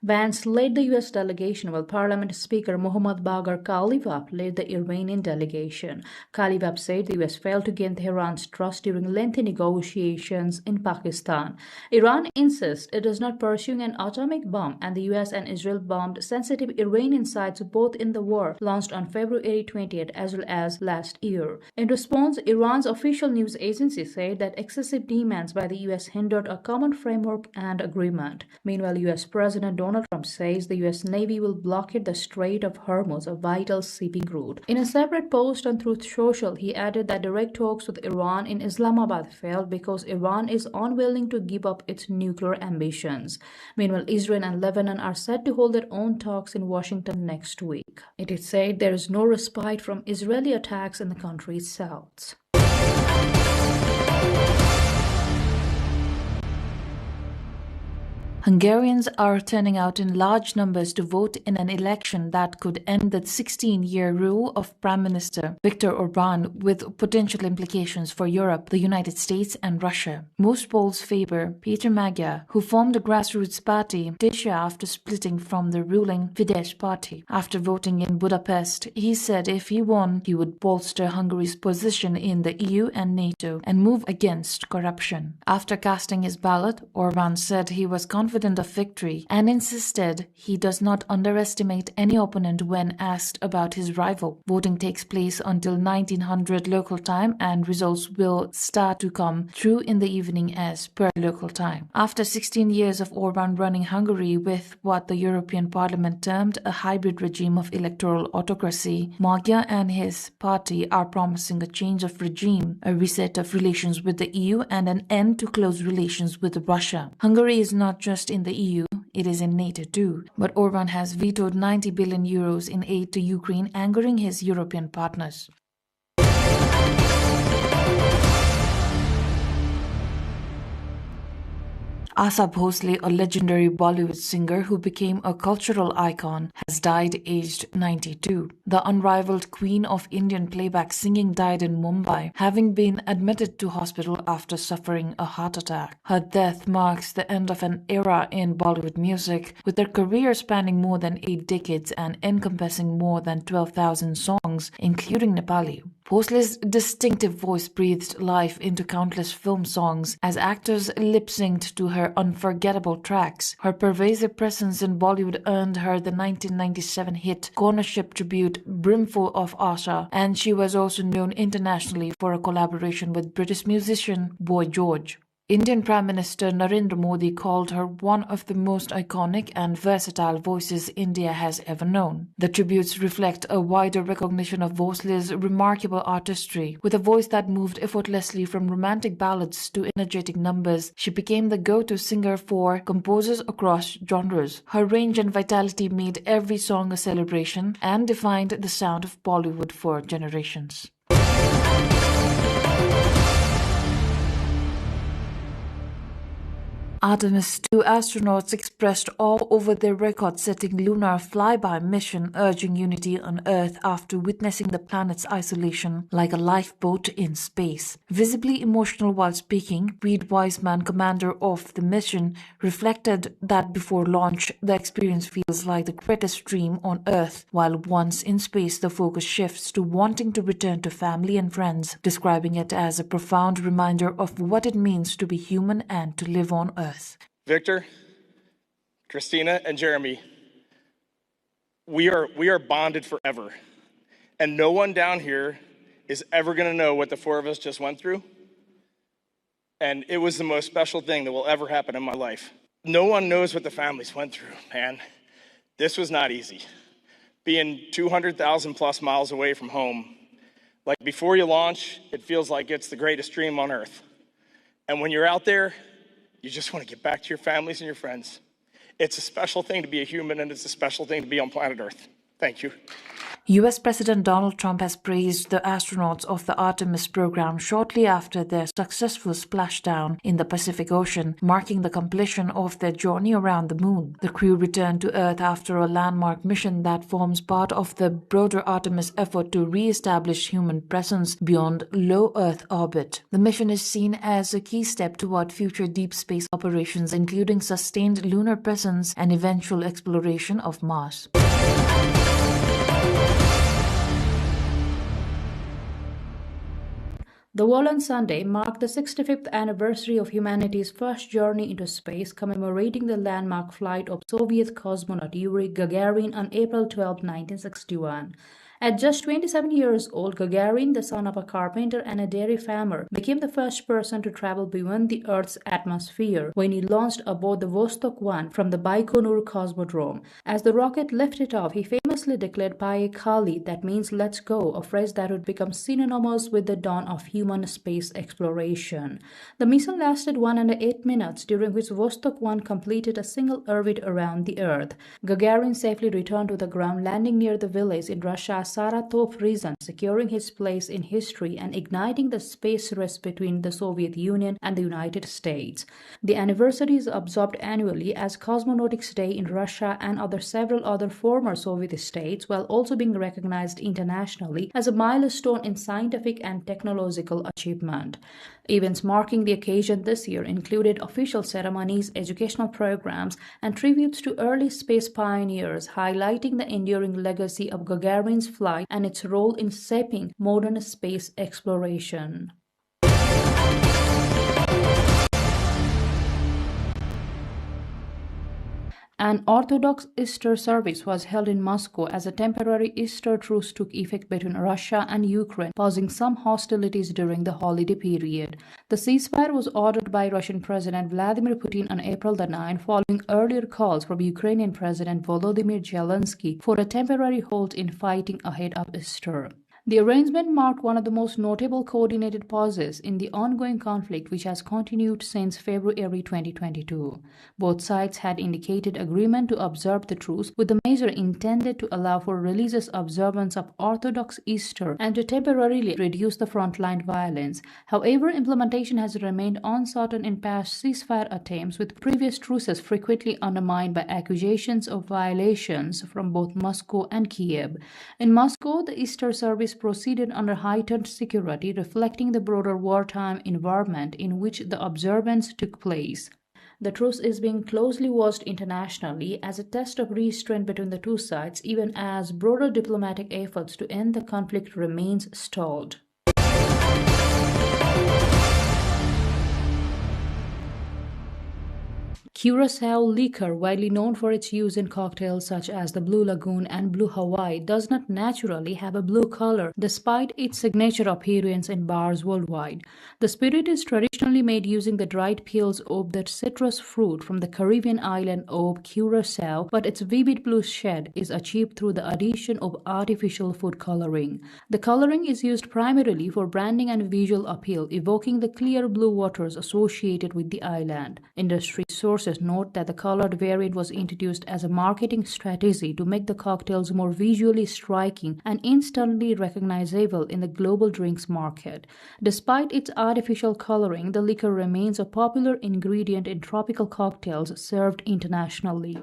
Vance led the U.S. delegation while Parliament Speaker Mohammad Bagher Khalilzad led the Iranian delegation. Khalilzad said the U.S. failed to gain Tehran's trust during lengthy negotiations in Pakistan. Iran insists it is not pursuing an atomic bomb, and the U.S. and Israel bombed sensitive Iranian sites both in the war launched on February 20th as well as last year. In response, Iran's official news agency said that excessive demands by the U.S. hindered a common framework and agreement. Meanwhile, U.S. President Donald Trump says the U.S. Navy will blockade the Strait of Hormuz, a vital shipping route. In a separate post on Truth Social, he added that direct talks with Iran in Islamabad failed because Iran is unwilling to give up its nuclear ambitions. Meanwhile, Israel and Lebanon are set to hold their own talks in Washington next week. It is said there is no respite from Israeli attacks in the country's south. Hungarians are turning out in large numbers to vote in an election that could end the 16-year rule of Prime Minister Viktor Orbán, with potential implications for Europe, the United States and Russia. Most polls favor Peter Magyar, who formed a grassroots party this year after splitting from the ruling Fidesz party. After voting in Budapest, he said if he won, he would bolster Hungary's position in the EU and NATO and move against corruption. After casting his ballot, Orbán said he was confident of victory and insisted he does not underestimate any opponent when asked about his rival. Voting takes place until 1900 local time, and results will start to come through in the evening as per local time. After 16 years of Orbán running Hungary with what the European Parliament termed a hybrid regime of electoral autocracy, Magyar and his party are promising a change of regime, a reset of relations with the EU, and an end to close relations with Russia. Hungary is not just in the EU, it is in NATO too. But Orbán has vetoed 90 billion euros in aid to Ukraine, angering his European partners. Asa Bhosle, a legendary Bollywood singer who became a cultural icon, has died aged 92. The unrivaled queen of Indian playback singing died in Mumbai, having been admitted to hospital after suffering a heart attack. Her death marks the end of an era in Bollywood music, with her career spanning more than 8 decades and encompassing more than 12,000 songs, including Nepali. Bhosle's distinctive voice breathed life into countless film songs as actors lip-synced to her unforgettable tracks. Her pervasive presence in Bollywood earned her the 1997 hit cornership tribute Brimful of Asha, and she was also known internationally for a collaboration with British musician Boy George. Indian Prime Minister Narendra Modi called her one of the most iconic and versatile voices India has ever known. The tributes reflect a wider recognition of Bhosle's remarkable artistry. With a voice that moved effortlessly from romantic ballads to energetic numbers, she became the go-to singer for composers across genres. Her range and vitality made every song a celebration and defined the sound of Bollywood for generations. Artemis 2 astronauts expressed awe over their record-setting lunar flyby mission, urging unity on Earth after witnessing the planet's isolation like a lifeboat in space. Visibly emotional while speaking, Reed Wiseman, commander of the mission, reflected that before launch, the experience feels like the greatest dream on Earth, while once in space, the focus shifts to wanting to return to family and friends, describing it as a profound reminder of what it means to be human and to live on Earth. Victor, Christina, and Jeremy, we are bonded forever. And no one down here is ever going to know what the four of us just went through. And it was the most special thing that will ever happen in my life. No one knows what the families went through, man. This was not easy. Being 200,000 plus miles away from home, like before you launch, it feels like it's the greatest dream on earth. And when you're out there, you just want to get back to your families and your friends. It's a special thing to be a human, and it's a special thing to be on planet Earth. Thank you. US President Donald Trump has praised the astronauts of the Artemis program shortly after their successful splashdown in the Pacific Ocean, marking the completion of their journey around the moon. The crew returned to Earth after a landmark mission that forms part of the broader Artemis effort to re-establish human presence beyond low Earth orbit. The mission is seen as a key step toward future deep space operations, including sustained lunar presence and eventual exploration of Mars. The World on Sunday marked the 65th anniversary of humanity's first journey into space, commemorating the landmark flight of Soviet cosmonaut Yuri Gagarin on April 12, 1961. At just 27 years old, Gagarin, the son of a carpenter and a dairy farmer, became the first person to travel beyond the Earth's atmosphere when he launched aboard the Vostok 1 from the Baikonur Cosmodrome. As the rocket lifted off, he famously declared "Paye Khali," that means "let's go," a phrase that would become synonymous with the dawn of human space exploration. The mission lasted 108 minutes, during which Vostok 1 completed a single orbit around the Earth. Gagarin safely returned to the ground, landing near the village in Russia's Saratov region, securing his place in history and igniting the space race between the Soviet Union and the United States. The anniversary is observed annually as Cosmonautics Day in Russia and several other former Soviet states, while also being recognized internationally as a milestone in scientific and technological achievement. Events marking the occasion this year included official ceremonies, educational programs, and tributes to early space pioneers, highlighting the enduring legacy of Gagarin's flight and its role in shaping modern space exploration. An Orthodox Easter service was held in Moscow as a temporary Easter truce took effect between Russia and Ukraine, pausing some hostilities during the holiday period. The ceasefire was ordered by Russian President Vladimir Putin on April 9, following earlier calls from Ukrainian President Volodymyr Zelensky for a temporary halt in fighting ahead of Easter. The arrangement marked one of the most notable coordinated pauses in the ongoing conflict, which has continued since February 2022. Both sides had indicated agreement to observe the truce, with the measure intended to allow for religious observance of Orthodox Easter and to temporarily reduce the frontline violence. However, implementation has remained uncertain in past ceasefire attempts, with previous truces frequently undermined by accusations of violations from both Moscow and Kiev. In Moscow, the Easter service proceeded under heightened security, reflecting the broader wartime environment in which the observance took place. The truce is being closely watched internationally as a test of restraint between the two sides, even as broader diplomatic efforts to end the conflict remains stalled. Curacao liquor, widely known for its use in cocktails such as the Blue Lagoon and Blue Hawaii, does not naturally have a blue color despite its signature appearance in bars worldwide. The spirit is traditionally made using the dried peels of the citrus fruit from the Caribbean island of Curacao, but its vivid blue shade is achieved through the addition of artificial food coloring. The coloring is used primarily for branding and visual appeal, evoking the clear blue waters associated with the island. Industry sources note that the colored variant was introduced as a marketing strategy to make the cocktails more visually striking and instantly recognizable in the global drinks market. Despite its artificial coloring, the liquor remains a popular ingredient in tropical cocktails served internationally.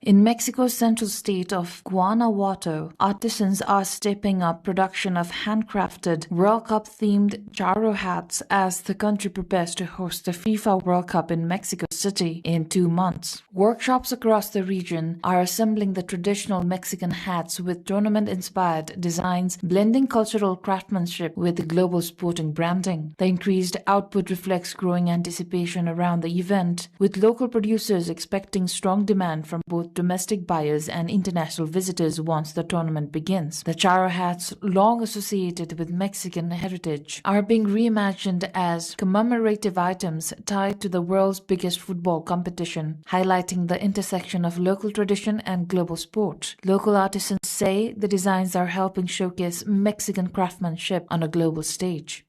In Mexico's central state of Guanajuato, artisans are stepping up production of handcrafted World Cup-themed charro hats as the country prepares to host the FIFA World Cup in Mexico City in 2 months. Workshops across the region are assembling the traditional Mexican hats with tournament-inspired designs, blending cultural craftsmanship with global sporting branding. The increased output reflects growing anticipation around the event, with local producers expecting strong demand from both domestic buyers and international visitors once the tournament begins. The charro hats, long associated with Mexican heritage, are being reimagined as commemorative items tied to the world's biggest football competition, highlighting the intersection of local tradition and global sport. Local artisans say the designs are helping showcase Mexican craftsmanship on a global stage.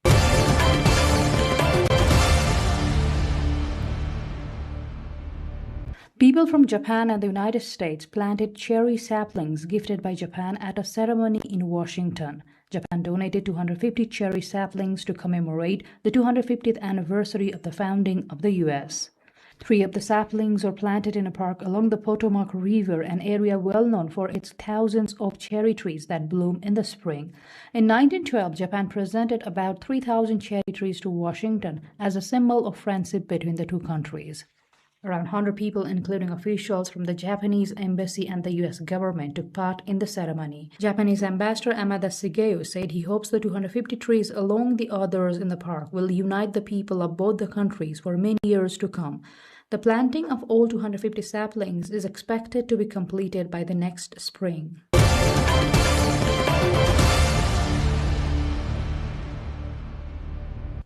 People from Japan and the United States planted cherry saplings gifted by Japan at a ceremony in Washington. Japan donated 250 cherry saplings to commemorate the 250th anniversary of the founding of the U.S. 3 of the saplings were planted in a park along the Potomac River, an area well known for its thousands of cherry trees that bloom in the spring. In 1912, Japan presented about 3,000 cherry trees to Washington as a symbol of friendship between the two countries. Around 100 people, including officials from the Japanese embassy and the U.S. government, took part in the ceremony. Japanese Ambassador Amada Shigeo said he hopes the 250 trees along the others in the park will unite the people of both the countries for many years to come. The planting of all 250 saplings is expected to be completed by the next spring.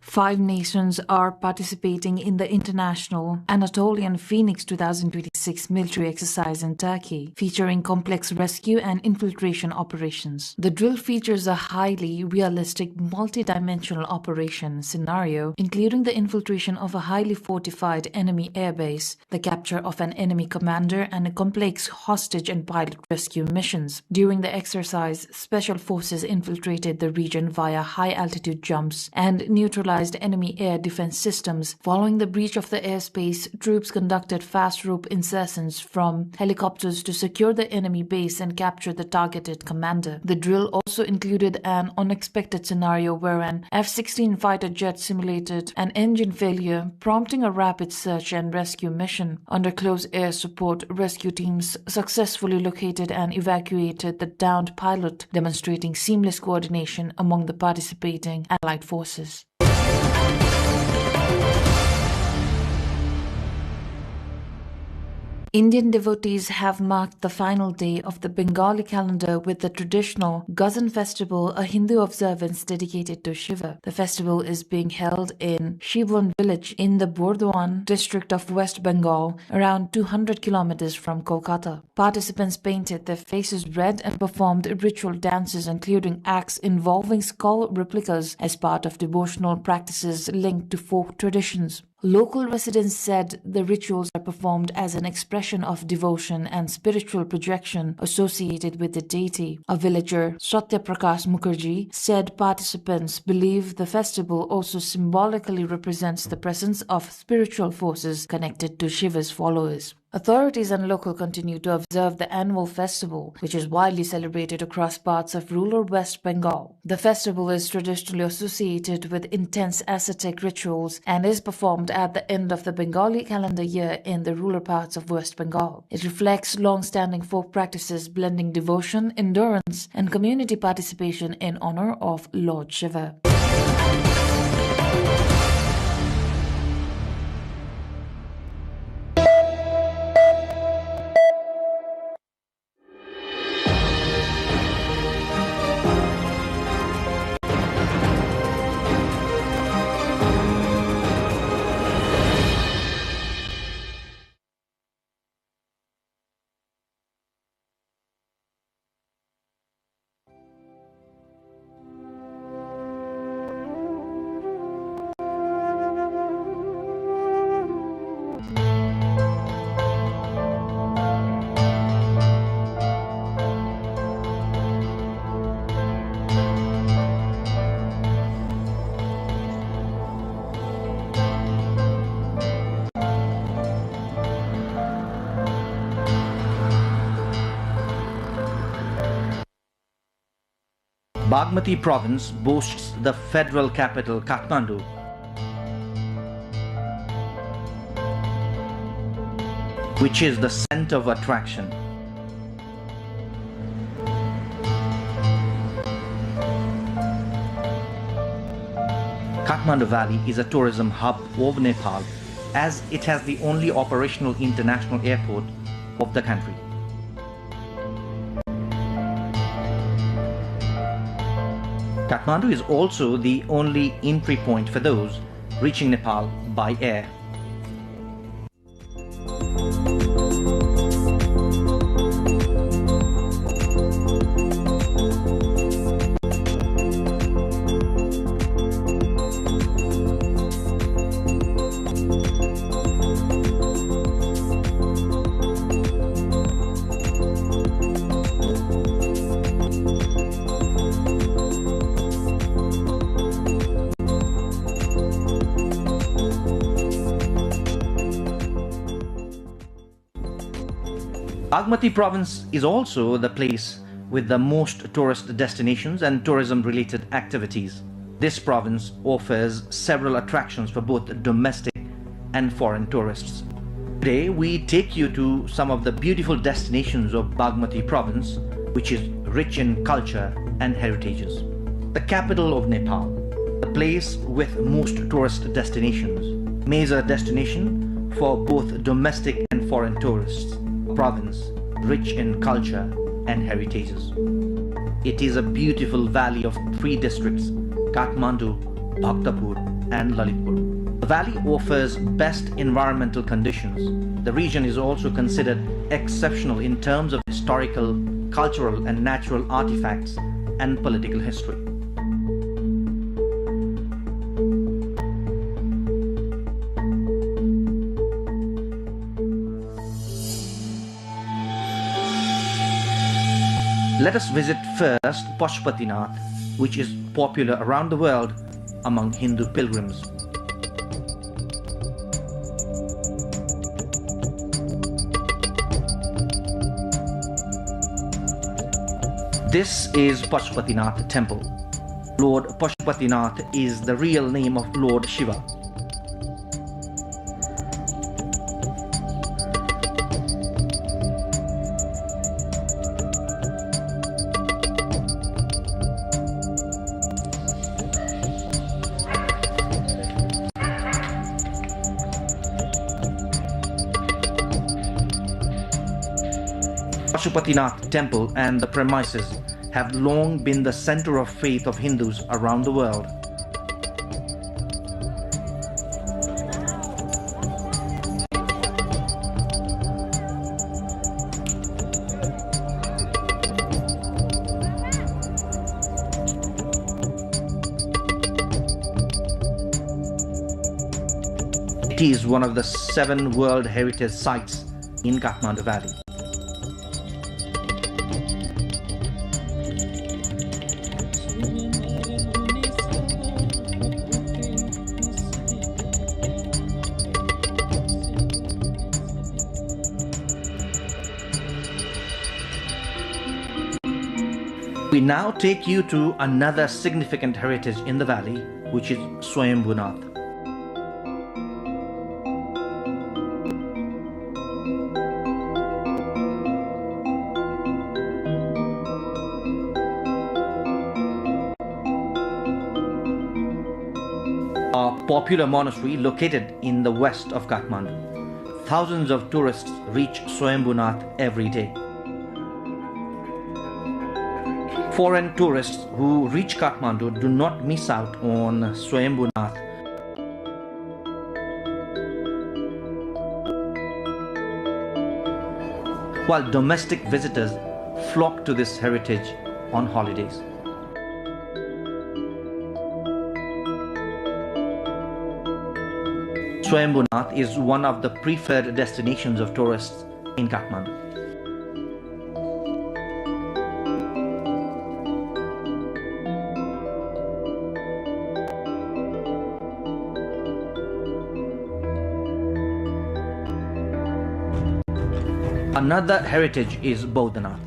5 nations are participating in the international Anatolian Phoenix 2026 military exercise in Turkey, featuring complex rescue and infiltration operations. The drill features a highly realistic, multi-dimensional operation scenario, including the infiltration of a highly fortified enemy airbase, the capture of an enemy commander, and complex hostage and pilot rescue missions. During the exercise, special forces infiltrated the region via high-altitude jumps and neutralized enemy air defense systems. Following the breach of the airspace, troops conducted fast rope insertions from helicopters to secure the enemy base and capture the targeted commander. The drill also included an unexpected scenario where an F-16 fighter jet simulated an engine failure, prompting a rapid search and rescue mission. Under close air support, rescue teams successfully located and evacuated the downed pilot, demonstrating seamless coordination among the participating Allied forces. Indian devotees have marked the final day of the Bengali calendar with the traditional Gazan festival, a Hindu observance dedicated to Shiva. The festival is being held in Shivwan village in the Burdwan district of West Bengal, around 200 kilometers from Kolkata. Participants painted their faces red and performed ritual dances, including acts involving skull replicas as part of devotional practices linked to folk traditions. Local residents said the rituals are performed as an expression of devotion and spiritual projection associated with the deity. A villager, Satya Prakash Mukherjee, said participants believe the festival also symbolically represents the presence of spiritual forces connected to Shiva's followers. Authorities and local continue to observe the annual festival, which is widely celebrated across parts of rural West Bengal. The festival is traditionally associated with intense ascetic rituals and is performed at the end of the Bengali calendar year in the rural parts of West Bengal. It reflects long-standing folk practices blending devotion, endurance, and community participation in honor of Lord Shiva. Bagmati province boasts the federal capital Kathmandu. Which is the center of attraction. Kathmandu Valley is a tourism hub of Nepal, as it has the only operational international airport of the country. Kathmandu is also the only entry point for those reaching Nepal by air. Bagmati province is also the place with the most tourist destinations and tourism-related activities. This province offers several attractions for both domestic and foreign tourists. Today, we take you to some of the beautiful destinations of Bagmati province, which is rich in culture and heritages. The capital of Nepal, the place with most tourist destinations, major destination for both domestic and foreign tourists. Province rich in culture and heritages. It is a beautiful valley of 3 districts, Kathmandu, Bhaktapur and Lalitpur. The valley offers best environmental conditions. The region is also considered exceptional in terms of historical, cultural and natural artifacts and political history. Let us visit first Pashupatinath, which is popular around the world among Hindu pilgrims. This is Pashupatinath temple. Lord Pashupatinath is the real name of Lord Shiva. Pashupatinath temple and the premises have long been the center of faith of Hindus around the world. It is one of the 7 World Heritage Sites in Kathmandu Valley. We now take you to another significant heritage in the valley, which is Swayambhunath. A popular monastery located in the west of Kathmandu. Thousands of tourists reach Swayambhunath every day. Foreign tourists who reach Kathmandu do not miss out on Swayambhunath. While domestic visitors flock to this heritage on holidays. Swayambhunath is one of the preferred destinations of tourists in Kathmandu. Another heritage is Bodhanath.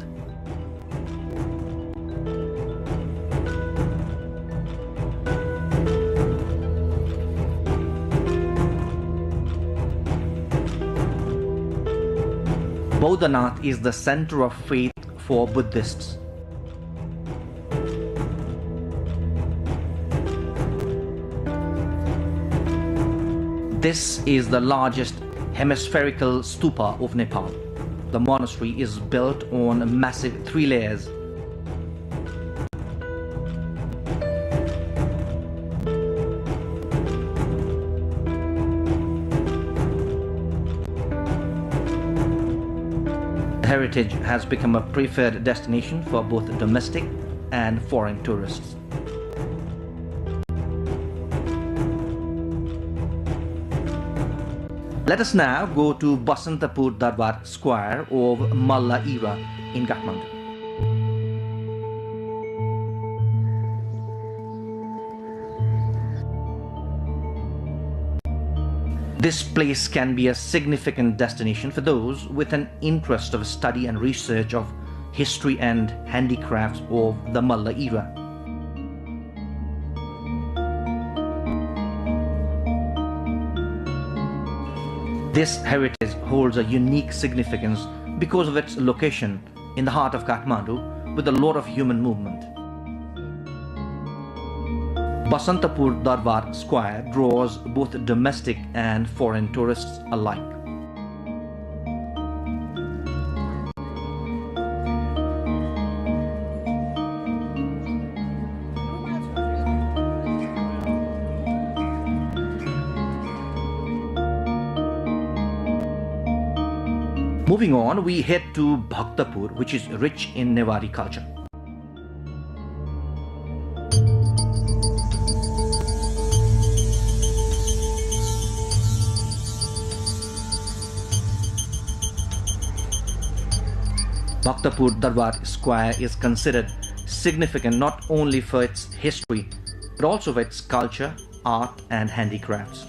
Bodhanath is the center of faith for Buddhists. This is the largest hemispherical stupa of Nepal. The monastery is built on massive 3 layers. heritage has become a preferred destination for both domestic and foreign tourists. Let us now go to Basantapur Darbar Square of Malla era in Kathmandu. This place can be a significant destination for those with an interest of study and research of history and handicrafts of the Malla era. This heritage holds a unique significance because of its location in the heart of Kathmandu with a lot of human movement. Basantapur Darbar Square draws both domestic and foreign tourists alike. Moving on, we head to Bhaktapur, which is rich in Newari culture. Bhaktapur Darbar Square is considered significant not only for its history, but also for its culture, art and handicrafts.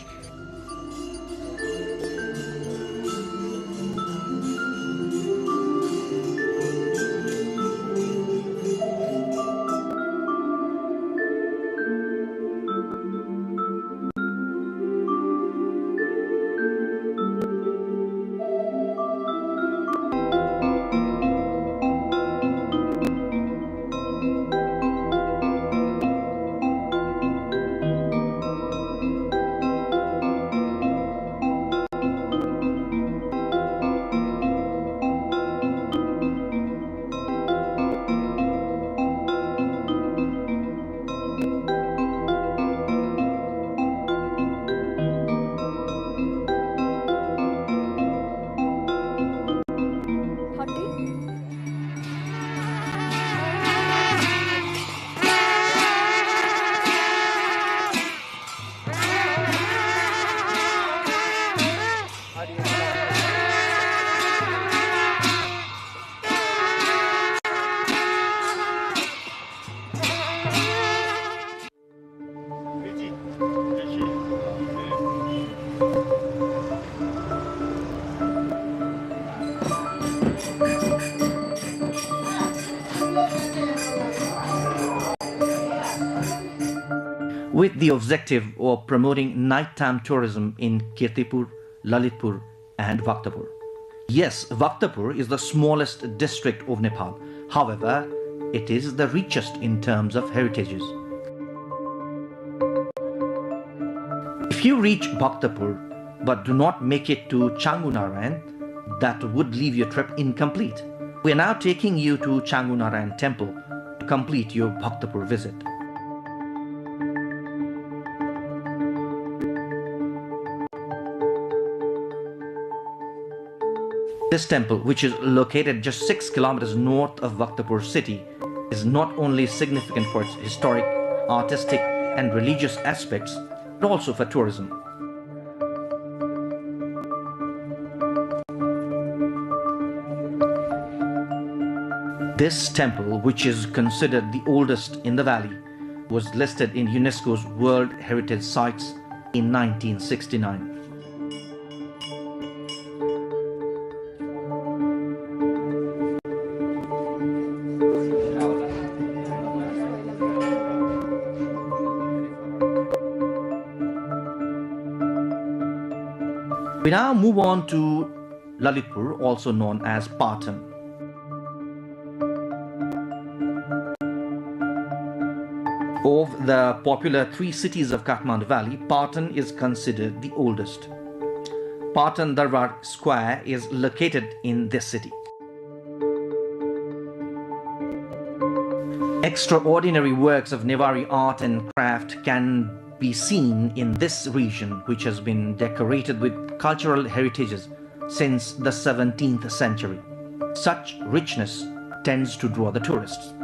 With the objective of promoting nighttime tourism in Kirtipur, Lalitpur and Bhaktapur. Yes, Bhaktapur is the smallest district of Nepal. However, it is the richest in terms of heritages. If you reach Bhaktapur but do not make it to Changunarayan, that would leave your trip incomplete. We are now taking you to Changunarayan temple to complete your Bhaktapur visit. This temple, which is located just 6 kilometers north of Bhaktapur city, is not only significant for its historic, artistic and religious aspects, but also for tourism. This temple, which is considered the oldest in the valley, was listed in UNESCO's World Heritage Sites in 1969. We now move on to Lalitpur, also known as Patan. Of the popular 3 cities of Kathmandu Valley, Patan is considered the oldest. Patan Darbar Square is located in this city. Extraordinary works of Newari art and craft can be seen in this region, which has been decorated with cultural heritages since the 17th century. Such richness tends to draw the tourists.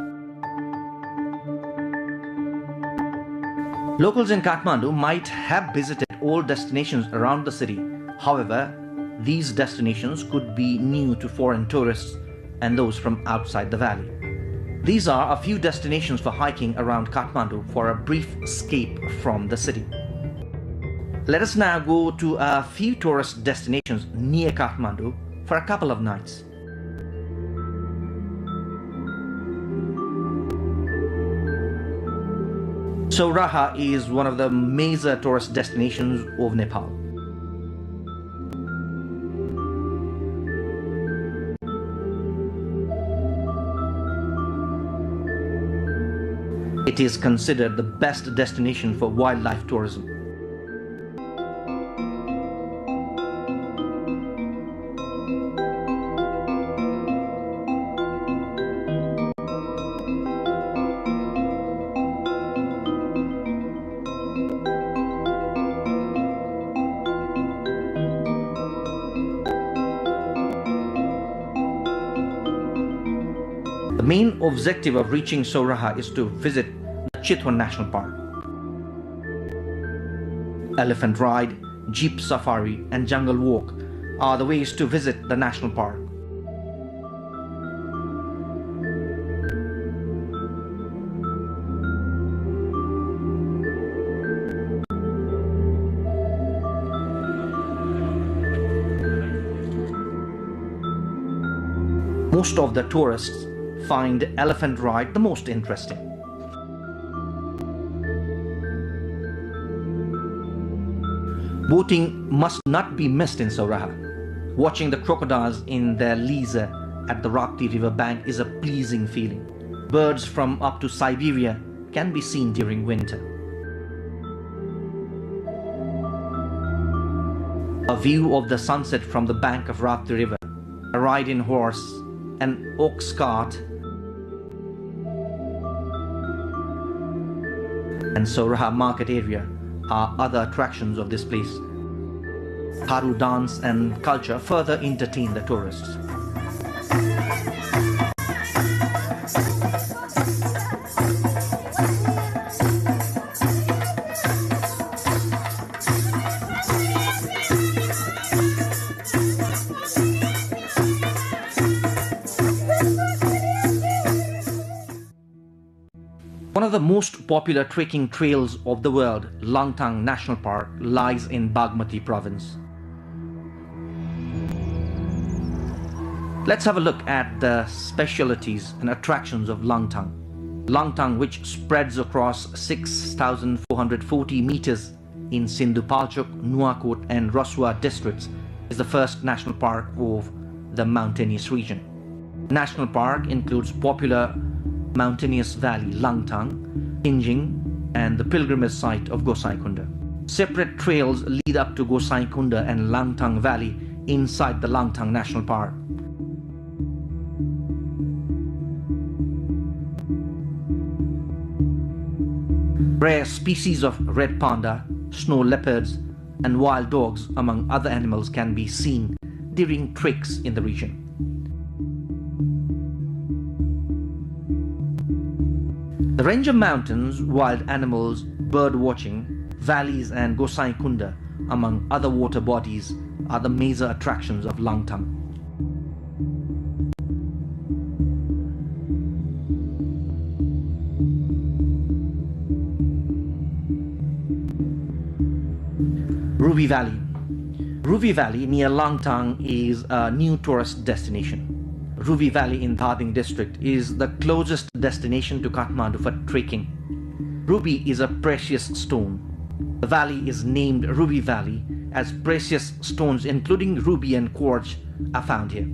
Locals in Kathmandu might have visited all destinations around the city. However, these destinations could be new to foreign tourists and those from outside the valley. These are a few destinations for hiking around Kathmandu for a brief escape from the city. Let us now go to a few tourist destinations near Kathmandu for a couple of nights. Sauraha is one of the major tourist destinations of Nepal. It is considered the best destination for wildlife tourism. The main objective of reaching Sauraha is to visit the Chitwan National Park. Elephant ride, jeep safari and jungle walk are the ways to visit the national park. Most of the tourists find elephant ride the most interesting. Boating must not be missed in Sauraha. Watching the crocodiles in their leisure at the Rapti river bank is a pleasing feeling. Birds from up to Siberia can be seen during winter. A view of the sunset from the bank of Rapti river, a ride in horse, an ox cart, and Sauraha market area are other attractions of this place. Tharu dance and culture further entertain the tourists. One of the most popular trekking trails of the world, Langtang National Park, lies in Bagmati province. Let's have a look at the specialities and attractions of Langtang. Langtang, which spreads across 6,440 meters in Sindhupalchok, Nuwakot and Rasua districts, is the first national park of the mountainous region. National park includes popular mountainous valley Langtang, Tinjing and the pilgrimage site of Gosaikunda. Separate trails lead up to Gosaikunda and Langtang Valley inside the Langtang National Park. Rare species of red panda, snow leopards and wild dogs among other animals can be seen during treks in the region. The range of mountains, wild animals, bird watching, valleys and Gosaikunda, among other water bodies, are the major attractions of Langtang. Ruby Valley. Ruby Valley near Langtang is a new tourist destination. Ruby Valley in Dhading district is the closest destination to Kathmandu for trekking. Ruby is a precious stone. The valley is named Ruby Valley as precious stones including ruby and quartz are found here.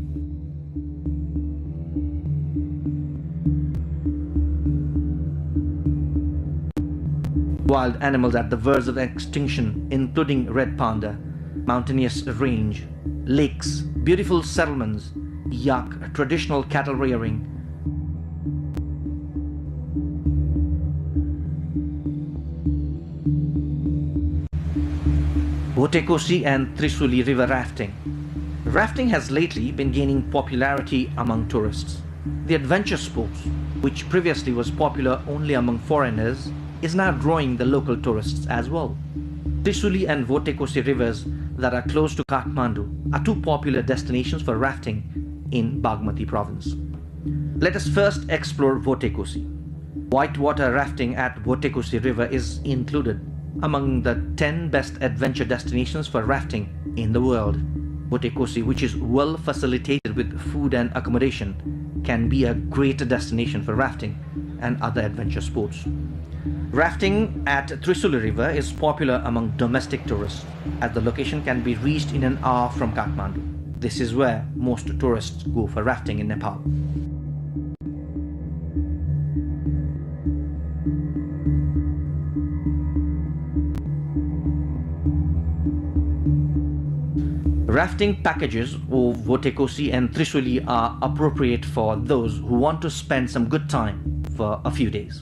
Wild animals at the verge of extinction including red panda, mountainous range, lakes, beautiful settlements, yak, traditional cattle rearing, Botekosi and Trisuli river rafting, Rafting has lately been gaining popularity among tourists. The adventure sports, which previously was popular only among foreigners, is now drawing the local tourists as well. Trisuli and Votekosi rivers that are close to Kathmandu are two popular destinations for rafting in Bagmati province. Let us first explore Votekosi. Whitewater rafting at Votekosi river is included among the 10 best adventure destinations for rafting in the world. Votekosi, which is well facilitated with food and accommodation, can be a great destination for rafting and other adventure sports. Rafting at Trisuli River is popular among domestic tourists, as the location can be reached in an hour from Kathmandu. This is where most tourists go for rafting in Nepal. Rafting packages of Votekosi and Trisuli are appropriate for those who want to spend some good time for a few days.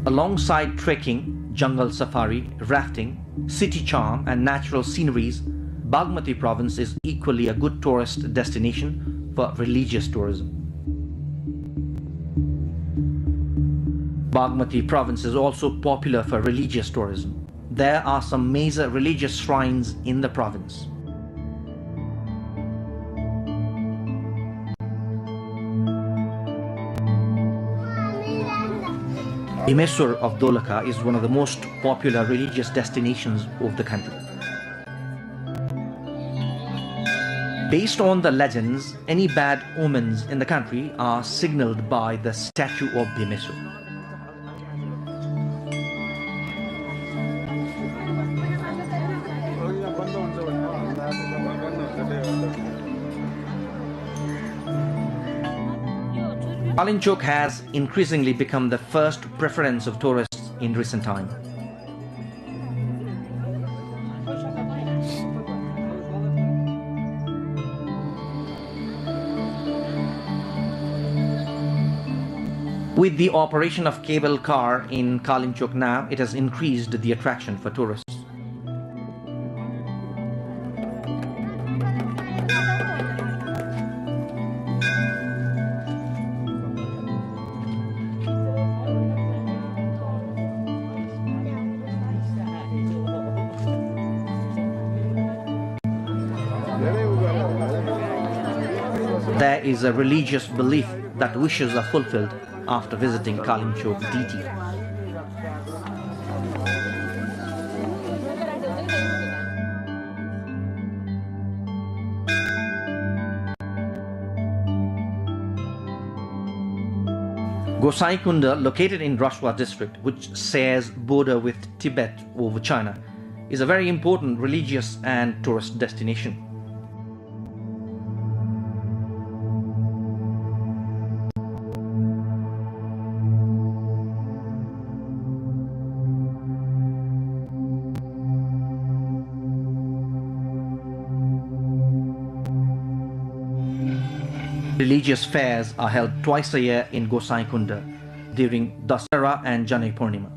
Alongside trekking, jungle safari, rafting, city charm and natural sceneries, Bagmati province is equally a good tourist destination for religious tourism. Bagmati province is also popular for religious tourism. There are some major religious shrines in the province. Bhimeshwar of Dolaka is one of the most popular religious destinations of the country. Based on the legends, any bad omens in the country are signaled by the statue of Bhimeshwar. Kalinchok has increasingly become the first preference of tourists in recent time. With the operation of cable car in Kalinchok now, it has increased the attraction for tourists. There is a religious belief that wishes are fulfilled after visiting Kalinchok deity. Gosaikunda, located in Rashwa district, which shares border with Tibet over China, is a very important religious and tourist destination. Religious fairs are held twice a year in Gosaikunda during Dasara and Janai Purnima.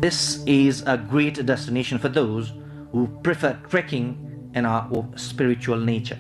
This is a great destination for those who prefer trekking and are of spiritual nature.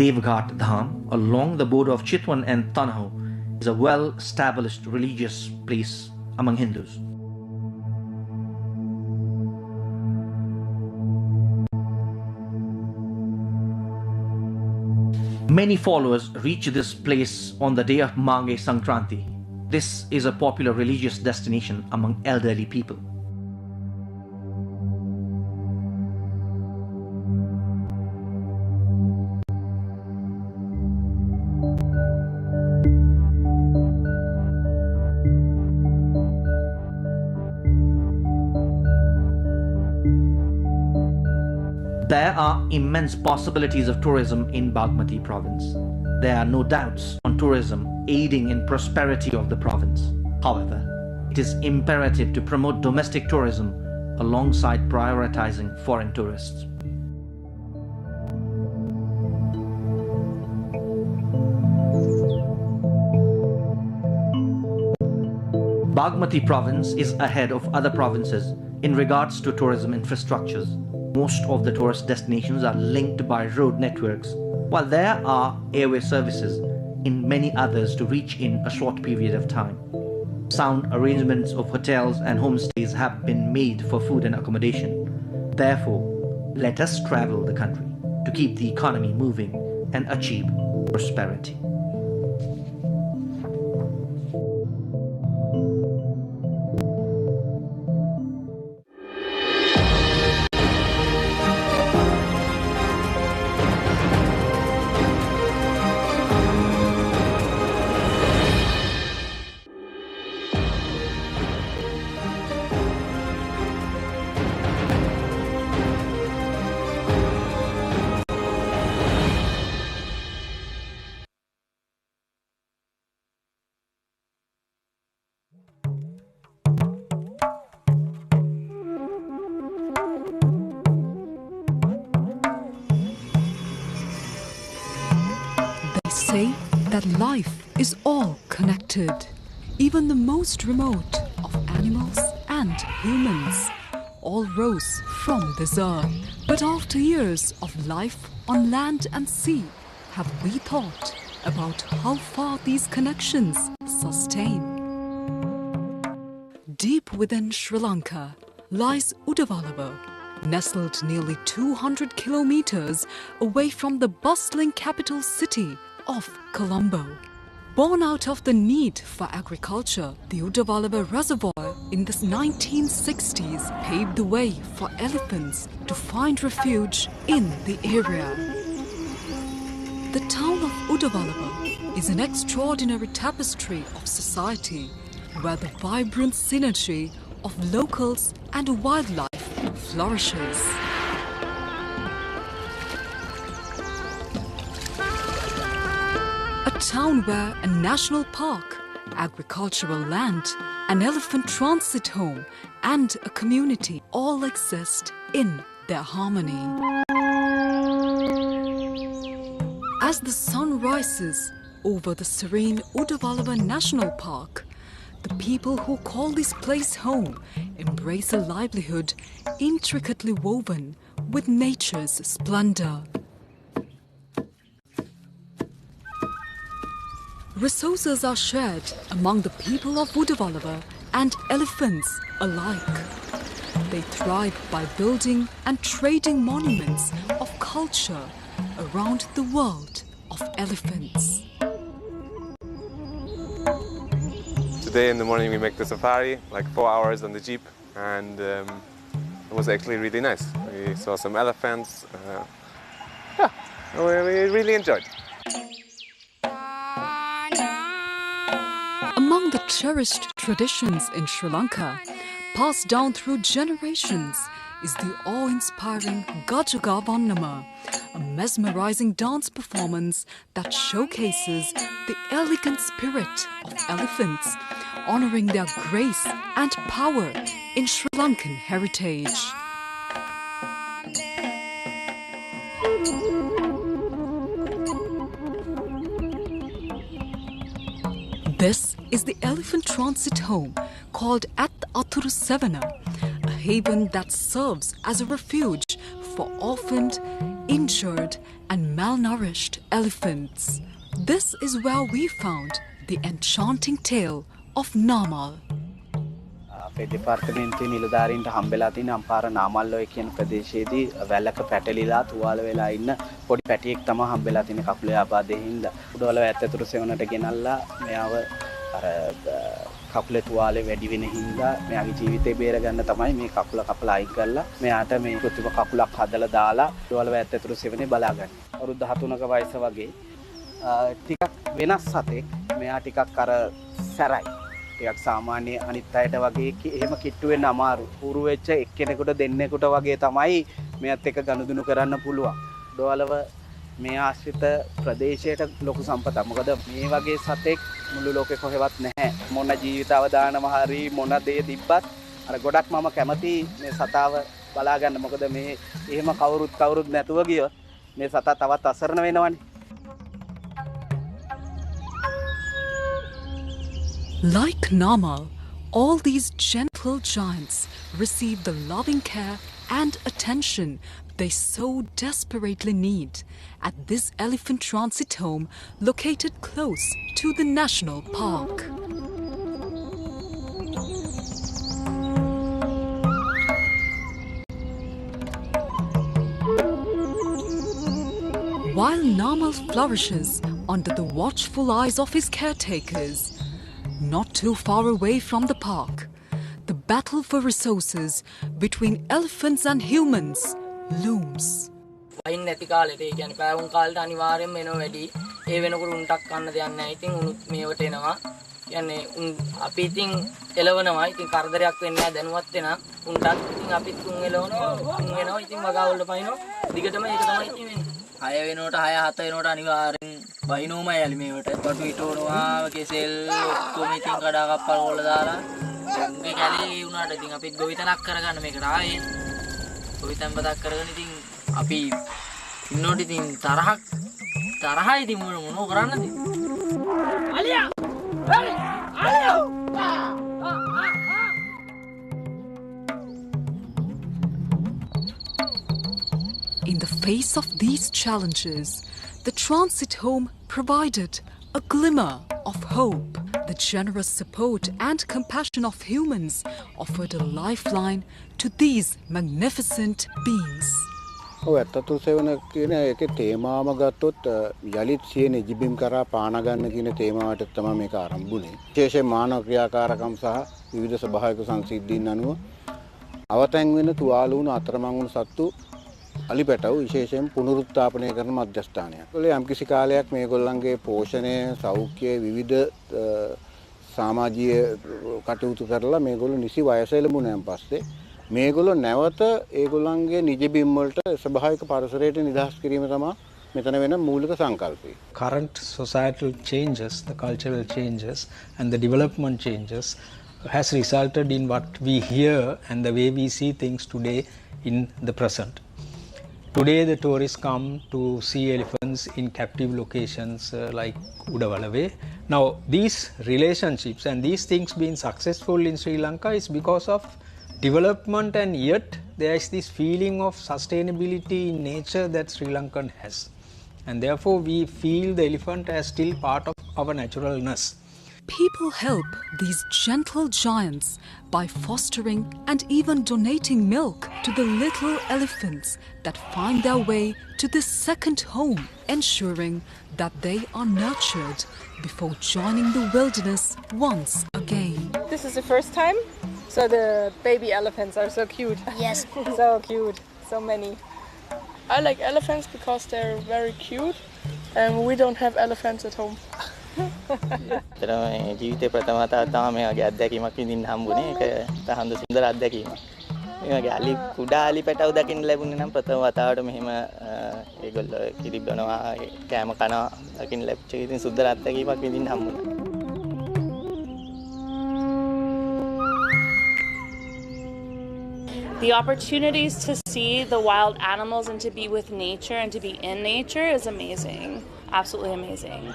Devghat Dham, along the border of Chitwan and Tanaho, is a well-established religious place among Hindus. Many followers reach this place on the day of Mange Sankranti. This is a popular religious destination among elderly people. There are immense possibilities of tourism in Bagmati province. There are no doubts on tourism aiding in prosperity of the province. However, it is imperative to promote domestic tourism alongside prioritizing foreign tourists. Bagmati province is ahead of other provinces in regards to tourism infrastructures. Most of the tourist destinations are linked by road networks, while there are airway services in many others to reach in a short period of time. Sound arrangements of hotels and homestays have been made for food and accommodation. Therefore, let us travel the country to keep the economy moving and achieve prosperity. Say that life is all connected, even the most remote of animals and humans all rose from this earth. But after years of life on land and sea, have we thought about how far these connections sustain? Deep within Sri Lanka lies Udavalava, nestled nearly 200 kilometers away from the bustling capital city of Colombo. Born out of the need for agriculture, the Udavalava Reservoir in the 1960s paved the way for elephants to find refuge in the area. The town of Udavalava is an extraordinary tapestry of society where the vibrant synergy of locals and wildlife flourishes. A town where a national park, agricultural land, an elephant transit home, and a community all exist in their harmony. As the sun rises over the serene Udavalava National Park, the people who call this place home embrace a livelihood intricately woven with nature's splendor. Resources are shared among the people of Udavalava and elephants alike. They thrive by building and trading monuments of culture around the world of elephants. Today in the morning we make the safari, like 4 hours on the jeep, and it was actually really nice. We saw some elephants. We really enjoyed. Among the cherished traditions in Sri Lanka, passed down through generations, is the awe-inspiring Gajaga Vannama, a mesmerizing dance performance that showcases the elegant spirit of elephants, honoring their grace and power in Sri Lankan heritage. This is the elephant transit home called At Athuru Sevana, a haven that serves as a refuge for orphaned, injured and malnourished elephants. This is where we found the enchanting tale of Namal. අපේ දෙපාර්තමේන්තුවේ නිලධාරීන්ට හම්බෙලා තියෙන අම්පාර නාමල්ලෝය කියන ප්‍රදේශයේදී වැලක පැටලිලා තුවාල වෙලා ඉන්න පොඩි පැටියෙක් තමයි හම්බෙලා තියෙන කකුලේ ආබාධයෙන් හින්දා උඩවල ඇත්තතුරු සෙවණට ගෙනල්ලා මෙයාව අර කකුලේ තුවාලේ වැඩි වෙන හින්දා මෙයාගේ ජීවිතේ බේර ගන්න තමයි මේ කකුල කපලා අයින් කරලා මෙයාට මේ කෘත්‍රිම කකුලක් හදලා දාලා උඩවල ඇත්තතුරු සෙවණේ බලාගන්න. අවුරුදු 13ක වයස වගේ ටිකක් වෙනස් සතෙක් මෙයා ටිකක් අර සැරයි. ටිකක් සාමාන්‍ය අනිත් අයට වගේ එහෙම කිට්ටු වෙන්න අමාරු. උරු වෙච්ච එක්කෙනෙකුට දෙන්නෙකුට වගේ තමයි මේත් එක්ක ගනුදෙනු කරන්න පුළුවන්. උඩවලව මේ ආශ්‍රිත ප්‍රදේශයට ලොකු සම්පතක්. මොකද මේ වගේ සතෙක් මුළු ලෝකේ කොහෙවත් නැහැ. මොන ජීවිත අවදානම හරි මොන දේ තිබ්බත් අර ගොඩක් මම කැමති මේ සතාව බලා ගන්න. මොකද මේ එහෙම කවුරුත් නැතුව ගියොත් මේ සතා තවත් අසරණ වෙනවනේ. Like Namal, all these gentle giants receive the loving care and attention they so desperately need at this elephant transit home located close to the national park. While Namal flourishes under the watchful eyes of his caretakers, not too far away from the park, the battle for resources between elephants and humans looms. වයින් නැති කාලෙට ඒ කියන්නේ පැවුම් කාලෙට අනිවාර්යෙන්ම එනවා වැඩි. ඒ වෙනකොට උන්ටක් කන්න දෙයක් නැහැ. ඉතින් උනුත් මේවට එනවා. කියන්නේ අපි ඉතින් එලවනවා. ඉතින් කරදරයක් වෙන්නේ නැහැ දැනුවත් වෙනා. උන්ටත් ඉතින් අපිත් උන් එලවනවා. උන් වෙනවා. ඉතින් වගා වලට පයින්නවා. දිගටම ඒක තමයි ඉතින් වෙන්නේ. 6 වෙනකොට 6 7 වෙනකොට අනිවාර්යෙන් බහිනෝමයි යලි මේවට. බටු හිටවනවා, කෙසෙල් ඔක්කොම ඉතින් කඩා කප්පල් වල දාලා උන්ගේ කැලේ වුණාට ඉතින් අපිත් ගොවිතැනක් කරගන්න මේකට ආයේ. ගොවිතැන් බදක් කරගෙන ඉතින් අපි ඉන්නකොට ඉතින් තරහයි ඉතින් මොනෝ කරන්නද? අලියා! අලියා! In the face of these challenges, the transit home provided a glimmer of hope. The generous support and compassion of humans offered a lifeline to these magnificent beings. ඇත්තතු සෙවන කියන එකේ තේමාවම ගත්තොත් යලිත් සිය නිජිබිම් කරා පාන ගන්න කියන තේමාවට තමයි මේක ආරම්භ වුනේ. විශේෂයෙන් මානව ක්‍රියාකාරකම් සහ විවිධ ස්වභාවික සංසිද්ධීන් අනුව අවතැන් වෙන තුවාල වුණු අතරමං වුණු සත්තු අලිපැටව විශේෂයෙන් පුනරුත්ථාපනය කරන මධ්‍යස්ථානයක්. ඒගොල්ලෝ යම්කිසි කාලයක් මේගොල්ලන්ගේ පෝෂණය, සෞඛ්‍ය විවිධ සමාජීය කටයුතු කරලා මේගොල්ලෝ නිසි වයස එළඹුණාන් පස්සේ මේගොල්ලෝ නැවත ඒගොල්ලන්ගේ නිජබිම් වලට ස්වභාවික පරිසරයට නිදහස් කිරීම තමයි මෙතන වෙන මූලික සංකල්පය. Current societal changes, the cultural changes and the development changes has resulted in what we hear and the way we see things today in the present. Today the tourists come to see elephants in captive locations like Udawalawe. Now these relationships and these things being successful in Sri Lanka is because of development, and yet there is this feeling of sustainability in nature that Sri Lankan has, and therefore we feel the elephant as still part of our naturalness. People help these gentle giants by fostering and even donating milk to the little elephants that find their way to this second home, ensuring that they are nurtured before joining the wilderness once again. This is the first time, so the baby elephants are so cute. Yes. So cute, so many. I like elephants because they're very cute and we don't have elephants at home. ජීවිතේ ප්‍රථම වතාවට තමයි මේ වගේ අත්දැකීමක් විඳින්න හම්බුනේ. ඒක තහඳ සුන්දර අත්දැකීමක්. මේ වගේ අලි කුඩා අලි පැටව දකින්න ලැබුණේ නම් ප්‍රථම වතාවට මෙහෙම ඒගොල්ලෝ කිරි බනවා, කෑම කනවා දකින්න ලැබිච්ච ඉතින් සුන්දර අත්දැකීමක් විඳින්න හම්බුණා. The opportunities to see the wild animals and to be with nature and to be in nature is amazing. Absolutely amazing.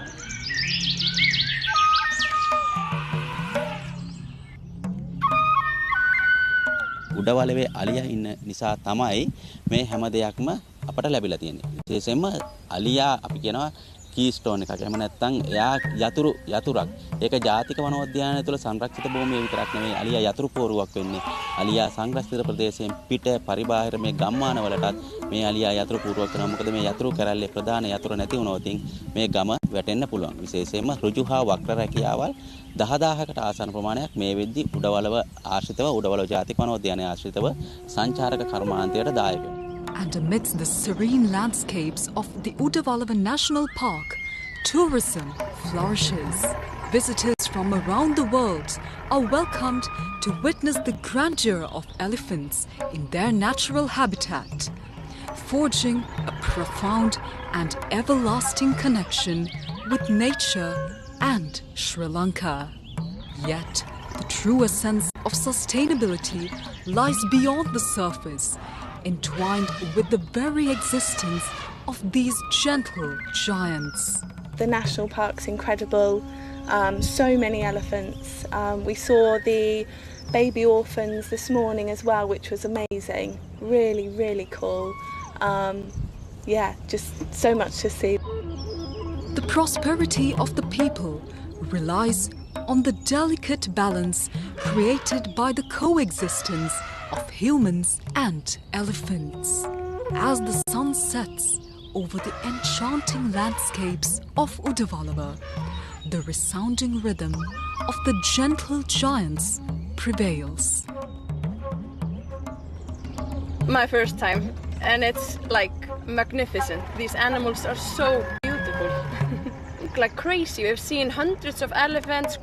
Udawalawe අලියා ඉන්න නිසා තමයි මේ හැම දෙයක්ම අපට ලැබිලා තියෙන්නේ. විශේෂයෙන්ම අලියා අපි කියනවා කීස්ටෝන් එකක්. එහෙම නැත්නම් එයා යතුරක්. ඒක ජාතික වනෝද්‍යානය තුළ සංරක්ෂිත භූමිය විතරක් නෙමෙයි අලියා යතුරු පෝරුවක් වෙන්නේ. අලියා සංරක්ෂිත ප්‍රදේශයෙන් පිට පරිබාහිර මේ ගම්මාන වලටත් මේ අලියා යතුරු පෝරුවක් කරනවා. මොකද මේ යතුරු කැරැල්ලේ ප්‍රධාන යතුරු නැති වුණොත් මේ ගම වැටෙන්න පුළුවන්. විශේෂයෙන්ම ඍජු හා වක්‍ර රැකියාවල් 10000කට ආසන්න ප්‍රමාණයක් මේ වෙද්දි උඩවලව ආශ්‍රිතව උඩවලව ජාතික වනෝද්‍යානය ආශ්‍රිතව සංචාරක කර්මාන්තයට දායක වෙනවා. And amidst the serene landscapes of the Udawalawa National Park, tourism flourishes. Visitors from around the world are welcomed to witness the grandeur of elephants in their natural habitat, forging a profound and everlasting connection with nature and Sri Lanka. Yet, the true essence of sustainability lies beyond the surface, entwined with the very existence of these gentle giants. The national park's incredible. So many elephants. We saw the baby orphans this morning as well, which was amazing. Really, really cool. Yeah, just so much to see. The prosperity of the people relies on the delicate balance created by the coexistence of humans and elephants. As the sun sets over the enchanting landscapes of Udavalava, the resounding rhythm of the gentle giants prevails. My first time, and it's like magnificent. These animals are so beautiful. Like crazy. We've seen hundreds of elephants.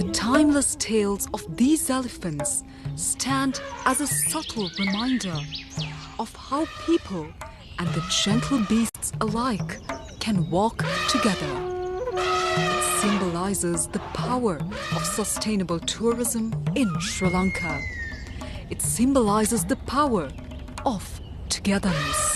The timeless tales of these elephants stand as a subtle reminder of how people and the gentle beasts alike can walk together. It symbolizes the power of sustainable tourism in Sri Lanka. It symbolizes the power of togetherness.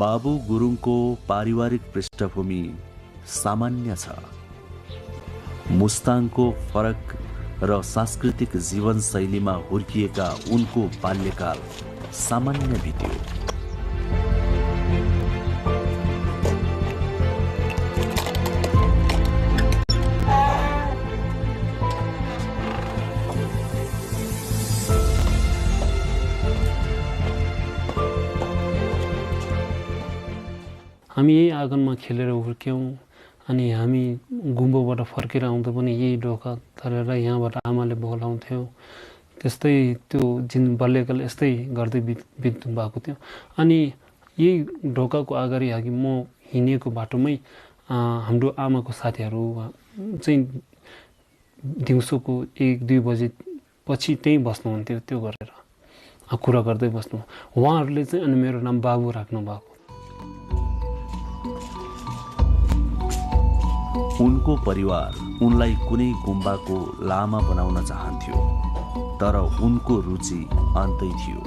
बाबु गुरुङको पारिवारिक पृष्ठभूमि सामान्य छ। मुस्ताङको फरक र सांस्कृतिक जीवनशैलीमा हुर्किएका उनको बाल्यकाल सामान्य बित्यो। हामी यही आँगनमा खेलेर हुर्क्यौं अनि हामी गुम्बोबाट फर्केर आउँदा पनि यही ढोका तरेर यहाँबाट आमाले बोलाउँथ्यो। त्यस्तै त्यो बाल्यकाल यस्तै गर्दै बित्नु भएको थियो। अनि यही ढोकाको अगाडि अघि म हिँडेको बाटोमै हाम्रो आमाको साथीहरू चाहिँ दिउँसोको 1-2 बजे पछि त्यही बस्नुहुन्थ्यो। त्यो गरेर कुरा गर्दै बस्नु। उहाँहरूले चाहिँ अनि मेरो नाम बाबु राख्नु भएको। उनको परिवार उनलाई कुनै गुम्बाको लामा बनाउन चाहन्थ्यो, तर उनको रुचि अन्तै थियो।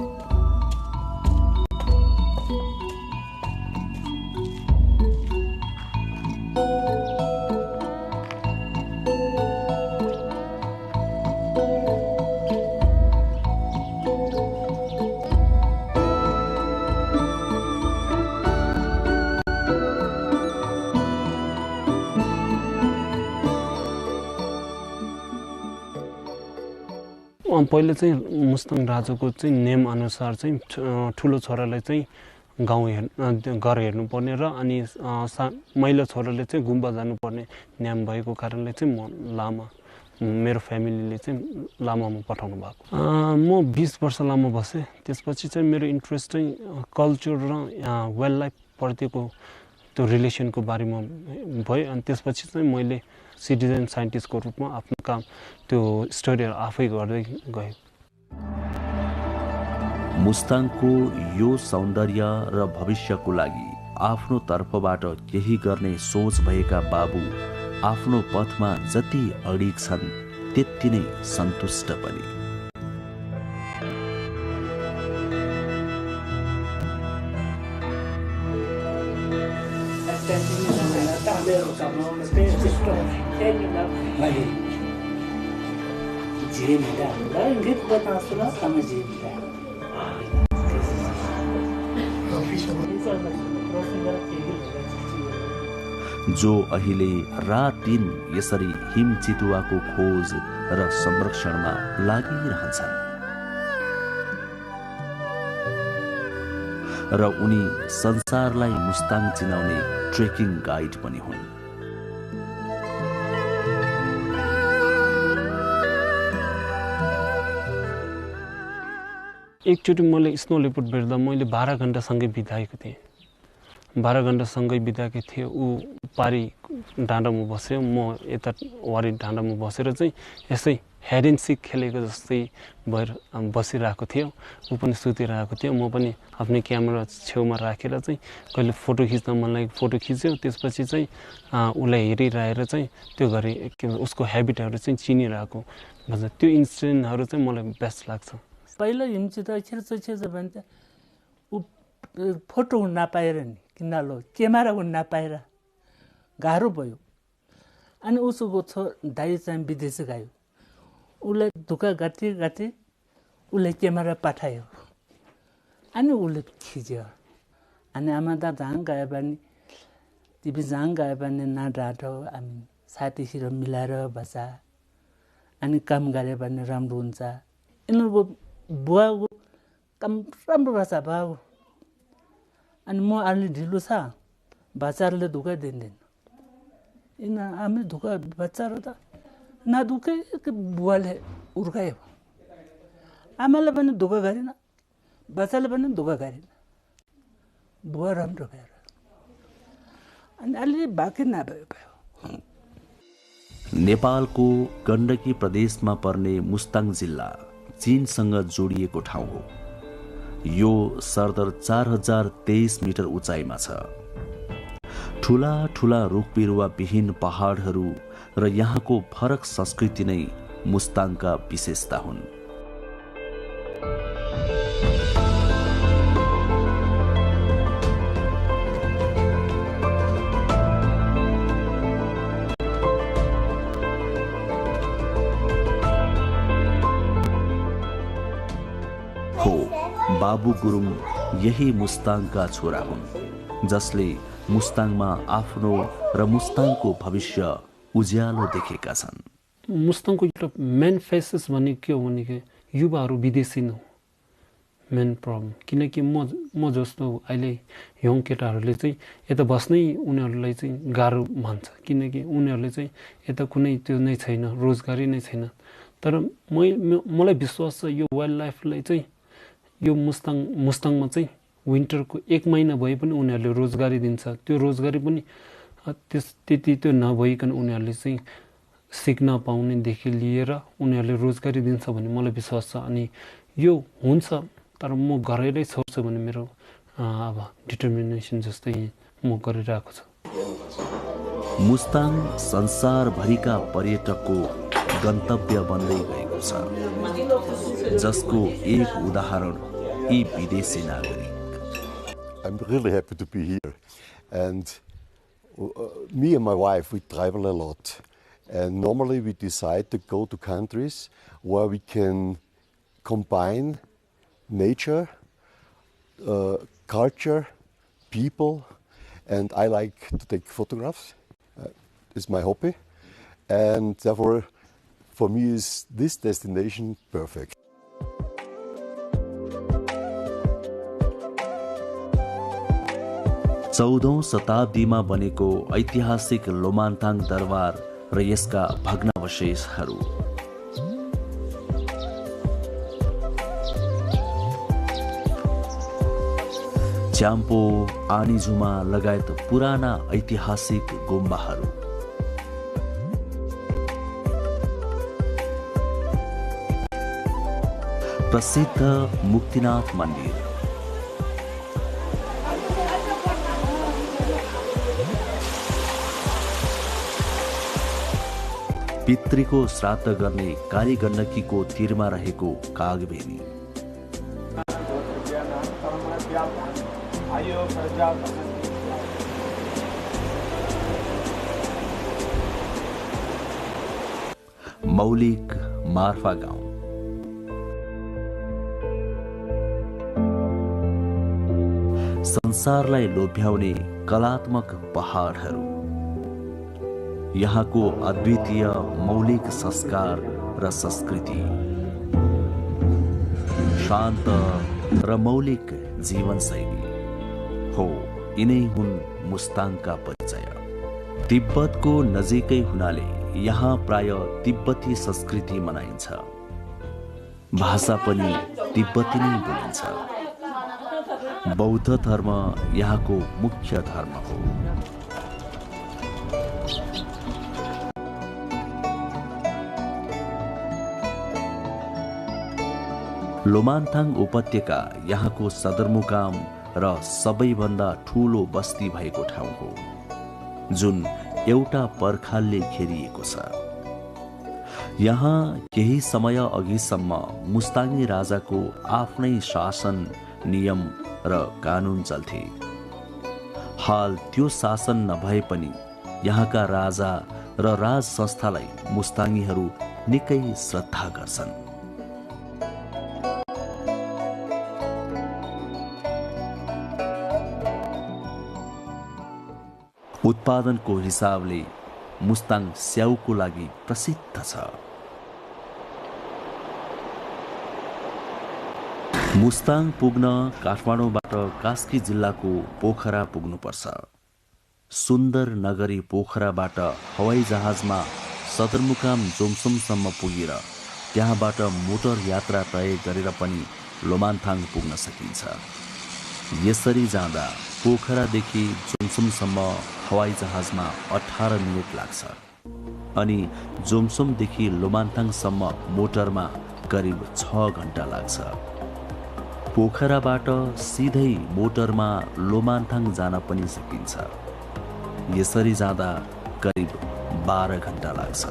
पहिले चाहिँ मुस्ताङ राजाको चाहिँ नेम अनुसार चाहिँ ठुलो छोराले चाहिँ घर हेर्नुपर्ने र अनि मैला छोराले चाहिँ गुम्बा जानुपर्ने नियम भएको कारणले चाहिँ म लामा मेरो फ्यामिलीले चाहिँ लामामा पठाउनु भएको। म 20 वर्ष लामा बसेँ। त्यसपछि चाहिँ मेरो इन्ट्रेस्ट चाहिँ कल्चर र वाइल्ड लाइफ प्रतिको त्यो रिलेसनको बारेमा भयो। अनि त्यसपछि चाहिँ मैले सिटिजन साइन्टिस्टको रूपमा आफ्नो काम त्यो स्टडीहरू आफै गर्दै गएँ। मुस्ताङको यो सौन्दर्य र भविष्यको लागि आफ्नो तर्फबाट केही गर्ने सोच भएका बाबु आफ्नो पथमा जति अडिग छन् त्यति नै सन्तुष्ट पनि। जो अहिले रात दिन यसरी हिम चितुवाको खोज र संरक्षणमा लागिरहन्छन् र उनी संसारलाई मुस्ताङ चिनाउने ट्रेकिङ गाइड पनि हुन्। एकचोटि मैले स्नो लेपर्ड भेट्दा मैले 12 घण्टा सँगै बिताएको थिएँ। 12 घण्टा सँगै बिताएको थिएँ। ऊ पारी डाँडामा बस्यो, म यता वारी डाँडामा बसेर चाहिँ यसै हेड एन्ड सिक खेलेको जस्तै भएर बसिरहेको थियो। ऊ पनि सुतिरहेको थियो। म पनि आफ्नै क्यामेरा छेउमा राखेर चाहिँ कहिले फोटो खिच्न मन लाग्यो, फोटो खिच्यो। त्यसपछि चाहिँ उसलाई हेरिरहेर चाहिँ त्यो गरी उसको हेबिटहरू चाहिँ चिनिरहेको भन्छ। त्यो इन्सिडेन्टहरू चाहिँ मलाई बेस्ट लाग्छ। पहिला हिमचित भने त ऊ फोटो हुन नपाएर नि किनलो क्यामेरा हुन नपाएर गाह्रो भयो। अनि उसको दाइ चाहिँ विदेश गयो। उसलाई दुःख गाँठी उसले क्यामेरा पठायो। अनि उसले खिच्यो। अनि आमा त जहाँ गयो भने तिमी जहाँ गयो भने नडाँटो, हामी साथीसित मिलाएर बसा, अनि काम गऱ्यो भने राम्रो हुन्छ। यिनीहरूको बुवाको काम राम्रो रहेछ बाबु। अनि म अलि ढिलो छ, बच्चाहरूले दुःख दिँदैन। हामी दुःख बच्चाहरू त नदुःखै बुवाले उर्कायो। आमाले पनि दुःख गरेन, बच्चाले पनि दुःख गरेन। बुवा राम्रो भएर अनि अलि बाँकी नभयो। नेपालको गण्डकी प्रदेशमा पर्ने मुस्ताङ जिल्ला चीनसँग जोडिएको ठाउँ हो। यो सरदर 4023 मिटर उचाइमा छ। ठूला ठूला रुख बिरुवा विहीन पहाडहरू र यहाँको फरक संस्कृति नै मुस्ताङका विशेषता हुन्। हो, बाबु गुरुङ यही मुस्ताङका छोरा हुन्, जसले मुस्ताङमा आफ्नो र मुस्ताङको भविष्य उज्यालो देखेका छन्। मुस्ताङको एउटा मेन फेसेस भने के हो भने युवाहरू विदेशी न मेन प्रब्लम। किनकि म जस्तो अहिले यङ केटाहरूले चाहिँ यता बस्नै उनीहरूलाई चाहिँ गाह्रो मान्छ। किनकि उनीहरूले चाहिँ यता कुनै त्यो नै छैन, रोजगारी नै छैन। तर मलाई विश्वास छ यो वाइल्ड लाइफलाई चाहिँ यो मुस्ताङमा चाहिँ विन्टरको 1 महिना भए पनि उनीहरूले रोजगारी दिन्छ। त्यो रोजगारी पनि त्यति त्यो नभइकन उनीहरूले चाहिँ सिक्न पाउनेदेखि लिएर उनीहरूले रोजगारी दिन्छ भन्ने मलाई विश्वास छ। अनि यो हुन्छ, तर म गरेरै छोड्छु भन्ने मेरो अब डिटर्मिनेसन जस्तै म गरिरहेको छु। मुस्ताङ संसारभरिका पर्यटकको गन्तव्य बन्दै गएको छ, जसको एक उदाहरण यी विदेशी नागरिक। I'm really happy to be here, and me and my wife, we travel a lot, and normally we decide to go to countries where we can combine nature, culture, people, and I like to take photographs. It's my hobby, and therefore for me is this destination perfect. 14औं शताब्दीमा बनेको ऐतिहासिक लोमान्ताङ दरबार र यसका भग्नावशेष अवशेषहरू। च्याम्पो, आनीझुमा लगायत पुराना ऐतिहासिक गुम्बाहरू। प्रसिद्ध मुक्तिनाथ मन्दिर। पितृको श्राद्ध गर्ने कालीगण्डकीको तीरमा रहेको कागबेनी। मौलिक मार्फा गाउँ। संसारलाई लोभ्याउने कलात्मक पहाडहरू। यहाँको अद्वितीय मौलिक संस्कार र संस्कृति। शान्त र मौलिक जीवनशैली हो, यिनै हुन् मुस्ताङका परिचय। तिब्बतको नजिकै हुनाले यहाँ प्राय तिब्बती संस्कृति मनाइन्छ। भाषा पनि तिब्बती नै बोलिन्छ। बौद्ध धर्म यहाँको मुख्य धर्म हो। लोमान्थाङ उपत्यका यहाँको सदरमुकाम र सबैभन्दा ठूलो बस्ती भएको ठाउँ हो, जुन एउटा पर्खालले घेरिएको छ। यहाँ केही समय अघिसम्म मुस्ताङी राजाको आफ्नै शासन, नियम र कानुन चल्थे। हाल त्यो शासन नभए पनि यहाँका राजा र राज संस्थालाई मुस्ताङीहरू निकै श्रद्धा गर्छन्। उत्पादनको हिसाबले मुस्ताङ स्याउको लागि प्रसिद्ध छ। मुस्ताङ पुग्न काठमाडौँबाट कास्की जिल्लाको पोखरा पुग्नुपर्छ। सुन्दर नगरी पोखराबाट हवाई जहाजमा सदरमुकाम जोमसोमसम्म पुगेर त्यहाँबाट मोटर यात्रा तय गरेर पनि लोमान्थाङ पुग्न सकिन्छ। यसरी जाँदा पोखरादेखि जोमसोमसम्म हवाई जहाजमा 18 मिनेट लाग्छ अनि जोमसोमदेखि लोमान्थाङसम्म मोटरमा करिब 6 घण्टा लाग्छ। पोखराबाट सिधै मोटरमा लोमान्थाङ जान पनि सकिन्छ। यसरी जाँदा करिब 12 घण्टा लाग्छ।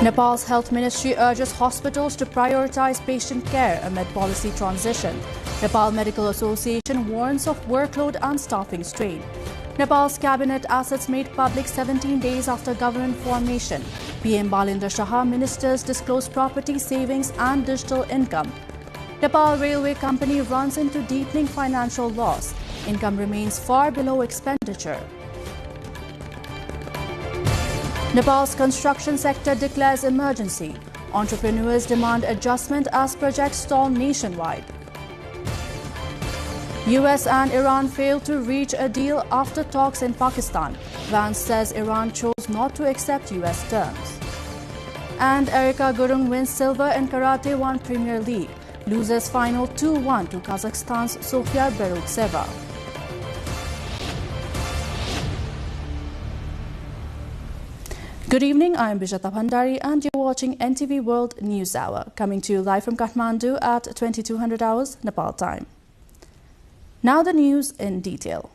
Nepal's health ministry urges hospitals to prioritize patient care amid policy transition. Nepal Medical Association warns of workload and staffing strain. Nepal's cabinet assets made public 17 days after government formation. PM Balendra Shah ministers disclose property, savings and digital income. Nepal Railway Company runs into deepening financial loss. Income remains far below expenditure. Nepal's construction sector declares emergency. Entrepreneurs demand adjustment as projects stall nationwide. US and Iran failed to reach a deal after talks in Pakistan. Vance says Iran chose not to accept US terms. And Erika Gurung wins silver in Karate 1 Premier League. Loses final 2-1 to Kazakhstan's Sofia Berutseva. Good evening, I am Bijata Bhandari and you're watching NTV World News Hour, coming to you live from Kathmandu at 2200 hours Nepal time. Now the news in detail.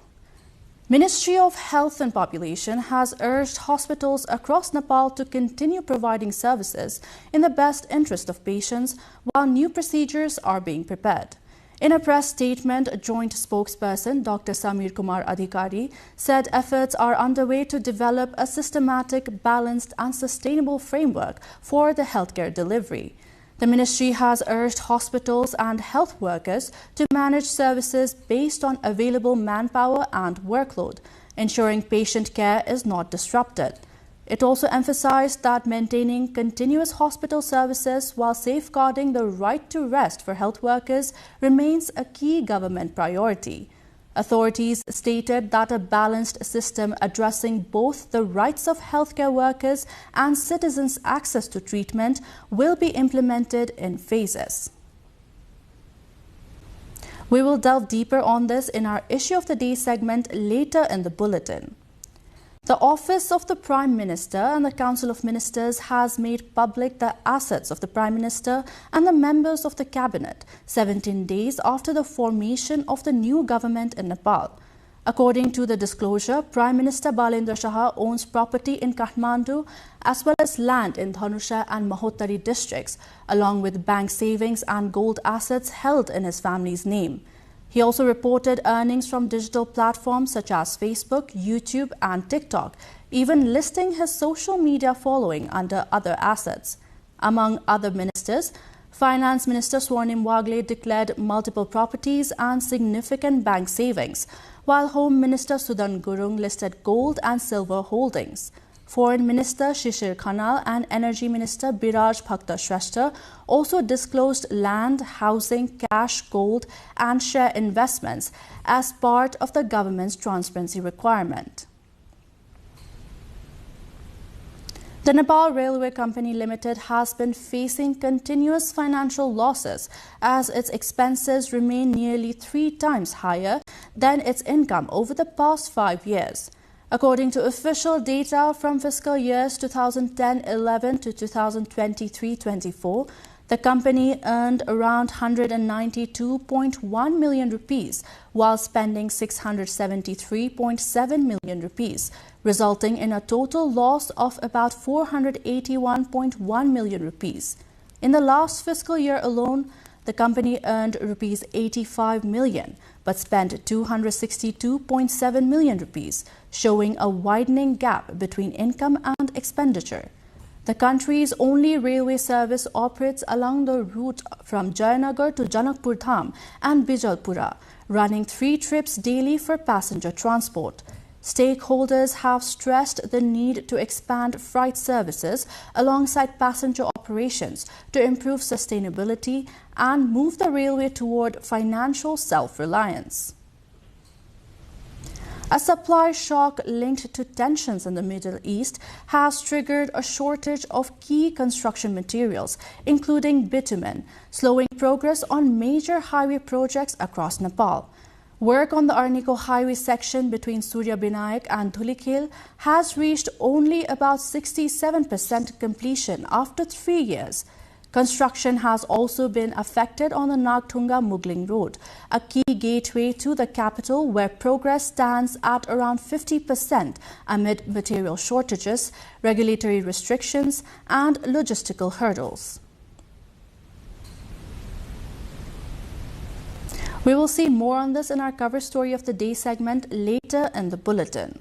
Ministry of Health and Population has urged hospitals across Nepal to continue providing services in the best interest of patients while new procedures are being prepared. In a press statement, a joint spokesperson, Dr. Samir Kumar Adhikari, said efforts are underway to develop a systematic, balanced and sustainable framework for the healthcare delivery. The ministry has urged hospitals and health workers to manage services based on available manpower and workload, ensuring patient care is not disrupted. It also emphasized that maintaining continuous hospital services while safeguarding the right to rest for health workers remains a key government priority. Authorities stated that a balanced system addressing both the rights of healthcare workers and citizens' access to treatment will be implemented in phases. We will delve deeper on this in our Issue of the Day segment later in the bulletin. The Office of the Prime Minister and the Council of Ministers has made public the assets of the Prime Minister and the members of the Cabinet 17 days after the formation of the new government in Nepal. According to the disclosure, Prime Minister Balendra Shah owns property in Kathmandu as well as land in Dhanusha and Mahottari districts, along with bank savings and gold assets held in his family's name. He also reported earnings from digital platforms such as Facebook, YouTube and TikTok, even listing his social media following under other assets. Among other ministers, Finance Minister Swarnim Wagle declared multiple properties and significant bank savings, while Home Minister Sudan Gurung listed gold and silver holdings. Foreign Minister Shishir Khanal and Energy Minister Biraj Bhakta Shrestha also disclosed land, housing, cash, gold and share investments as part of the government's transparency requirement. The Nepal Railway Company Limited has been facing continuous financial losses as its expenses remain nearly 3 times higher than its income over the past 5 years. According to official data from fiscal years 2010-11 to 2023-24, the company earned around 192.1 million rupees while spending 673.7 million rupees, resulting in a total loss of about 481.1 million rupees. In the last fiscal year alone, the company earned rupees 85 million but spent 262.7 million rupees, showing a widening gap between income and expenditure. The country's only railway service operates along the route from Jayanagar to Janakpur Dham and Bijalpura, running 3 trips daily for passenger transport. Stakeholders have stressed the need to expand freight services alongside passenger operations to improve sustainability and move the railway toward financial self-reliance. A supply shock linked to tensions in the Middle East has triggered a shortage of key construction materials, including bitumen, slowing progress on major highway projects across Nepal. Work on the Arniko highway section between Surya Binayak and Dhulikhel has reached only about 67% completion after 3 years. Construction has also been affected on the Nagtunga-Mugling Road, a key gateway to the capital where progress stands at around 50% amid material shortages, regulatory restrictions and logistical hurdles. We will see more on this in our cover story of the day segment later in the bulletin.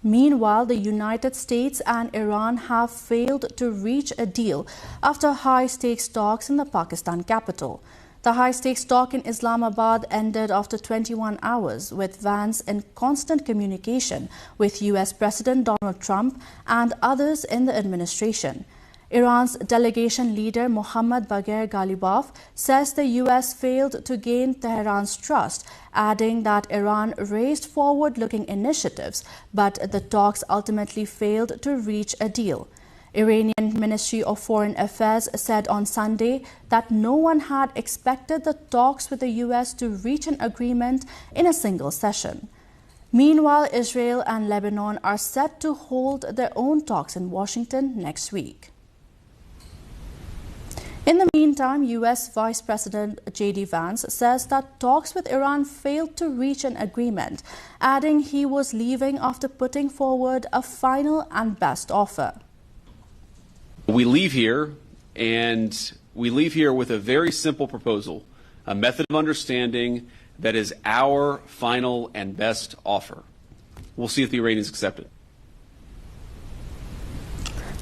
Meanwhile, the United States and Iran have failed to reach a deal after high-stakes talks in the Pakistan capital. The high-stakes talk in Islamabad ended after 21 hours, with Vance in constant communication with U.S. President Donald Trump and others in the administration. Iran's delegation leader Mohammad Bagher Ghalibaf says the U.S. failed to gain Tehran's trust, adding that Iran raised forward-looking initiatives, but the talks ultimately failed to reach a deal. Iranian Ministry of Foreign Affairs said on Sunday that no one had expected the talks with the U.S. to reach an agreement in a single session. Meanwhile, Israel and Lebanon are set to hold their own talks in Washington next week. In the meantime, U.S. Vice President J.D. Vance says that talks with Iran failed to reach an agreement, adding he was leaving after putting forward a final and best offer. We leave here, and we leave here with a very simple proposal, a method of understanding that is our final and best offer. We'll see if the Iranians accept it.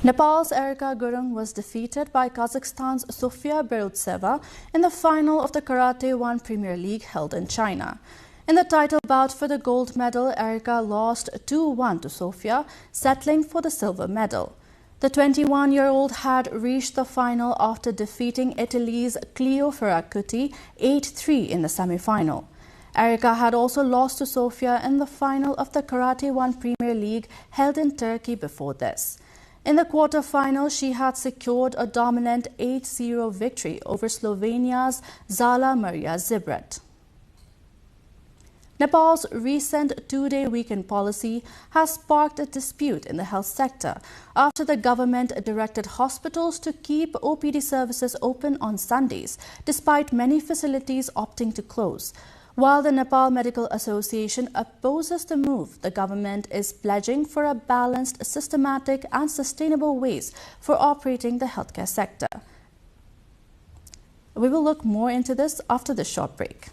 Nepal's Erika Gurung was defeated by Kazakhstan's Sofia Berutseva in the final of the Karate 1 Premier League held in China. In the title bout for the gold medal, Erika lost 2-1 to Sofia, settling for the silver medal. The 21-year-old had reached the final after defeating Italy's Clio Ferracuti 8-3 in the semi-final. Erika had also lost to Sofia in the final of the Karate 1 Premier League held in Turkey before this. In the quarter-final, she had secured a dominant 8-0 victory over Slovenia's Zala Maria Zibret. Nepal's recent two-day weekend policy has sparked a dispute in the health sector after the government directed hospitals to keep OPD services open on Sundays, despite many facilities opting to close. While the Nepal Medical Association opposes the move, the government is pledging for a balanced, systematic and sustainable ways for operating the healthcare sector. We will look more into this after this short break.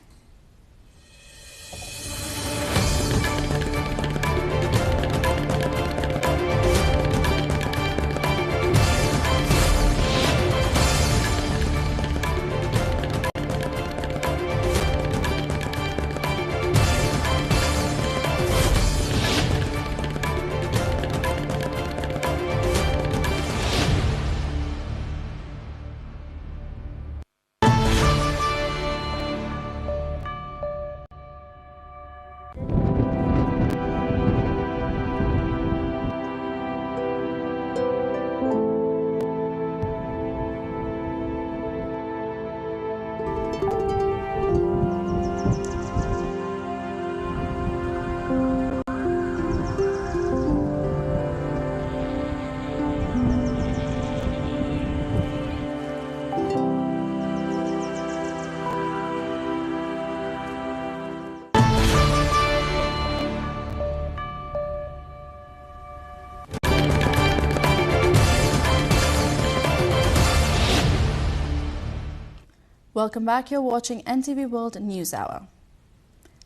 Welcome back. You're watching NTV World News Hour.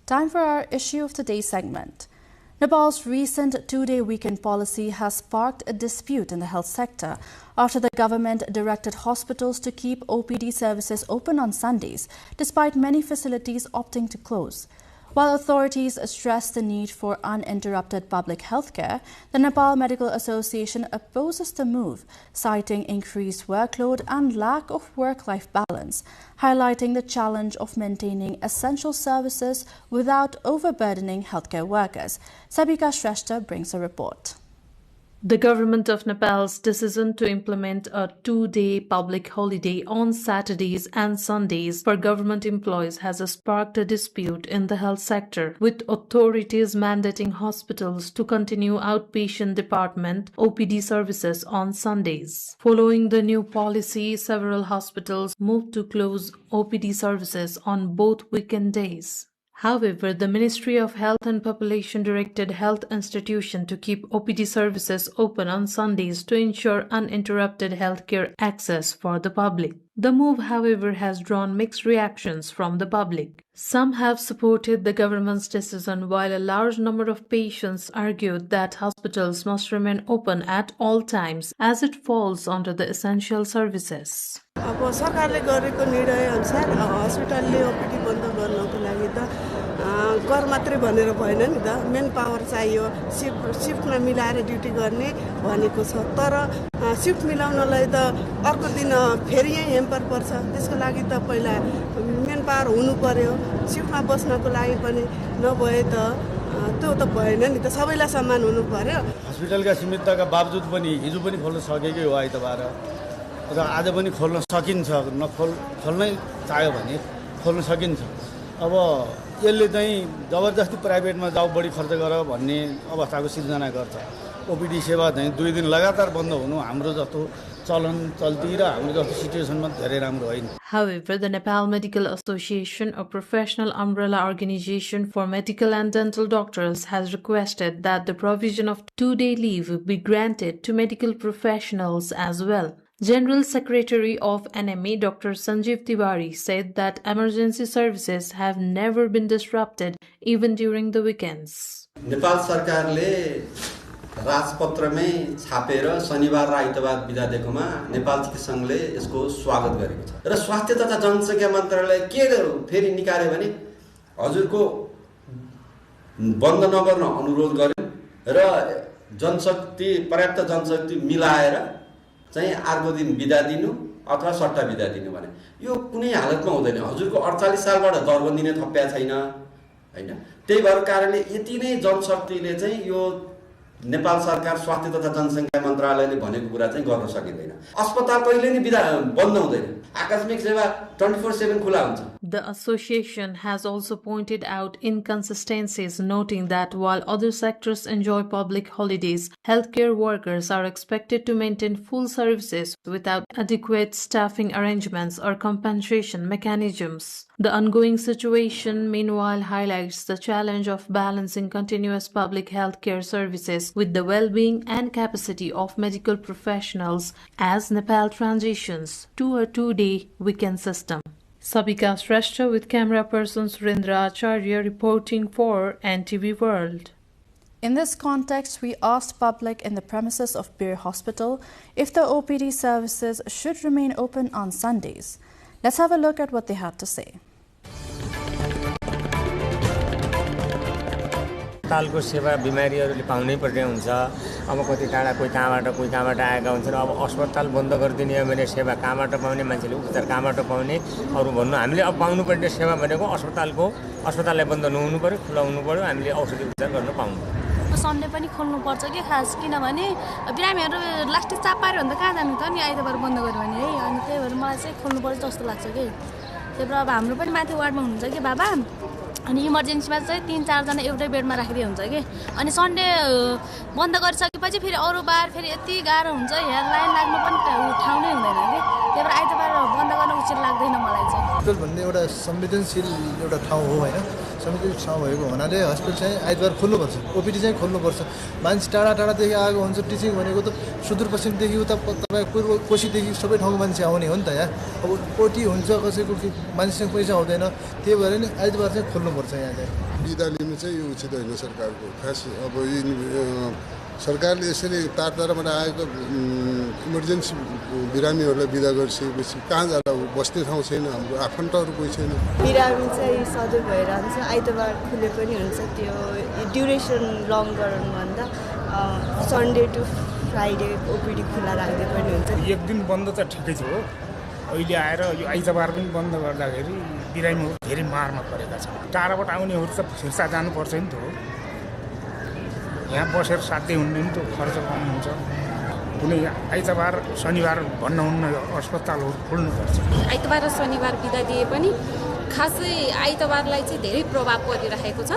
Time for our issue of the day segment. Nepal's recent two-day weekend policy has sparked a dispute in the health sector after the government directed hospitals to keep OPD services open on Sundays, despite many facilities opting to close. While authorities stress the need for uninterrupted public health care, the Nepal Medical Association opposes the move, citing increased workload and lack of work-life balance, highlighting the challenge of maintaining essential services without overburdening healthcare workers. Sabika Shrestha brings a report. The government of Nepal's decision to implement a 2-day public holiday on Saturdays and Sundays for government employees has sparked a dispute in the health sector, with authorities mandating hospitals to continue outpatient department (OPD) services on Sundays. Following the new policy, several hospitals moved to close OPD services on both weekend days. However, the Ministry of Health and Population directed health institutions to keep OPD services open on Sundays to ensure uninterrupted healthcare access for the public. The move, however, has drawn mixed reactions from the public. Some have supported the government's decision, while a large number of patients argued that hospitals must remain open at all times as it falls under the essential services. अब सरकारले गरेको निर्णय अनुसार हस्पिटलले OPD बन्द गर्नको लागि त घर मात्रै भनेर भएन नि त मेन पावर चाहियो शिफ्टमा मिलाएर ड्युटी गर्ने भनेको छ तर शिफ्ट मिलाउनलाई त अर्को दिन फेरि यही हेम्पर पर्छ त्यसको लागि त पहिला मेन पावर हुनु पर्यो शिफ्टमा बस्नको लागि पनि नभए त त्यो त भएन नि त सबैलाई समान हुनु पर्यो हस्पिटलका सीमितताका बावजुद पनि हिजो पनि खोल्न सकेकै हो आइतबार र आज पनि खोल्न सकिन्छ खोल्नै चाह्यो भने खोल्न सकिन्छ अब यसले चाहिँ जबरजस्ती प्राइभेटमा जाऊ बढी खर्च गर भन्ने अवस्थाको सिर्जना गर्छ ओपीडी सेवा चाहिँ 2 दिन लगातार बन्द हुनु हाम्रो जस्तो चलन चल्ती र हाम्रो जस्तो सिचुएसनमा धेरै राम्रो होइन. However, the Nepal Medical Association, a professional umbrella organization for medical and dental doctors, has requested that the provision of 2-day leave be granted to medical professionals as well. General Secretary of NMA Dr. Sanjeev Tiwari said that emergency services have never been disrupted even during the weekends. Nepal सरकारले राजपत्रमै छापेर शनिबार र आइतबार बिदा दिएकोमा नेपाल चिकित्सक संघले यसको स्वागत गरेको छ र स्वास्थ्य तथा जनसंख्या मन्त्रालयले के फेरि निकाल्यो भने हजुरको बन्द नगर्न अनुरोध गर्यो र जनशक्ति पर्याप्त जनशक्ति मिलाएर चाहिँ अर्को दिन बिदा दिनु अथवा सट्टा बिदा दिनु भने यो कुनै हालतमा हुँदैन. हजुरको 48 सालबाट दरबन्दी नै थप्या छैन हैन. त्यही भएर कारणले यति नै जनशक्तिले चाहिँ यो नेपाल सरकार स्वास्थ्य तथा जनसंख्या मन्त्रालयले भनेको कुरा चाहिँ गर्न सकिदैन. अस्पताल कहिले नै बिदा बन्द हुँदैन. आकस्मिक सेवा 24/7 खुला हुन्छ. The association has also pointed out inconsistencies, noting that while other sectors enjoy public holidays, healthcare workers are expected to maintain full services without adequate staffing arrangements or compensation mechanisms. The ongoing situation, meanwhile, highlights the challenge of balancing continuous public healthcare services with the well-being and capacity of medical professionals as Nepal transitions to a 2-day weekend system. Sabika Shrestha with camera person Surendra Acharya reporting for NTV World. In this context, we asked public in the premises of Bir Hospital if the OPD services should remain open on Sundays. Let's have a look at what they had to say. अस्पतालको सेवा बिमारीहरूले पाउनै पर्ने हुन्छ. अब कति टाढा कोही कहाँबाट आएका हुन्छन्. अब अस्पताल बन्द गरिदिने हो भने सेवा कहाँबाट पाउने, मान्छेले उपचार कहाँबाट पाउने, अरू भन्नु हामीले अब पाउनुपर्ने सेवा भनेको अस्पताललाई बन्द नहुनु पर्यो, खुला हुनु पर्यो, हामीले औषधि उपचार गर्न पाउनु. सन्डे पनि खोल्नुपर्छ कि खास, किनभने बिरामीहरू लास्ट चाप पार्यो भने त कहाँ जानु त नि, आइतबार बन्द गर्यो भने है. अनि त्यही भएर मलाई चाहिँ खोल्नुपर्छ जस्तो लाग्छ कि. त्यही भएर अब हाम्रो पनि माथि वार्डमा हुनुहुन्छ कि बाबा, अनि इमर्जेन्सीमा चाहिँ 3-4 जना एउटै बेडमा राखिदिए हुन्छ कि. अनि सन्डे बन्द गरिसकेपछि फेरि अरू बार फेरि यति गाह्रो हुन्छ, यहाँ लाइन लाग्नु पनि ठाउँ नै हुँदैन कि. त्यही भएर आइतबार बन्द गर्न उचित लाग्दैन मलाई चाहिँ. हस्पिटल भन्ने एउटा संवेदनशील एउटा ठाउँ हो हैन. संवेदनशील ठाउँ भएको हुनाले हस्पिटल चाहिँ आइतबार खोल्नुपर्छ, ओपीडी चाहिँ खोल्नुपर्छ. मान्छे टाढादेखि आएको हुन्छ. टिचिङ भनेको त सुदूरपश्चिमदेखि उता तपाईँ पूर्व कोशीदेखि सबै ठाउँको मान्छे आउने हो नि त. यहाँ अब ओटी हुन्छ, कसैको मान्छेसँग पैसा हुँदैन. त्यही भएर नि आइतबार चाहिँ खोल्नुपर्छ. यहाँ चाहिँ बिदा लिनु चाहिँ यो उचित होइन सरकारको. खास अब सरकारले यसरी टाढाबाट आएको इमर्जेन्सी बिरामीहरूलाई बिदा गरिसकेपछि कहाँ जाँदा बस्ने ठाउँ छैन, हाम्रो आफन्तहरू कोही छैन. बिरामी चाहिँ सधैँ भइरहन्छ, आइतबार खुले पनि हुन्छ. त्यो ड्युरेसन लङ गराउनुभन्दा सन्डे टु फ्राइडे ओपिडी खुला राख्दै पनि हुन्छ. एक दिन बन्द त ठिकै छ हो. अहिले आएर यो आइतबार पनि बन्द गर्दाखेरि बिरामीहरू धेरै मारमा परेका छन्. टाढाबाट आउनेहरू त फिर्ता जानुपर्छ नि त हो. यहाँ बसेर साध्य हुँदैन त्यो खर्च कम हुन्छ कुनै आइतबार शनिबार भन्नुहुन्न अस्पतालहरू खोल्नुपर्छ आइतबार र शनिबार बिदा दिए पनि खासै आइतबारलाई चाहिँ धेरै प्रभाव परिरहेको छ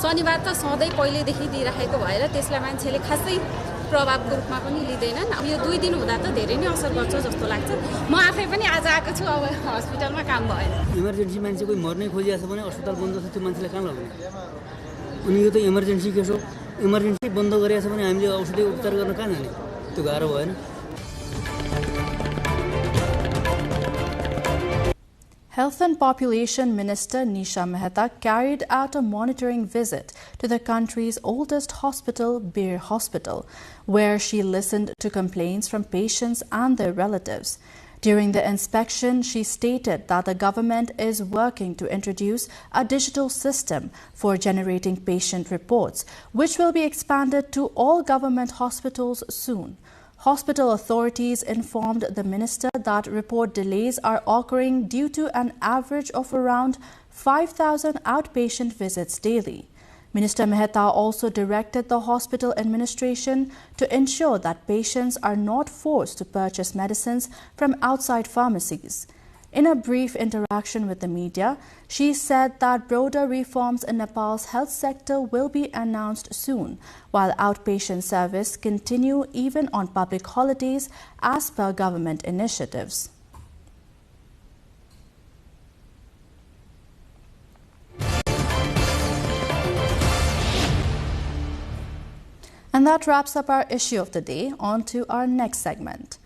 शनिबार त सधैँ पहिलेदेखि दिइरहेको भएर त्यसलाई मान्छेले खासै प्रभावको रूपमा पनि लिँदैनन् अब यो 2 दिन हुँदा त धेरै नै असर गर्छ जस्तो लाग्छ म आफै पनि आज आएको छु अब हस्पिटलमा काम भएन इमर्जेन्सी मान्छे कोही मर्नै खोजिएको छ भने अस्पताल बन्द छ त्यो मान्छेलाई कहाँ लग्ने अनि यो त इमर्जेन्सी केस हो इमर्जेन्सी बन्द गरेको छ भने हामीले औषधि उपचार गर्न कहाँ जाने त्यो गाह्रो भएन Health and Population Minister Nisha Mehta carried out a monitoring visit to the country's oldest hospital, Bir Hospital, where she listened to complaints from patients and their relatives. During the inspection, she stated that the government is working to introduce a digital system for generating patient reports, which will be expanded to all government hospitals soon. Hospital authorities informed the minister that report delays are occurring due to an average of around 5,000 outpatient visits daily. Minister Mehta also directed the hospital administration to ensure that patients are not forced to purchase medicines from outside pharmacies. In a brief interaction with the media, she said that broader reforms in Nepal's health sector will be announced soon, while outpatient service continue even on public holidays as per government initiatives. And that wraps up our issue of the day. On to our next segment.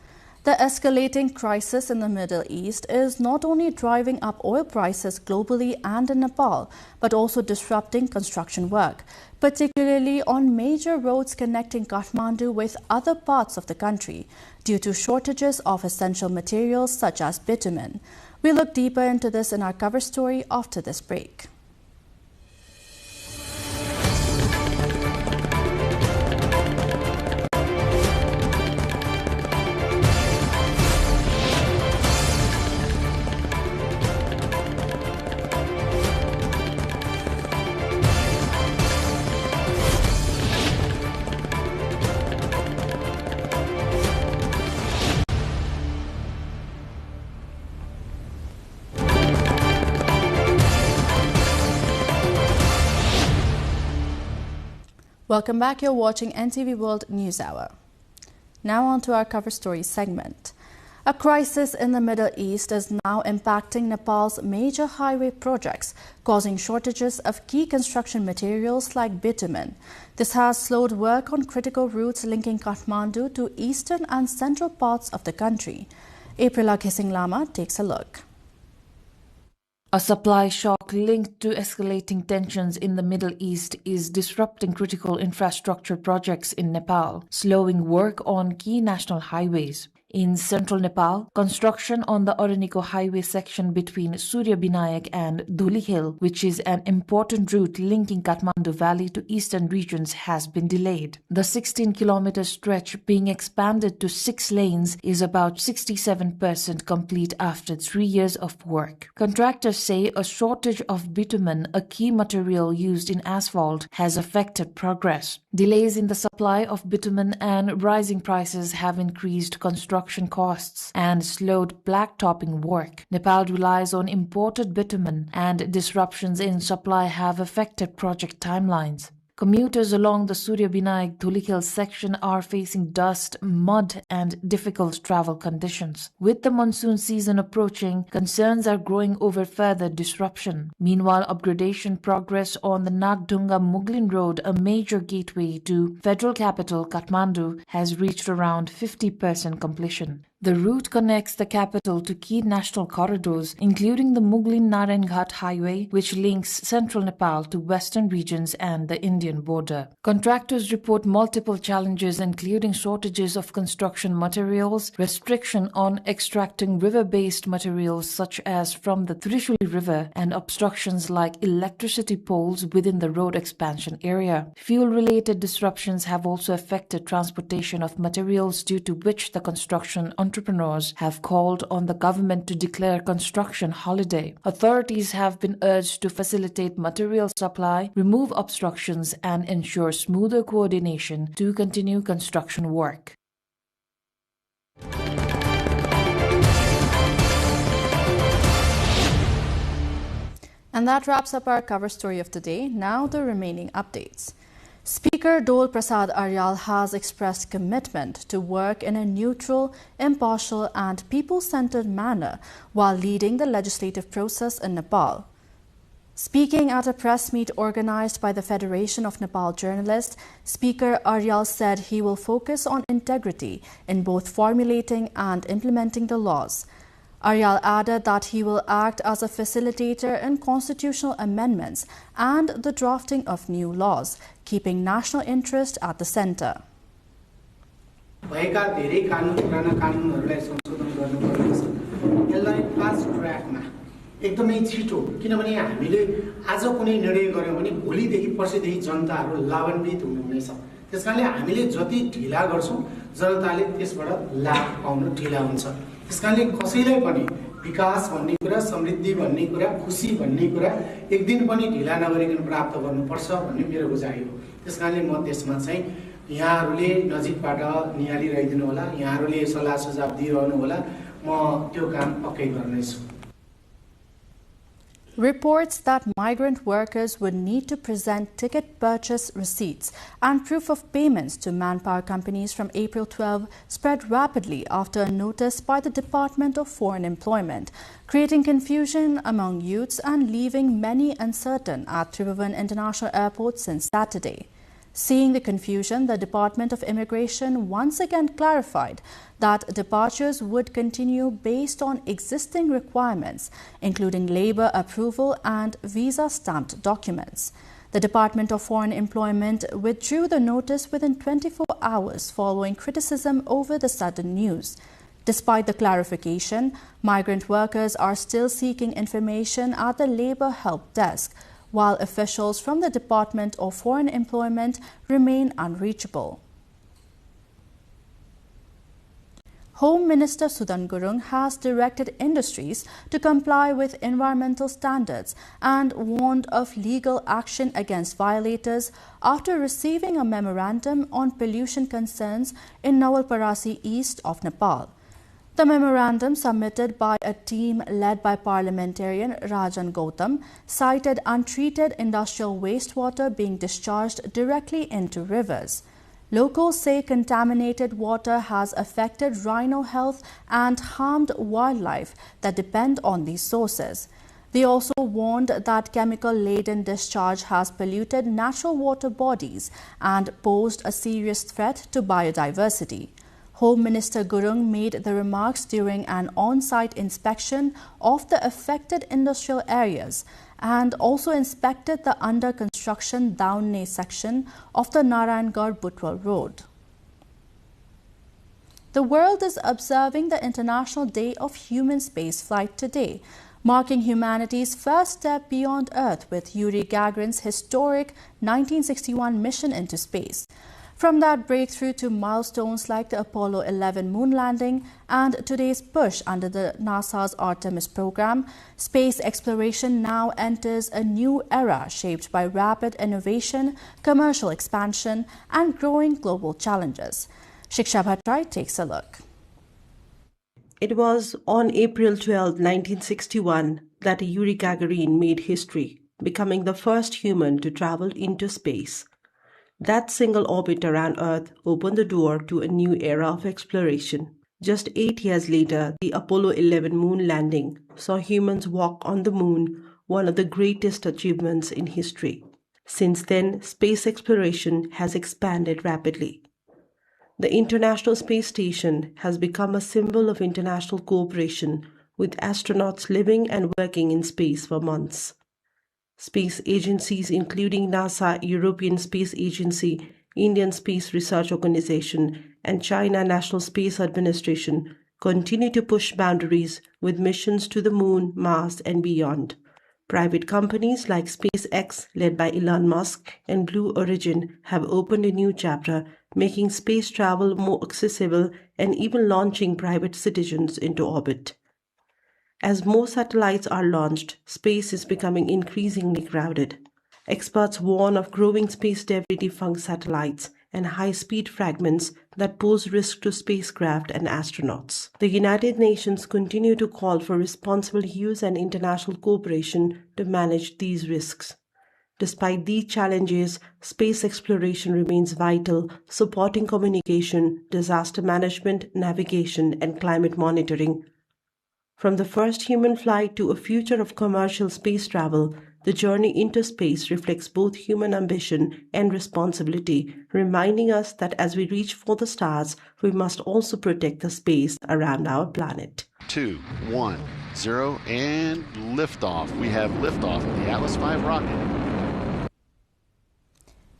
The escalating crisis in the Middle East is not only driving up oil prices globally and in Nepal, but also disrupting construction work, particularly on major roads connecting Kathmandu with other parts of the country, due to shortages of essential materials such as bitumen. We'll look deeper into this in our cover story after this break. Welcome back. You're watching NTV World News Hour. Now on to our cover story segment. A crisis in the Middle East is now impacting Nepal's major highway projects, causing shortages of key construction materials like bitumen. This has slowed work on critical routes linking Kathmandu to eastern and central parts of the country. Aprila Khising-Lama takes a look. A supply shock linked to escalating tensions in the Middle East is disrupting critical infrastructure projects in Nepal, slowing work on key national highways. In central Nepal, construction on the Araniko highway section between Surya Binayak and Dhuli Hill, which is an important route linking Kathmandu Valley to eastern regions, has been delayed. The 16-kilometer stretch, being expanded to 6 lanes, is about 67% complete after 3 years of work. Contractors say a shortage of bitumen, a key material used in asphalt, has affected progress. Delays in the supply of bitumen and rising prices have increased construction costs and slowed blacktopping work. Nepal relies on imported bitumen, and disruptions in supply have affected project timelines. Commuters along the Surya Binayak Dhuli Hill section are facing dust, mud, and difficult travel conditions. With the monsoon season approaching, concerns are growing over further disruption. Meanwhile, upgradation progress on the Nagdunga-Muglin Road, a major gateway to federal capital Kathmandu, has reached around 50% completion. The route connects the capital to key national corridors, including the Muglin-Narayan Ghat Highway, which links central Nepal to western regions and the Indian border. Contractors report multiple challenges, including shortages of construction materials, restriction on extracting river-based materials such as from the Trishuli River, and obstructions like electricity poles within the road expansion area. Fuel-related disruptions have also affected transportation of materials, due to which the construction on entrepreneurs have called on the government to declare construction holiday. Authorities have been urged to facilitate material supply, remove obstructions, and ensure smoother coordination to continue construction work. And that wraps up our cover story of the day. Now the remaining updates. Speaker Dole Prasad Aryal has expressed commitment to work in a neutral, impartial and people-centered manner while leading the legislative process in Nepal. Speaking at a press meet organized by the Federation of Nepal Journalists, Speaker Aryal said he will focus on integrity in both formulating and implementing the laws. Aryal added that he will act as a facilitator in constitutional amendments and the drafting of new laws, keeping national interest at the center. भएका धेरै कानुन पुराना कानुनहरूलाई संशोधन गर्नुपर्ने छ। यसलाई fast ट्र्याकमा एकदमै छिटो, किनभने हामीले आज कुनै निर्णय गर्यौं भने भोलिदेखि पर्सिदेखि जनताहरू लाभान्वित हुनुहुनेछ। त्यसकारणले हामीले जति ढिला गर्छौं जनताले त्यसबाट लाभ पाउन ढिला हुन्छ। त्यसकारणले कसैलाई पनि विकास भन्ने कुरा, समृद्धि भन्ने कुरा, खुशी भन्ने कुरा एक दिन पनि ढिला नगरिकन प्राप्त गर्नुपर्छ भन्ने मेरो बुझाइ हो। त्यसकारणले म त्यसमा चाहिँ यहाँहरूले नजिकबाट निहालिरहिदिनु होला, यहाँहरूले सल्लाह सुझाव दिइरहनु होला, म त्यो काम पक्कै गर्नेछु। Reports that migrant workers would need to present ticket purchase receipts and proof of payments to manpower companies from April 12 spread rapidly after a notice by the Department of Foreign Employment, creating confusion among youths and leaving many uncertain at Tribhuvan International Airport since Saturday. Seeing the confusion, the Department of Immigration once again clarified that departures would continue based on existing requirements, including labor approval and visa-stamped documents. The Department of Foreign Employment withdrew the notice within 24 hours following criticism over the sudden news. Despite the clarification, migrant workers are still seeking information at the Labour Help Desk, while officials from the Department of Foreign Employment remain unreachable. Home Minister Sudan Gurung has directed industries to comply with environmental standards and warned of legal action against violators after receiving a memorandum on pollution concerns in Nawalparasi east of Nepal. The memorandum, submitted by a team led by parliamentarian Rajan Gautam, cited untreated industrial wastewater being discharged directly into rivers. Locals say contaminated water has affected rhino health and harmed wildlife that depend on these sources. They also warned that chemical-laden discharge has polluted natural water bodies and posed a serious threat to biodiversity. Home Minister Gurung made the remarks during an on-site inspection of the affected industrial areas and also inspected the under-construction Daunne section of the Narayangarh Butwal Road. The world is observing the International Day of Human Spaceflight today, marking humanity's first step beyond Earth with Yuri Gagarin's historic 1961 mission into space. From that breakthrough to milestones like the Apollo 11 moon landing and today's push under the NASA's Artemis program, space exploration now enters a new era shaped by rapid innovation, commercial expansion, and growing global challenges. Shiksha Bhattrai takes a look. It was on April 12, 1961, that Yuri Gagarin made history, becoming the first human to travel into space. That single orbit around Earth opened the door to a new era of exploration. Just 8 years later, the Apollo 11 moon landing saw humans walk on the moon, one of the greatest achievements in history. Since then, space exploration has expanded rapidly. The International Space Station has become a symbol of international cooperation, with astronauts living and working in space for months. Space agencies including NASA, European Space Agency, Indian Space Research Organization, and China National Space Administration continue to push boundaries with missions to the Moon, Mars, and beyond. Private companies like SpaceX, led by Elon Musk, and Blue Origin have opened a new chapter, making space travel more accessible and even launching private citizens into orbit. As more satellites are launched, space is becoming increasingly crowded. Experts warn of growing space debris defunct satellites and high-speed fragments that pose risk to spacecraft and astronauts. The United Nations continue to call for responsible use and international cooperation to manage these risks. Despite these challenges, space exploration remains vital, supporting communication, disaster management, navigation, and climate monitoring. From the first human flight to a future of commercial space travel, the journey into space reflects both human ambition and responsibility, reminding us that as we reach for the stars, we must also protect the space around our planet. 2, 1, 0, and liftoff. We have liftoff of the Atlas V rocket.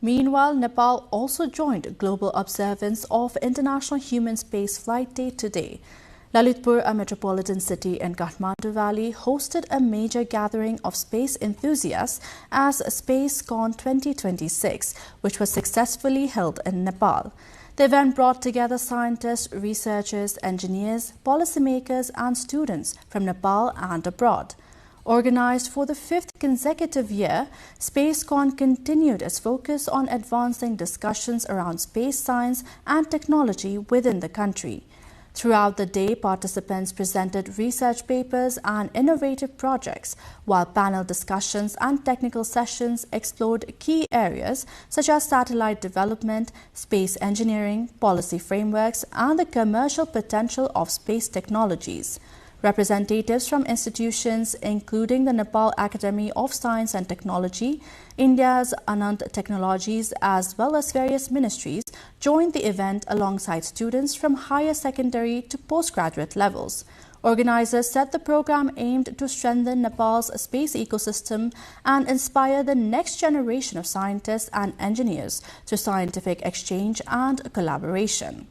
Meanwhile, Nepal also joined global observance of International Human Space Flight Day today. Lalitpur, a metropolitan city in Kathmandu Valley, hosted a major gathering of space enthusiasts as SpaceCon 2026, which was successfully held in Nepal. The event brought together scientists, researchers, engineers, policymakers, and students from Nepal and abroad. Organized for the 5th consecutive year, SpaceCon continued its focus on advancing discussions around space science and technology within the country. Throughout the day, participants presented research papers and innovative projects, while panel discussions and technical sessions explored key areas such as satellite development, space engineering, policy frameworks, and the commercial potential of space technologies. Representatives from institutions including the Nepal Academy of Science and Technology, India's Anand Technologies, as well as various ministries joined the event alongside students from higher secondary to postgraduate levels. Organizers said the program aimed to strengthen Nepal's space ecosystem and inspire the next generation of scientists and engineers through scientific exchange and collaboration.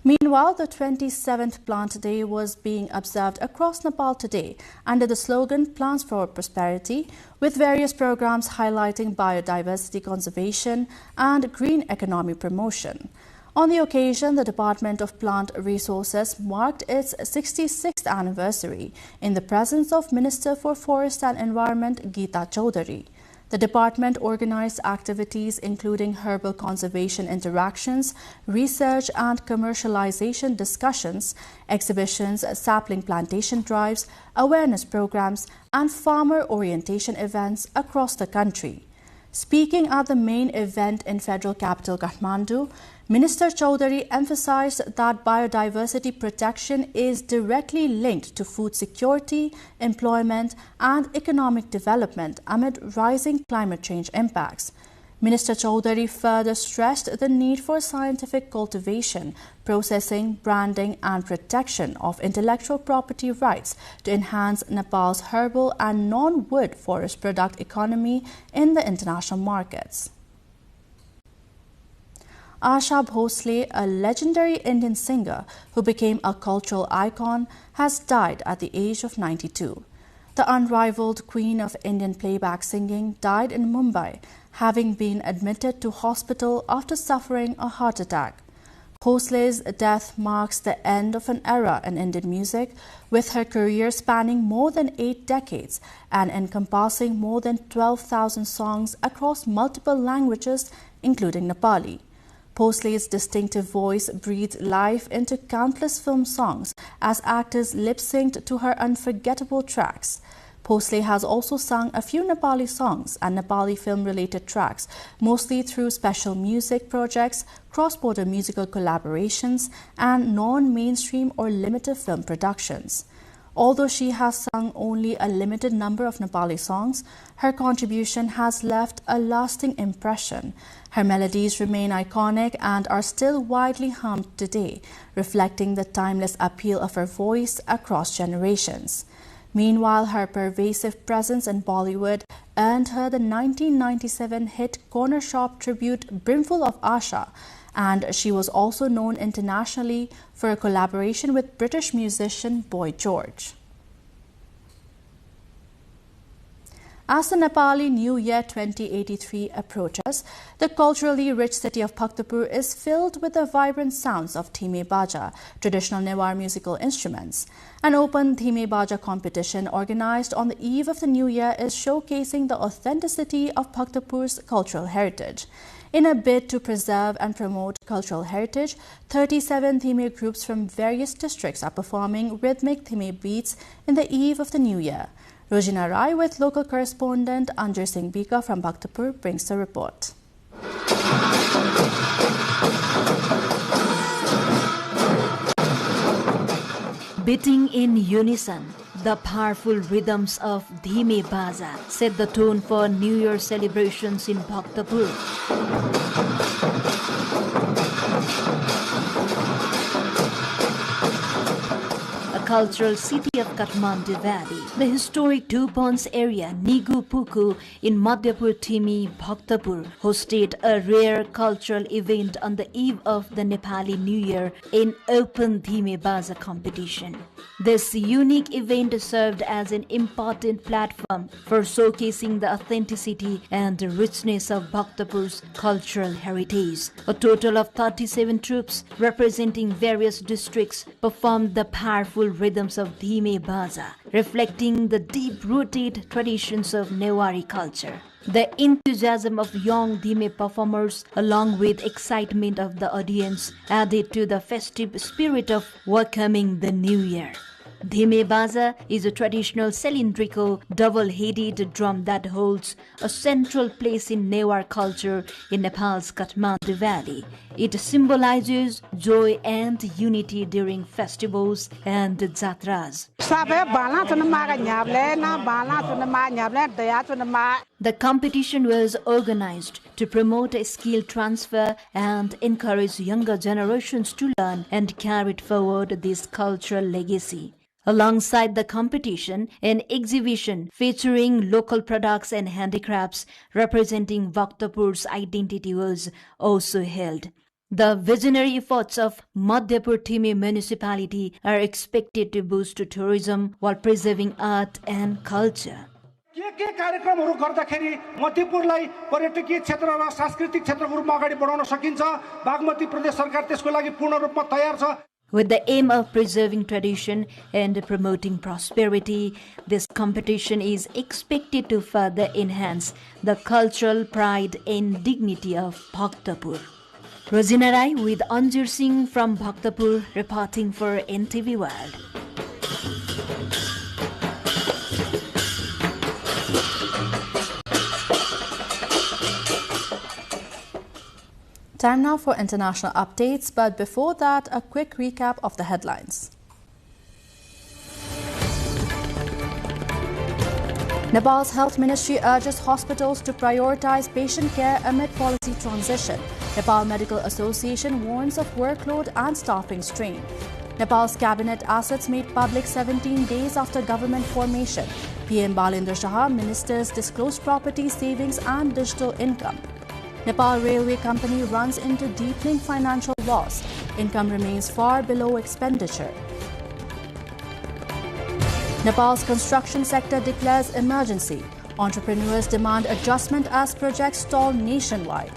Meanwhile, the 27th Plant Day was being observed across Nepal today under the slogan Plants for Prosperity, with various programs highlighting biodiversity conservation and green economy promotion. On the occasion, the Department of Plant Resources marked its 66th anniversary in the presence of Minister for Forest and Environment Geeta Chaudhary. The department organized activities including herbal conservation interactions, research and commercialization discussions, exhibitions, sapling plantation drives, awareness programs, and farmer orientation events across the country. Speaking at the main event in federal capital Kathmandu, Minister Chaudhary emphasized that biodiversity protection is directly linked to food security, employment, and economic development amid rising climate change impacts. Minister Chaudhary further stressed the need for scientific cultivation, processing, branding, and protection of intellectual property rights to enhance Nepal's herbal and non-wood forest product economy in the international markets. Asha Bhosle, a legendary Indian singer who became a cultural icon, has died at the age of 92. The unrivaled queen of Indian playback singing died in Mumbai, having been admitted to hospital after suffering a heart attack. Bhosle's death marks the end of an era in Indian music, with her career spanning more than 8 decades and encompassing more than 12,000 songs across multiple languages, including Nepali. Bhosle's distinctive voice breathed life into countless film songs as actors lip-synced to her unforgettable tracks. Bhosle has also sung a few Nepali songs and Nepali film-related tracks, mostly through special music projects, cross-border musical collaborations, and non-mainstream or limited film productions. Although she has sung only a limited number of Nepali songs, her contribution has left a lasting impression. Her melodies remain iconic and are still widely hummed today, reflecting the timeless appeal of her voice across generations. Meanwhile, her pervasive presence in Bollywood earned her the 1997 hit corner shop tribute Brimful of Asha, and she was also known internationally for a collaboration with British musician Boy George. As the Nepali New Year 2083 approaches, the culturally rich city of Bhaktapur is filled with the vibrant sounds of Thime Baja, traditional Newar musical instruments. An open Thime Baja competition organized on the eve of the New Year is showcasing the authenticity of Bhaktapur's cultural heritage. In a bid to preserve and promote cultural heritage, 37 Thime groups from various districts are performing rhythmic Thime beats in the eve of the New Year. Rojina Rai with local correspondent Anjay Singh Bika from Bhaktapur brings the report. Beating in unison, the powerful rhythms of Thime Baja set the tone for New Year celebrations in Bhaktapur. Cultural city of Kathmandu Valley. The historic Two Ponds area, Nigu Puku in Madhyapur Thime, Bhaktapur, hosted a rare cultural event on the eve of the Nepali New Year in open Thime Baja competition. This unique event served as an important platform for showcasing the authenticity and richness of Bhaktapur's cultural heritage. A total of 37 troops representing various districts performed the powerful rhythms of Thime Baja, reflecting the deep-rooted traditions of Newari culture. The enthusiasm of young Thime performers, along with excitement of the audience, added to the festive spirit of welcoming the new year. Thime Baja is a traditional cylindrical, double-headed drum that holds a central place in Newar culture in Nepal's Kathmandu Valley. It symbolizes joy and unity during festivals and jatras. The competition was organized to promote a skill transfer and encourage younger generations to learn and carry forward this cultural legacy. Alongside the competition, an exhibition featuring local products and handicrafts representing Bhaktapur's identity was also held. The visionary efforts of Madhyapur Thime municipality are expected to boost tourism while preserving art and culture. के कार्यक्रमहरु गर्दाखेरि मध्यपुरलाई पर्यटकीय क्षेत्र र सांस्कृतिक क्षेत्रको रूपमा अगाडि बढाउन सकिन्छ बागमती प्रदेश सरकार त्यसको लागि पूर्ण रूपमा तयार छ. With the aim of preserving tradition and promoting prosperity, this competition is expected to further enhance the cultural pride and dignity of Bhaktapur. Rojina Rai with Anjay Singh from Bhaktapur reporting for NTV World. Time now for international updates, but before that, a quick recap of the headlines. Nepal's health ministry urges hospitals to prioritize patient care amid policy transition. Nepal Medical Association warns of workload and staffing strain. Nepal's cabinet assets made public 17 days after government formation. PM Balendra Shah ministers disclosed property, savings and digital income. Nepal Railway Company runs into deepening financial loss. Income remains far below expenditure. Nepal's construction sector declares emergency. Entrepreneurs demand adjustment as projects stall nationwide.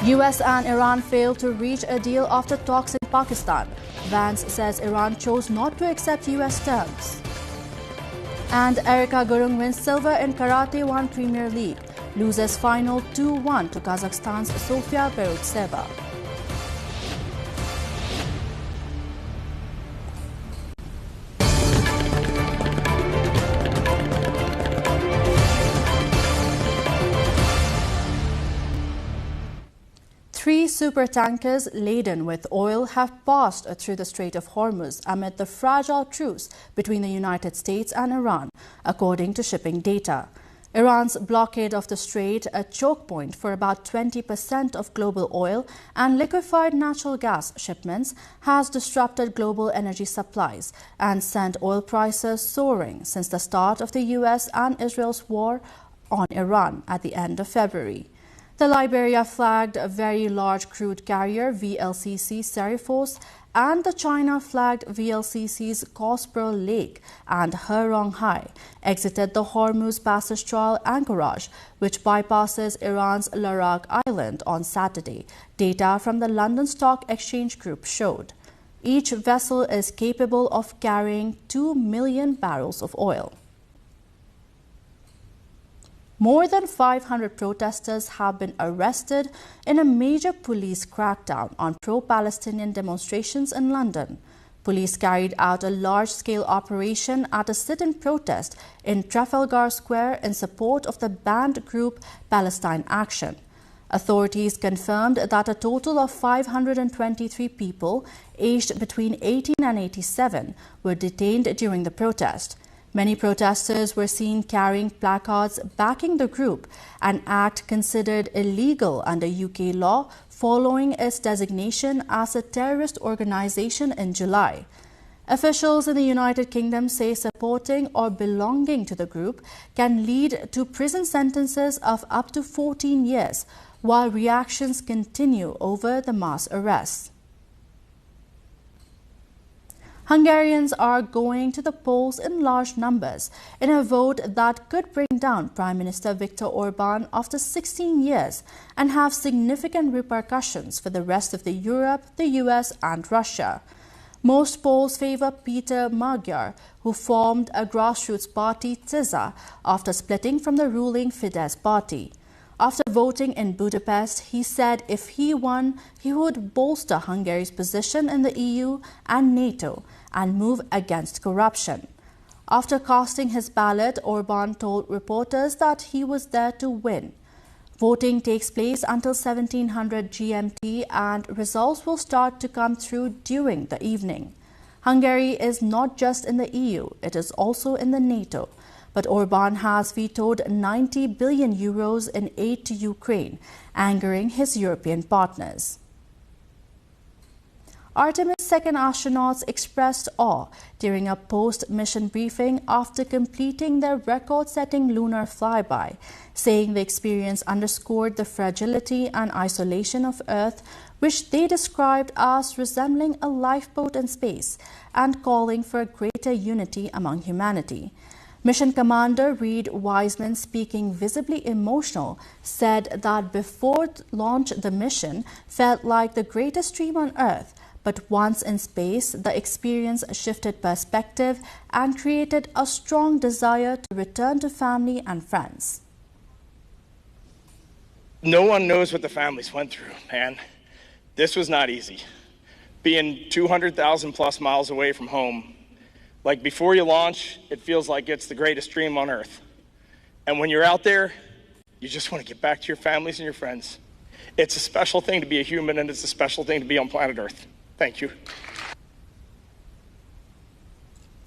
US and Iran failed to reach a deal after talks in Pakistan. Vance says Iran chose not to accept US terms. And Erika Gurung wins silver in Karate 1 Premier League. Loses final 2-1 to Kazakhstan's Sofia Berutseva. Three supertankers laden with oil have passed through the Strait of Hormuz amid the fragile truce between the United States and Iran, according to shipping data. Iran's blockade of the strait, a choke point for about 20% of global oil and liquefied natural gas shipments, has disrupted global energy supplies and sent oil prices soaring since the start of the US and Israel's war on Iran at the end of February. The Liberia-flagged Very Large Crude Carrier VLCC Serifos and the China-flagged VLCCs Cospro Lake and Herong Hai exited the Hormuz Passage trial anchorage, which bypasses Iran's Larak Island on Saturday, data from the London Stock Exchange Group showed. Each vessel is capable of carrying 2 million barrels of oil. More than 500 protesters have been arrested in a major police crackdown on pro-Palestinian demonstrations in London. Police carried out a large-scale operation at a sit-in protest in Trafalgar Square in support of the banned group Palestine Action. Authorities confirmed that a total of 523 people aged between 18 and 87 were detained during the protest. Many protesters were seen carrying placards backing the group, an act considered illegal under UK law following its designation as a terrorist organization in July. Officials in the United Kingdom say supporting or belonging to the group can lead to prison sentences of up to 14 years, while reactions continue over the mass arrests. Hungarians are going to the polls in large numbers in a vote that could bring down Prime Minister Viktor Orban after 16 years and have significant repercussions for the rest of Europe, the US and Russia. Most polls favor Peter Magyar, who formed a grassroots party, TISA, after splitting from the ruling Fidesz party. After voting in Budapest, he said if he won, he would bolster Hungary's position in the EU and NATO and move against corruption. After casting his ballot, Orban told reporters that he was there to win. Voting takes place until 1700 GMT and results will start to come through during the evening. Hungary is not just in the EU, it is also in the NATO. But Orban has vetoed 90 billion euros in aid to Ukraine, angering his European partners. Artemis 2 astronauts expressed awe during a post-mission briefing after completing their record-setting lunar flyby, saying the experience underscored the fragility and isolation of Earth, which they described as resembling a lifeboat in space, and calling for greater unity among humanity. Mission Commander Reed Wiseman, speaking visibly emotional, said that before launch the mission felt like the greatest dream on Earth, but once in space, the experience shifted perspective and created a strong desire to return to family and friends. No one knows what the families went through, man. This was not easy. Being 200,000 plus miles away from home, like before you launch, it feels like it's the greatest dream on Earth. And when you're out there, you just want to get back to your families and your friends. It's a special thing to be a human, and it's a special thing to be on planet Earth. Thank you.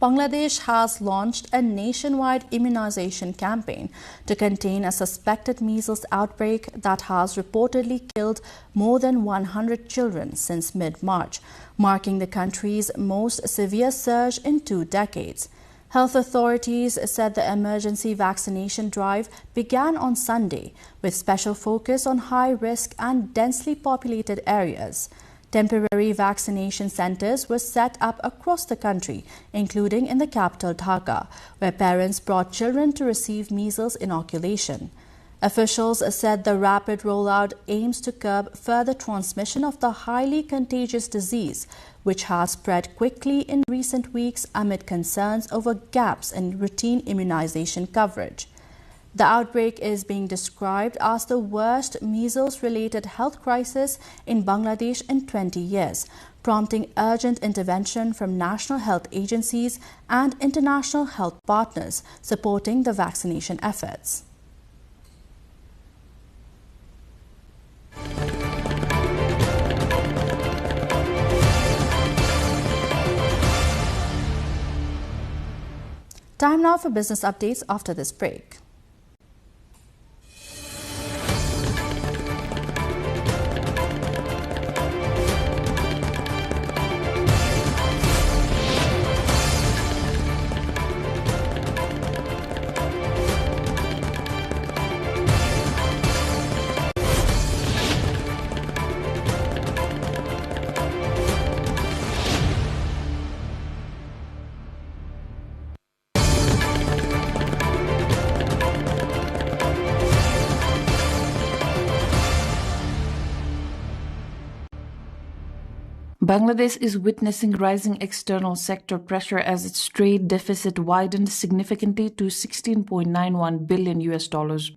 Bangladesh has launched a nationwide immunization campaign to contain a suspected measles outbreak that has reportedly killed more than 100 children since mid-March, marking the country's most severe surge in 2 decades. Health authorities said the emergency vaccination drive began on Sunday with special focus on high-risk and densely populated areas. Temporary vaccination centers were set up across the country, including in the capital Dhaka, where parents brought children to receive measles inoculation. Officials said the rapid rollout aims to curb further transmission of the highly contagious disease, which has spread quickly in recent weeks amid concerns over gaps in routine immunization coverage. The outbreak is being described as the worst measles-related health crisis in Bangladesh in 20 years, prompting urgent intervention from national health agencies and international health partners supporting the vaccination efforts. Time now for business updates after this break. Bangladesh is witnessing rising external sector pressure as its trade deficit widened significantly to $16.91 billion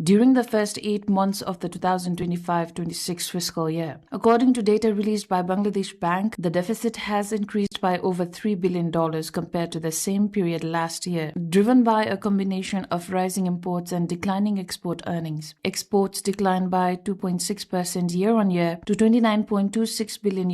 during the first 8 months of the 2025-26 fiscal year. According to data released by Bangladesh Bank, the deficit has increased by over $3 billion compared to the same period last year, driven by a combination of rising imports and declining export earnings. Exports declined by 2.6% year-on-year to $29.26 billion,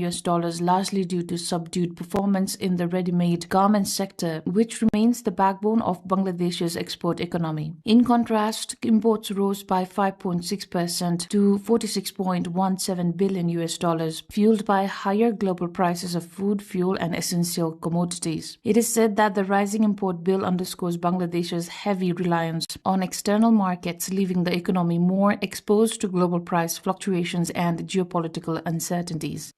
largely due to subdued performance in the ready-made garment sector, which remains the backbone of Bangladesh's export economy. In contrast, imports rose by 5.6% to $46.17 billion, fueled by higher global prices of food, fuel, and essential commodities. It is said that the rising import bill underscores Bangladesh's heavy reliance on external markets, leaving the economy more exposed to global price fluctuations and geopolitical uncertainties.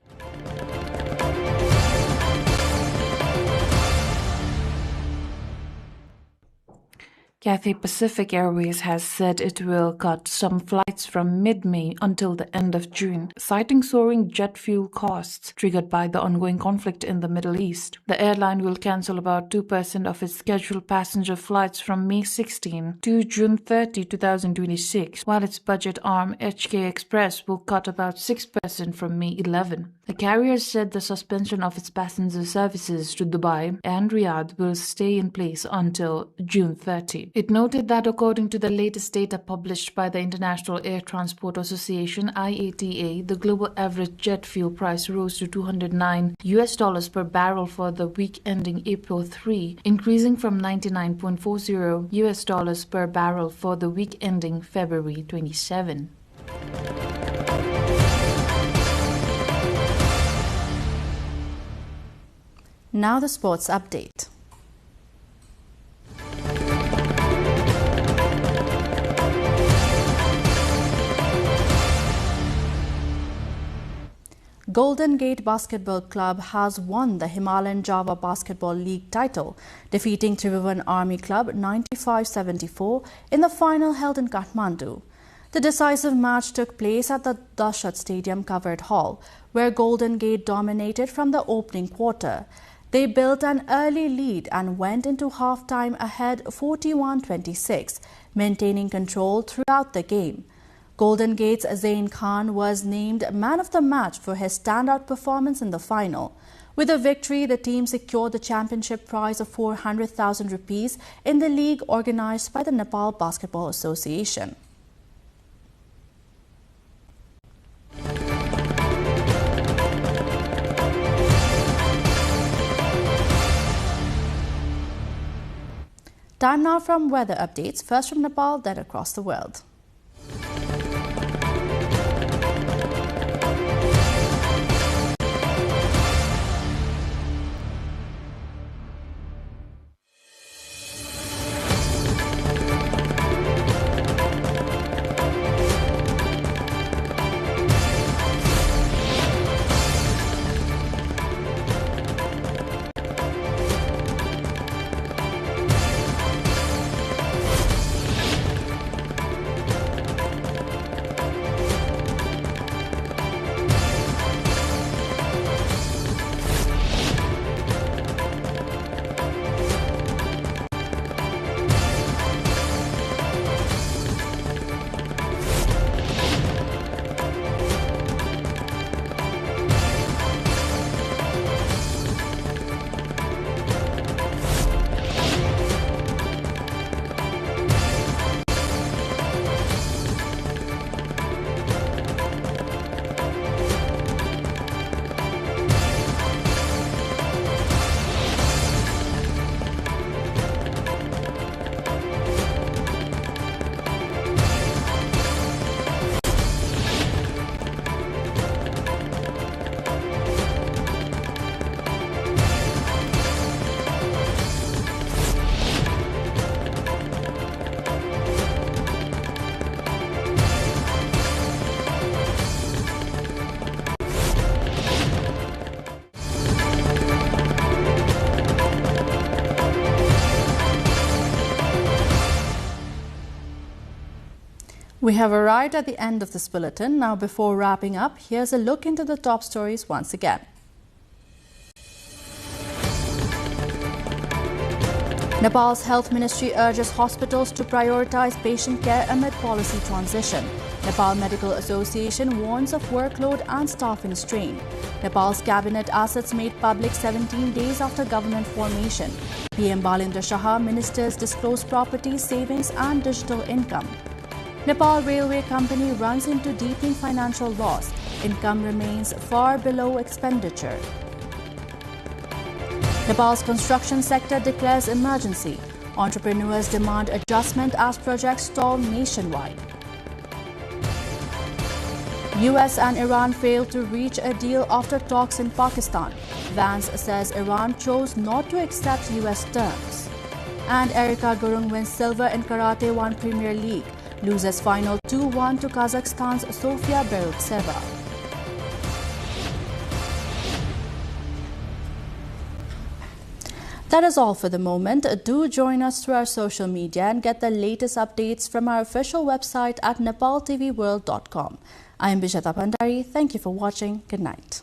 Cathay Pacific Airways has said it will cut some flights from mid-May until the end of June, citing soaring jet fuel costs triggered by the ongoing conflict in the Middle East. The airline will cancel about 2% of its scheduled passenger flights from May 16 to June 30, 2026, while its budget arm HK Express will cut about 6% from May 11. The carrier said the suspension of its passenger services to Dubai and Riyadh will stay in place until June 30. It noted that according to the latest data published by the International Air Transport Association (IATA), the global average jet fuel price rose to $209 per barrel for the week ending April 3, increasing from $99.40 per barrel for the week ending February 27. Now the sports update. Golden Gate Basketball Club has won the Himalayan Java Basketball League title, defeating Tribhuvan Army Club 95-74 in the final held in Kathmandu. The decisive match took place at the Dashat Stadium Covered Hall, where Golden Gate dominated from the opening quarter. They built an early lead and went into halftime ahead 41-26, maintaining control throughout the game. Golden Gate's Zain Khan was named man of the match for his standout performance in the final. With a victory, the team secured the championship prize of 400,000 rupees in the league organized by the Nepal Basketball Association. Time now from weather updates, first from Nepal, then across the world. We have arrived at the end of this bulletin. Now, before wrapping up, here's a look into the top stories once again. Nepal's health ministry urges hospitals to prioritize patient care amid policy transition. Nepal Medical Association warns of workload and staffing strain. Nepal's cabinet assets made public 17 days after government formation. PM Balendra Shah ministers disclose property, savings and digital income. Nepal Railway Company runs into deepening financial loss. Income remains far below expenditure. Nepal's construction sector declares emergency. Entrepreneurs demand adjustment as projects stall nationwide. US and Iran failed to reach a deal after talks in Pakistan. Vance says Iran chose not to accept US terms. And Erika Gurung wins silver in Karate 1 Premier League. Loses final 2-1 to Kazakhstan's Sofia Beruktseva. That is all for the moment. Do join us through our social media and get the latest updates from our official website at nepaltelevision.com. I am Bijata Pandari. Thank you for watching. Good night.